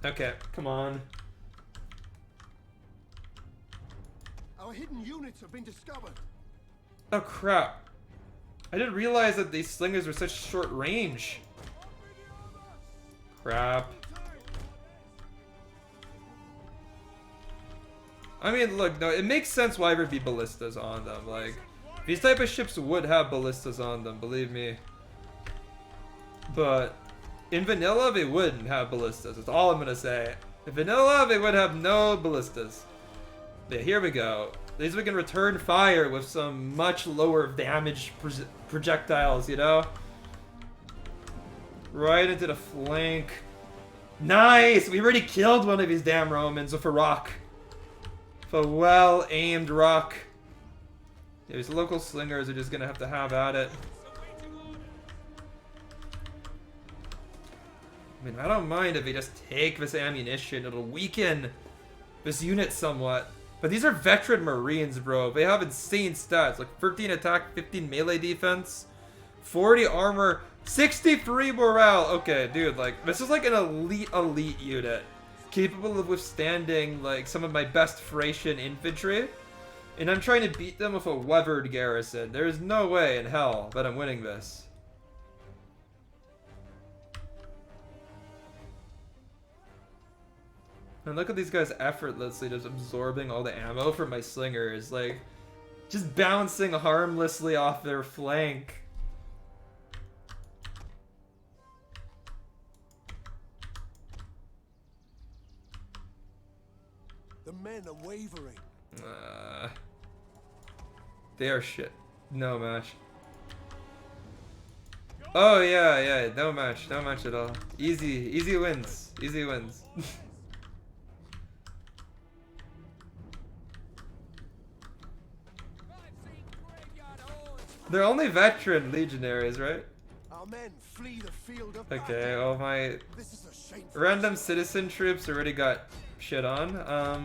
Okay, come on. Our hidden units have been discovered. Oh crap. I didn't realize that these slingers were such short range. Crap. I mean, look, no, it makes sense why there'd be ballistas on them. Like, These type of ships would have ballistas on them, believe me. But in vanilla, they wouldn't have ballistas. That's all I'm gonna say. In vanilla, they would have no ballistas. Yeah, here we go. At least we can return fire with some much lower damage projectiles, you know? Right into the flank. Nice! We already killed one of these damn Romans with a rock. With a well-aimed rock. Yeah, these local slingers are just gonna have to have at it. I mean, I don't mind if they just take this ammunition. It'll weaken this unit somewhat. But these are veteran Marines, bro. They have insane stats. Like 13 attack, 15 melee defense, 40 armor, 63 morale. Okay, dude, like, this is like an elite unit. Capable of withstanding, like, some of my best Thracian infantry. And I'm trying to beat them with a weathered garrison. There is no way in hell that I'm winning this. And look at these guys effortlessly just absorbing all the ammo from my slingers. Like, just bouncing harmlessly off their flank. The men are wavering. They are shit. No match. Oh yeah, no match at all. Easy wins. Easy wins. They're only veteran legionaries, right? Our men flee the field of Okay, battle. well my This is a shameful random citizen troops already got shit on. I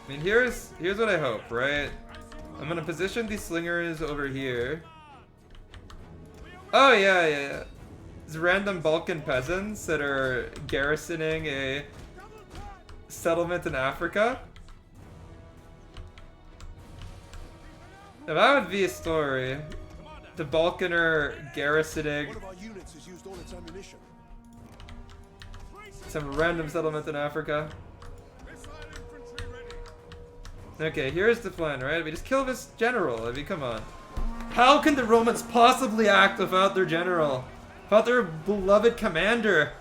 mean, here's what I hope, right? I'm gonna position these slingers over here. Oh yeah. These random Balkan peasants that are garrisoning a settlement in Africa. Now that would be a story. The Balkan are garrisoning One of our units has used all its ammunition. some random settlement in Africa. Okay, here's the plan, right? We just kill this general. I mean, come on. How can the Romans possibly act without their general? Without their beloved commander?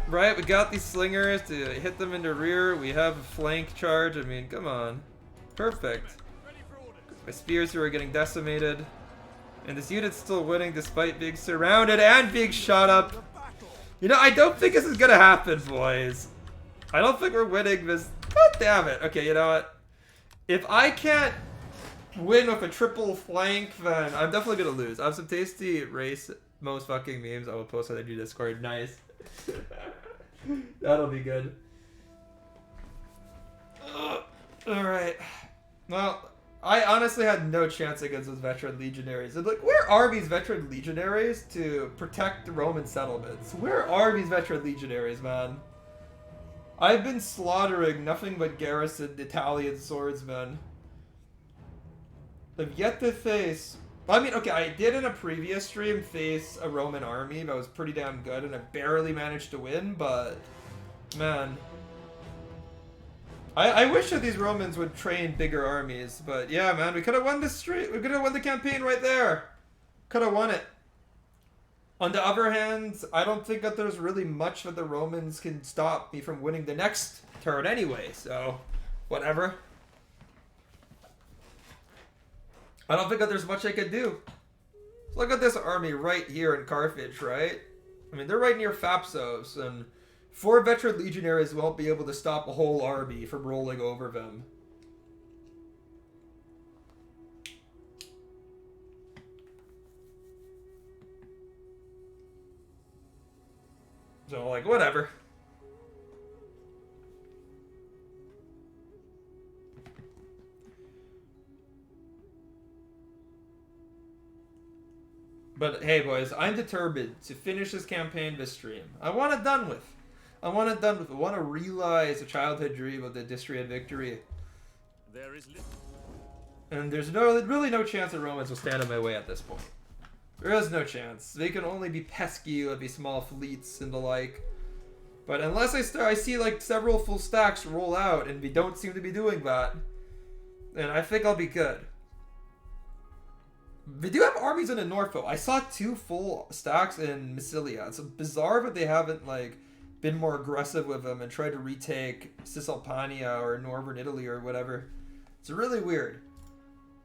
Right, we got these slingers to hit them in the rear. We have a flank charge. I mean, come on. Perfect. My spears who are getting decimated. And this unit's still winning despite being surrounded and being shot up. You know, I don't think this is gonna happen, boys. I don't think we're winning this. God damn it. Okay, you know what? If I can't win with a triple flank, then I'm definitely gonna lose. I have some tasty race most fucking memes I will post on the Discord. Nice. That'll be good. Alright. Well, I honestly had no chance against those veteran legionaries. And like, where are these veteran legionaries to protect the Roman settlements? Where are these veteran legionaries, man? I've been slaughtering nothing but garrisoned Italian swordsmen. I've yet to face... I mean, okay, I did in a previous stream face a Roman army that was pretty damn good, and I barely managed to win, but... Man. I wish that these Romans would train bigger armies, but yeah, man, we could have won this street. We could have won the campaign right there. Could have won it. On the other hand, I don't think that there's really much that the Romans can stop me from winning the next turn anyway, so whatever. I don't think that there's much I could do. Look at this army right here in Carthage, right? I mean, they're right near Thapsos, and 4 veteran legionaries won't be able to stop a whole army from rolling over them. So, like, whatever. But hey, boys, I'm determined to finish this campaign this stream. I want it done with. I want it done with. I want to realize a childhood dream of the Odrysian victory. There is little. And there's really no chance the Romans will stand in my way at this point. There is no chance. They can only be pesky with these small fleets and the like. But unless I see like several full stacks roll out, and we don't seem to be doing that, then I think I'll be good. They do have armies in the north though. I saw 2 full stacks in Massilia. It's bizarre that they haven't like been more aggressive with them and tried to retake Cisalpania or northern Italy or whatever. It's really weird.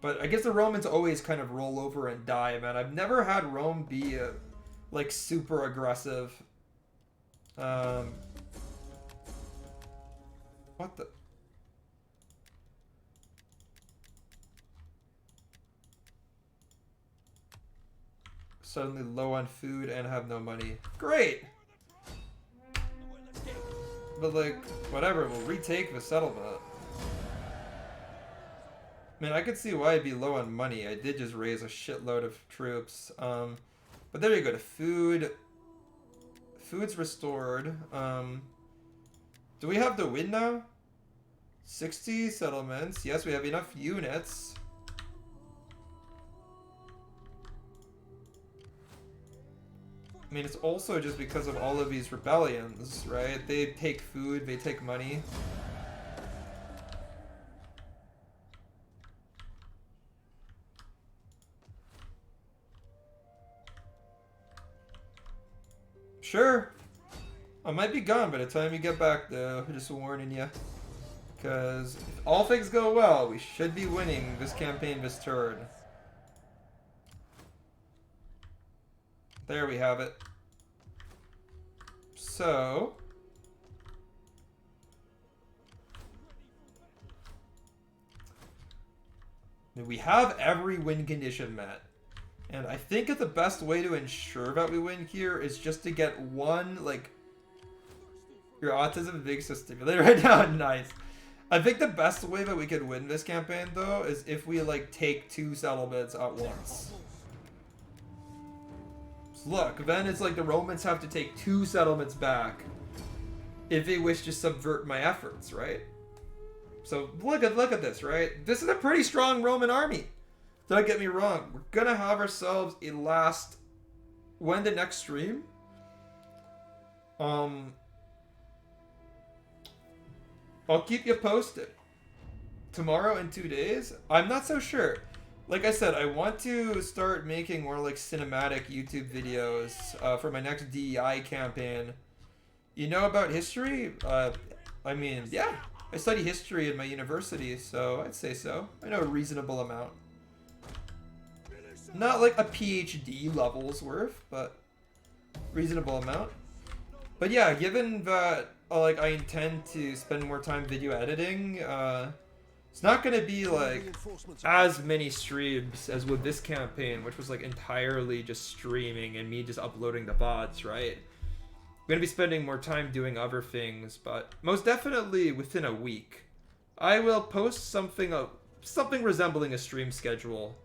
But I guess the Romans always kind of roll over and die, man. I've never had Rome be like super aggressive. What the? Suddenly low on food and have no money. Great! But like, whatever, we'll retake the settlement. I mean, I could see why I'd be low on money. I did just raise a shitload of troops. But there you go, to food. Food's restored. Do we have the win now? 60 settlements. Yes, we have enough units. I mean, it's also just because of all of these rebellions, right? They take food, they take money. Sure. I might be gone by the time you get back, though. Just warning you. Because if all things go well, we should be winning this campaign this turn. There we have it. So... we have every win condition met. And I think that the best way to ensure that we win here is just to get one, like... Your autism big stimulated right now. Nice. I think the best way that we could win this campaign, though, is if we, like, take 2 settlements at once. So look, then it's like the Romans have to take 2 settlements back if they wish to subvert my efforts, right? So look at this, right? This is a pretty strong Roman army. Don't get me wrong. We're gonna have ourselves a last... When the next stream? I'll keep you posted. Tomorrow in 2 days? I'm not so sure. Like I said, I want to start making more like cinematic YouTube videos for my next DEI campaign. You know about history? I mean, yeah. I study history in my university, so I'd say so. I know a reasonable amount. Not like a PhD level's worth, but reasonable amount. But yeah, given that like I intend to spend more time video editing, it's not gonna be like as many streams as with this campaign, which was like entirely just streaming and me just uploading the VODs, right? I'm gonna be spending more time doing other things, but most definitely within a week, I will post something resembling a stream schedule.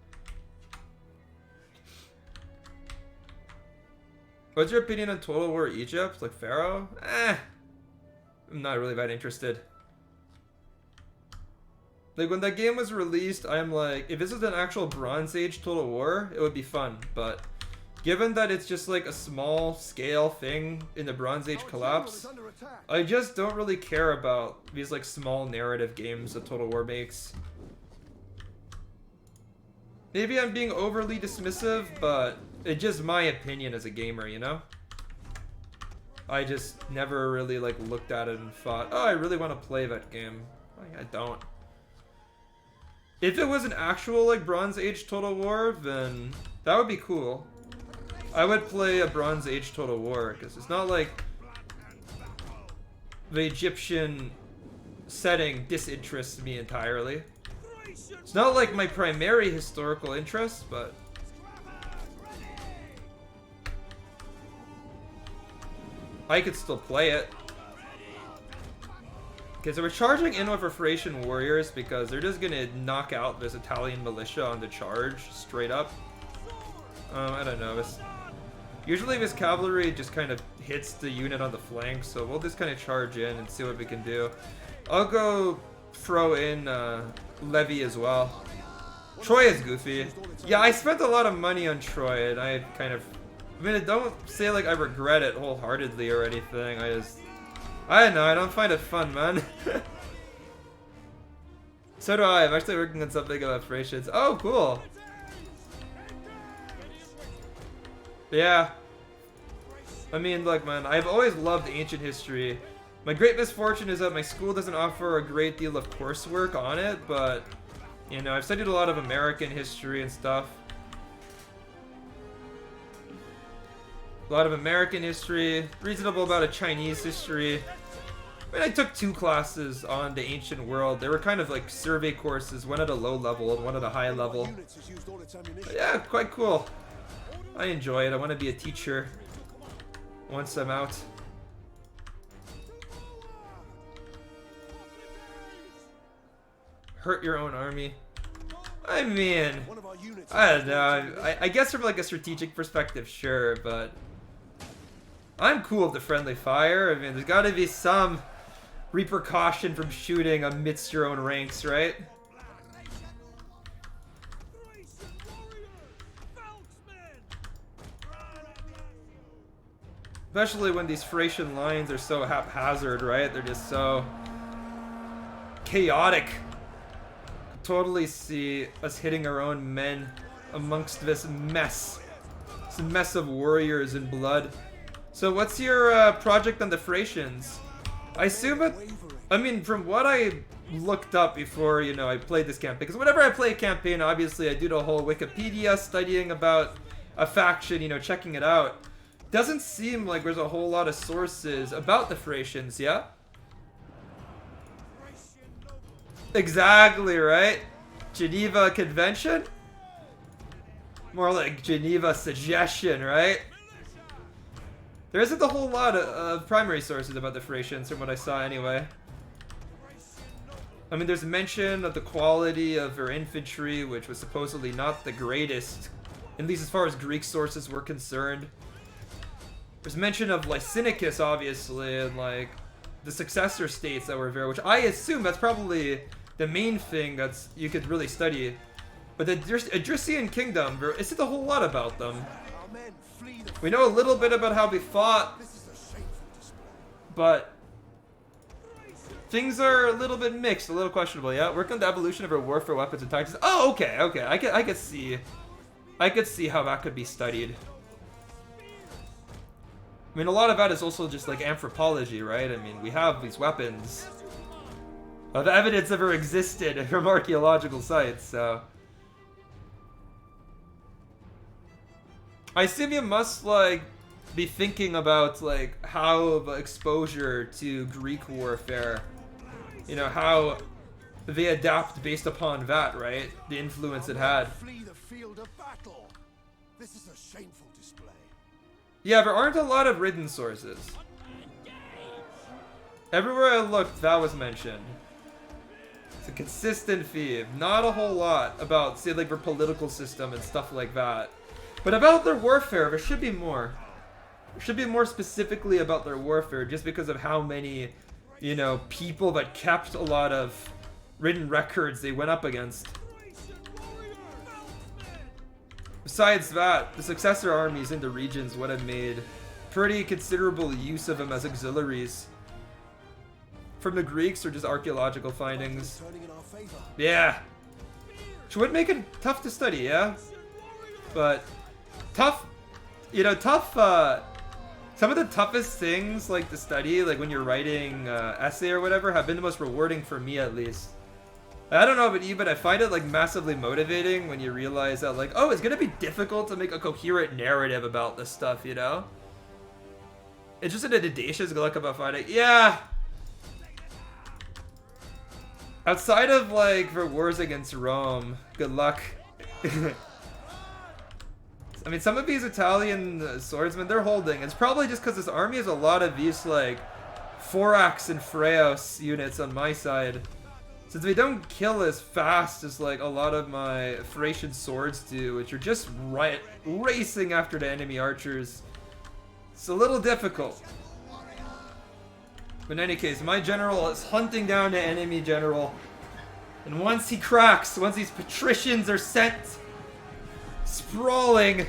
What's your opinion on Total War Egypt? Like Pharaoh? I'm not really that interested. Like when that game was released, I'm like, if this is an actual Bronze Age Total War, it would be fun. But given that it's just like a small scale thing in the Bronze Age collapse, I just don't really care about these like small narrative games that Total War makes. Maybe I'm being overly dismissive, but it's just my opinion as a gamer, you know? I just never really like looked at it and thought, oh, I really want to play that game. Like, I don't. If it was an actual like Bronze Age Total War, then that would be cool. I would play a Bronze Age Total War, because it's not like the Egyptian setting disinterests me entirely. It's not like my primary historical interest, but I could still play it. Okay, so we're charging in with Thracian warriors because they're just gonna knock out this Italian militia on the charge straight up. I don't know. Usually this cavalry just kind of hits the unit on the flank, so we'll just kind of charge in and see what we can do. I'll go throw in Levy as well. Troy is goofy. Yeah, I spent a lot of money on Troy, and I kind of... I mean, don't say like I regret it wholeheartedly or anything. I don't know, I don't find it fun, man. So do I. I'm actually working on something about Thracians. Oh, cool. Yeah. I mean, look, man, I've always loved ancient history. My great misfortune is that my school doesn't offer a great deal of coursework on it, but, you know, I've studied a lot of American history and stuff. A lot of American history, reasonable amount of Chinese history. I mean, I took 2 classes on the ancient world. They were kind of like survey courses, one at a low level and one at a high level. But yeah, quite cool. I enjoy it. I want to be a teacher once I'm out. Hurt your own army. I mean, I don't know. I guess from like a strategic perspective, sure, but I'm cool with the friendly fire. I mean, there's got to be some repercussion from shooting amidst your own ranks, right? Especially when these Thracian lines are so haphazard, right? They're just so chaotic. Totally see us hitting our own men amongst this mess. This mess of warriors and blood. So what's your project on the Thracians? I assume it... I mean, from what I looked up before, you know, I played this campaign. Because whenever I play a campaign, obviously I do the whole Wikipedia studying about a faction, you know, checking it out. Doesn't seem like there's a whole lot of sources about the Thracians, yeah? Exactly, right? Geneva Convention? More like Geneva Suggestion, right? There isn't a whole lot of primary sources about the Thracians from what I saw anyway. I mean, there's mention of the quality of their infantry, which was supposedly not the greatest, at least as far as Greek sources were concerned. There's mention of Lycinicus, obviously, and like the successor states that were there, which I assume that's probably the main thing that's you could really study. But the Odrysian kingdom, there isn't a whole lot about them. We know a little bit about how they fought, but things are a little bit mixed, a little questionable. Yeah, work on the evolution of our warfare weapons and tactics. Oh, okay, okay. I could see how that could be studied. I mean, a lot of that is also just like anthropology, right? I mean, we have these weapons of evidence ever existed from archaeological sites, so. I assume you must, like, be thinking about, like, how the exposure to Greek warfare, you know, how they adapt based upon that, right? The influence it had. Flee the field of battle. This is a shameful display. Yeah, there aren't a lot of written sources. Everywhere I looked, that was mentioned. It's a consistent theme. Not a whole lot about, say, like, their political system and stuff like that. But about their warfare, there should be more. There should be more specifically about their warfare, just because of how many, you know, people that kept a lot of written records they went up against. Besides that, the successor armies in the regions would have made pretty considerable use of them as auxiliaries. From the Greeks or just archaeological findings. Yeah. Which would make it tough to study, yeah? But tough, you know, some of the toughest things, like, to study, like, when you're writing essay or whatever, have been the most rewarding for me, at least. I don't know about you, but I find it, like, massively motivating when you realize that, like, oh, it's gonna be difficult to make a coherent narrative about this stuff, you know? It's just an audacious look about fighting. Yeah! Outside of, like, for wars against Rome, good luck. I mean, some of these Italian swordsmen, they're holding. It's probably just because this army has a lot of these, like, Thorax and Phreos units on my side. Since they don't kill as fast as, like, a lot of my Thracian swords do, which are just racing after the enemy archers. It's a little difficult. But in any case, my general is hunting down the enemy general. And once he cracks, once these patricians are sent sprawling,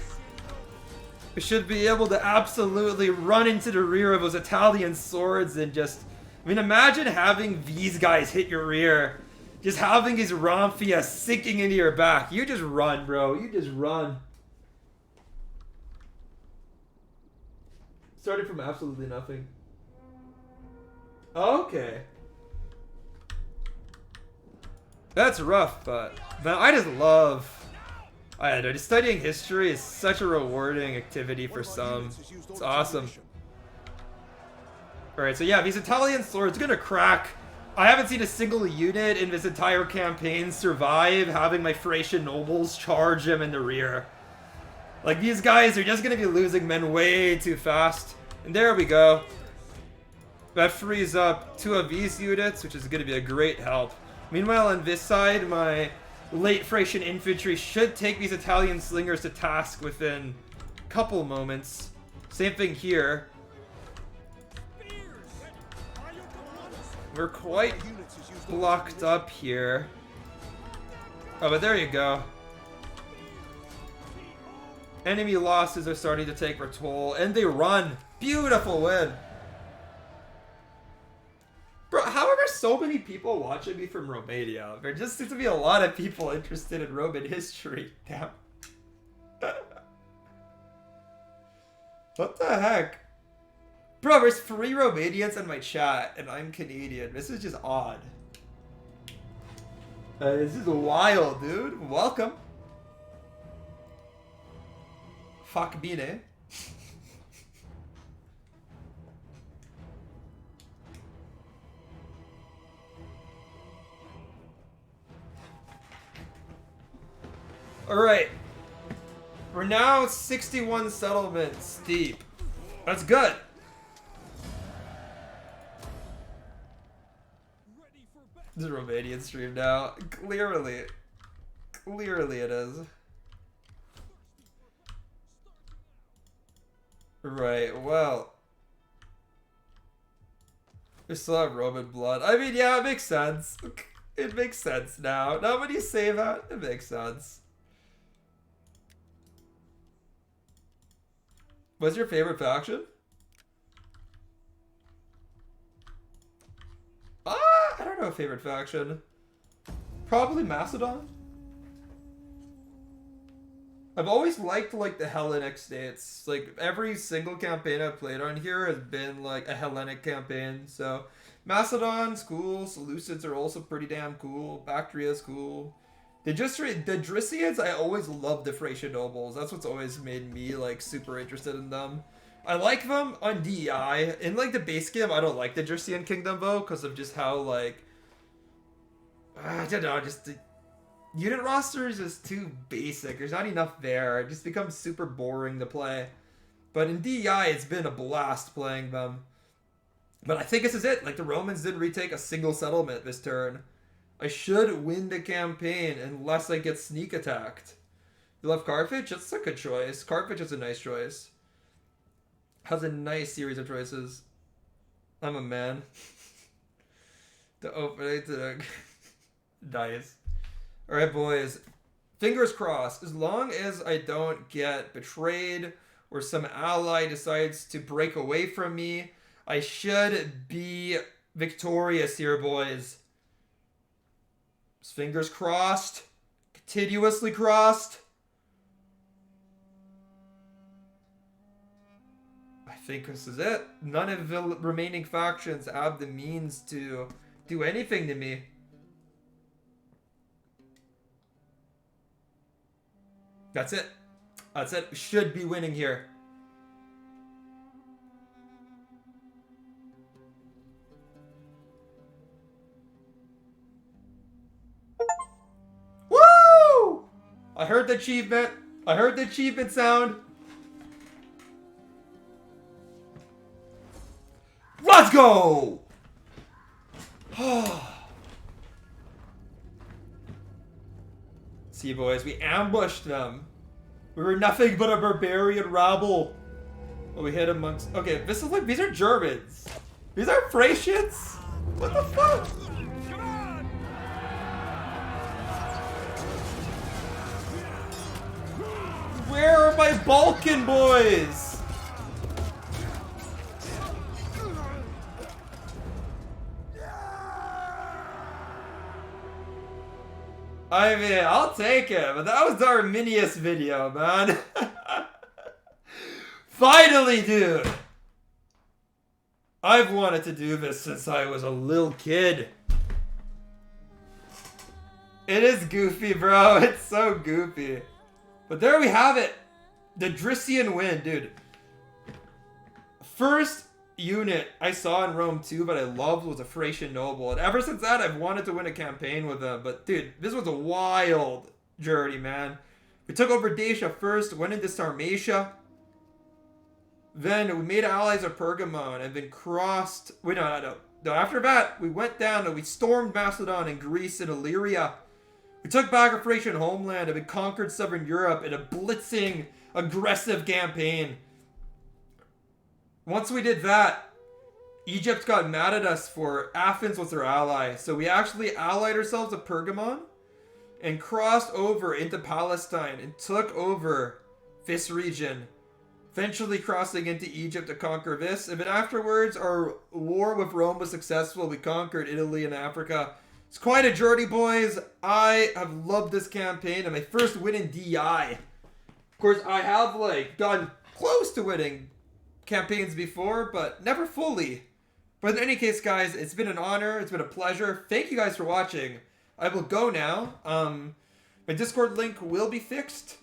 We should be able to absolutely run into the rear of those Italian swords and just... I mean, imagine having these guys hit your rear. Just having his Ramphia sinking into your back. You just run, bro. You just run. Started from absolutely nothing. Okay. That's rough, but man, I just love... I don't know, just studying history is such a rewarding activity for some. It's awesome. Alright, so yeah, these Italian swords are gonna crack. I haven't seen a single unit in this entire campaign survive having my Thracian nobles charge them in the rear. Like, these guys are just gonna be losing men way too fast. And there we go. That frees up 2 of these units, which is gonna be a great help. Meanwhile, on this side, my late Thracian infantry should take these Italian slingers to task within a couple moments. Same thing here. We're quite blocked up here. Oh, but there you go. Enemy losses are starting to take their toll, and they run. Beautiful win. Bro, how are there so many people watching me from Romania? There just seems to be a lot of people interested in Roman history. Damn. What the heck? Bro, there's 3 Romanians in my chat, and I'm Canadian. This is just odd. This is wild, dude. Welcome. Fuck bine. Alright. We're now 61 settlements deep. That's good. This is a Romanian stream now. Clearly. Clearly it is. Right, well. We still have Roman blood. I mean, yeah, it makes sense. It makes sense now. Now when you say that, it makes sense. What's your favorite faction? I don't know a favorite faction. Probably Macedon. I've always liked like the Hellenic states. Like every single campaign I've played on here has been like a Hellenic campaign. So Macedon's cool. Seleucids are also pretty damn cool. Bactria's cool. The Odrysians, I always loved the Thracian nobles. That's what's always made me like super interested in them. I like them on DEI. In like the base game, I don't like the Odrysian kingdom though, because of just how like I don't know, just the unit roster is just too basic. There's not enough there. It just becomes super boring to play. But in DEI, it's been a blast playing them. But I think this is it. Like the Romans didn't retake a single settlement this turn. I should win the campaign unless I get sneak attacked. You love Carthage? That's a good choice. Carthage is a nice choice. Has a nice series of choices. I'm a man. The opening to the... Nice. Alright, boys. Fingers crossed. As long as I don't get betrayed or some ally decides to break away from me, I should be victorious here, boys. Fingers crossed. Continuously crossed. I think this is it. None of the remaining factions have the means to do anything to me. That's it. That's it. Should be winning here. Woo! I heard the achievement. I heard the achievement sound. Let's go! See, boys, we ambushed them. We were nothing but a barbarian rabble. Oh, we hit amongst... Okay, this is like... These are Germans. These are Thracians? What the fuck? Where are my Balkan boys? I mean, I'll take it, but that was the Arminius video, man. Finally, dude! I've wanted to do this since I was a little kid. It is goofy, bro. It's so goofy. But there we have it. The Odrysian win, dude. First unit I saw in Rome 2, but I loved, was a Thracian noble. And ever since that, I've wanted to win a campaign with them. But dude, this was a wild journey, man. We took over Dacia first, went into Sarmatia. Then we made allies of Pergamon and then crossed... Wait, no. After that, we went down and we stormed Macedon and Greece and Illyria. We took back our Thracian homeland and we conquered southern Europe in a blitzing, aggressive campaign. Once we did that, Egypt got mad at us for Athens was their ally. So we actually allied ourselves with Pergamon and crossed over into Palestine and took over this region. Eventually crossing into Egypt to conquer this. And then afterwards, our war with Rome was successful. We conquered Italy and Africa. It's quite a journey, boys. I have loved this campaign and my first win in DI. Of course, I have gotten close to winning campaigns before, but never fully. But in any case, guys, it's been an honor. It's been a pleasure. Thank you guys for watching. I will go now. My Discord link will be fixed.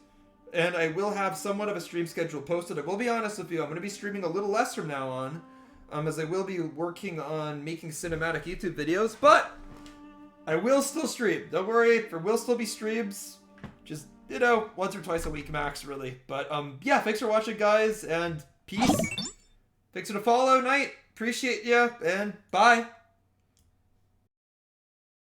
And I will have somewhat of a stream schedule posted. I will be honest with you, I'm going to be streaming a little less from now on. As I will be working on making cinematic YouTube videos. But I will still stream. Don't worry, there will still be streams. Just, once or twice a week max, really. But, yeah, thanks for watching, guys. And peace. Thanks for the follow, Knight. Appreciate ya. And bye.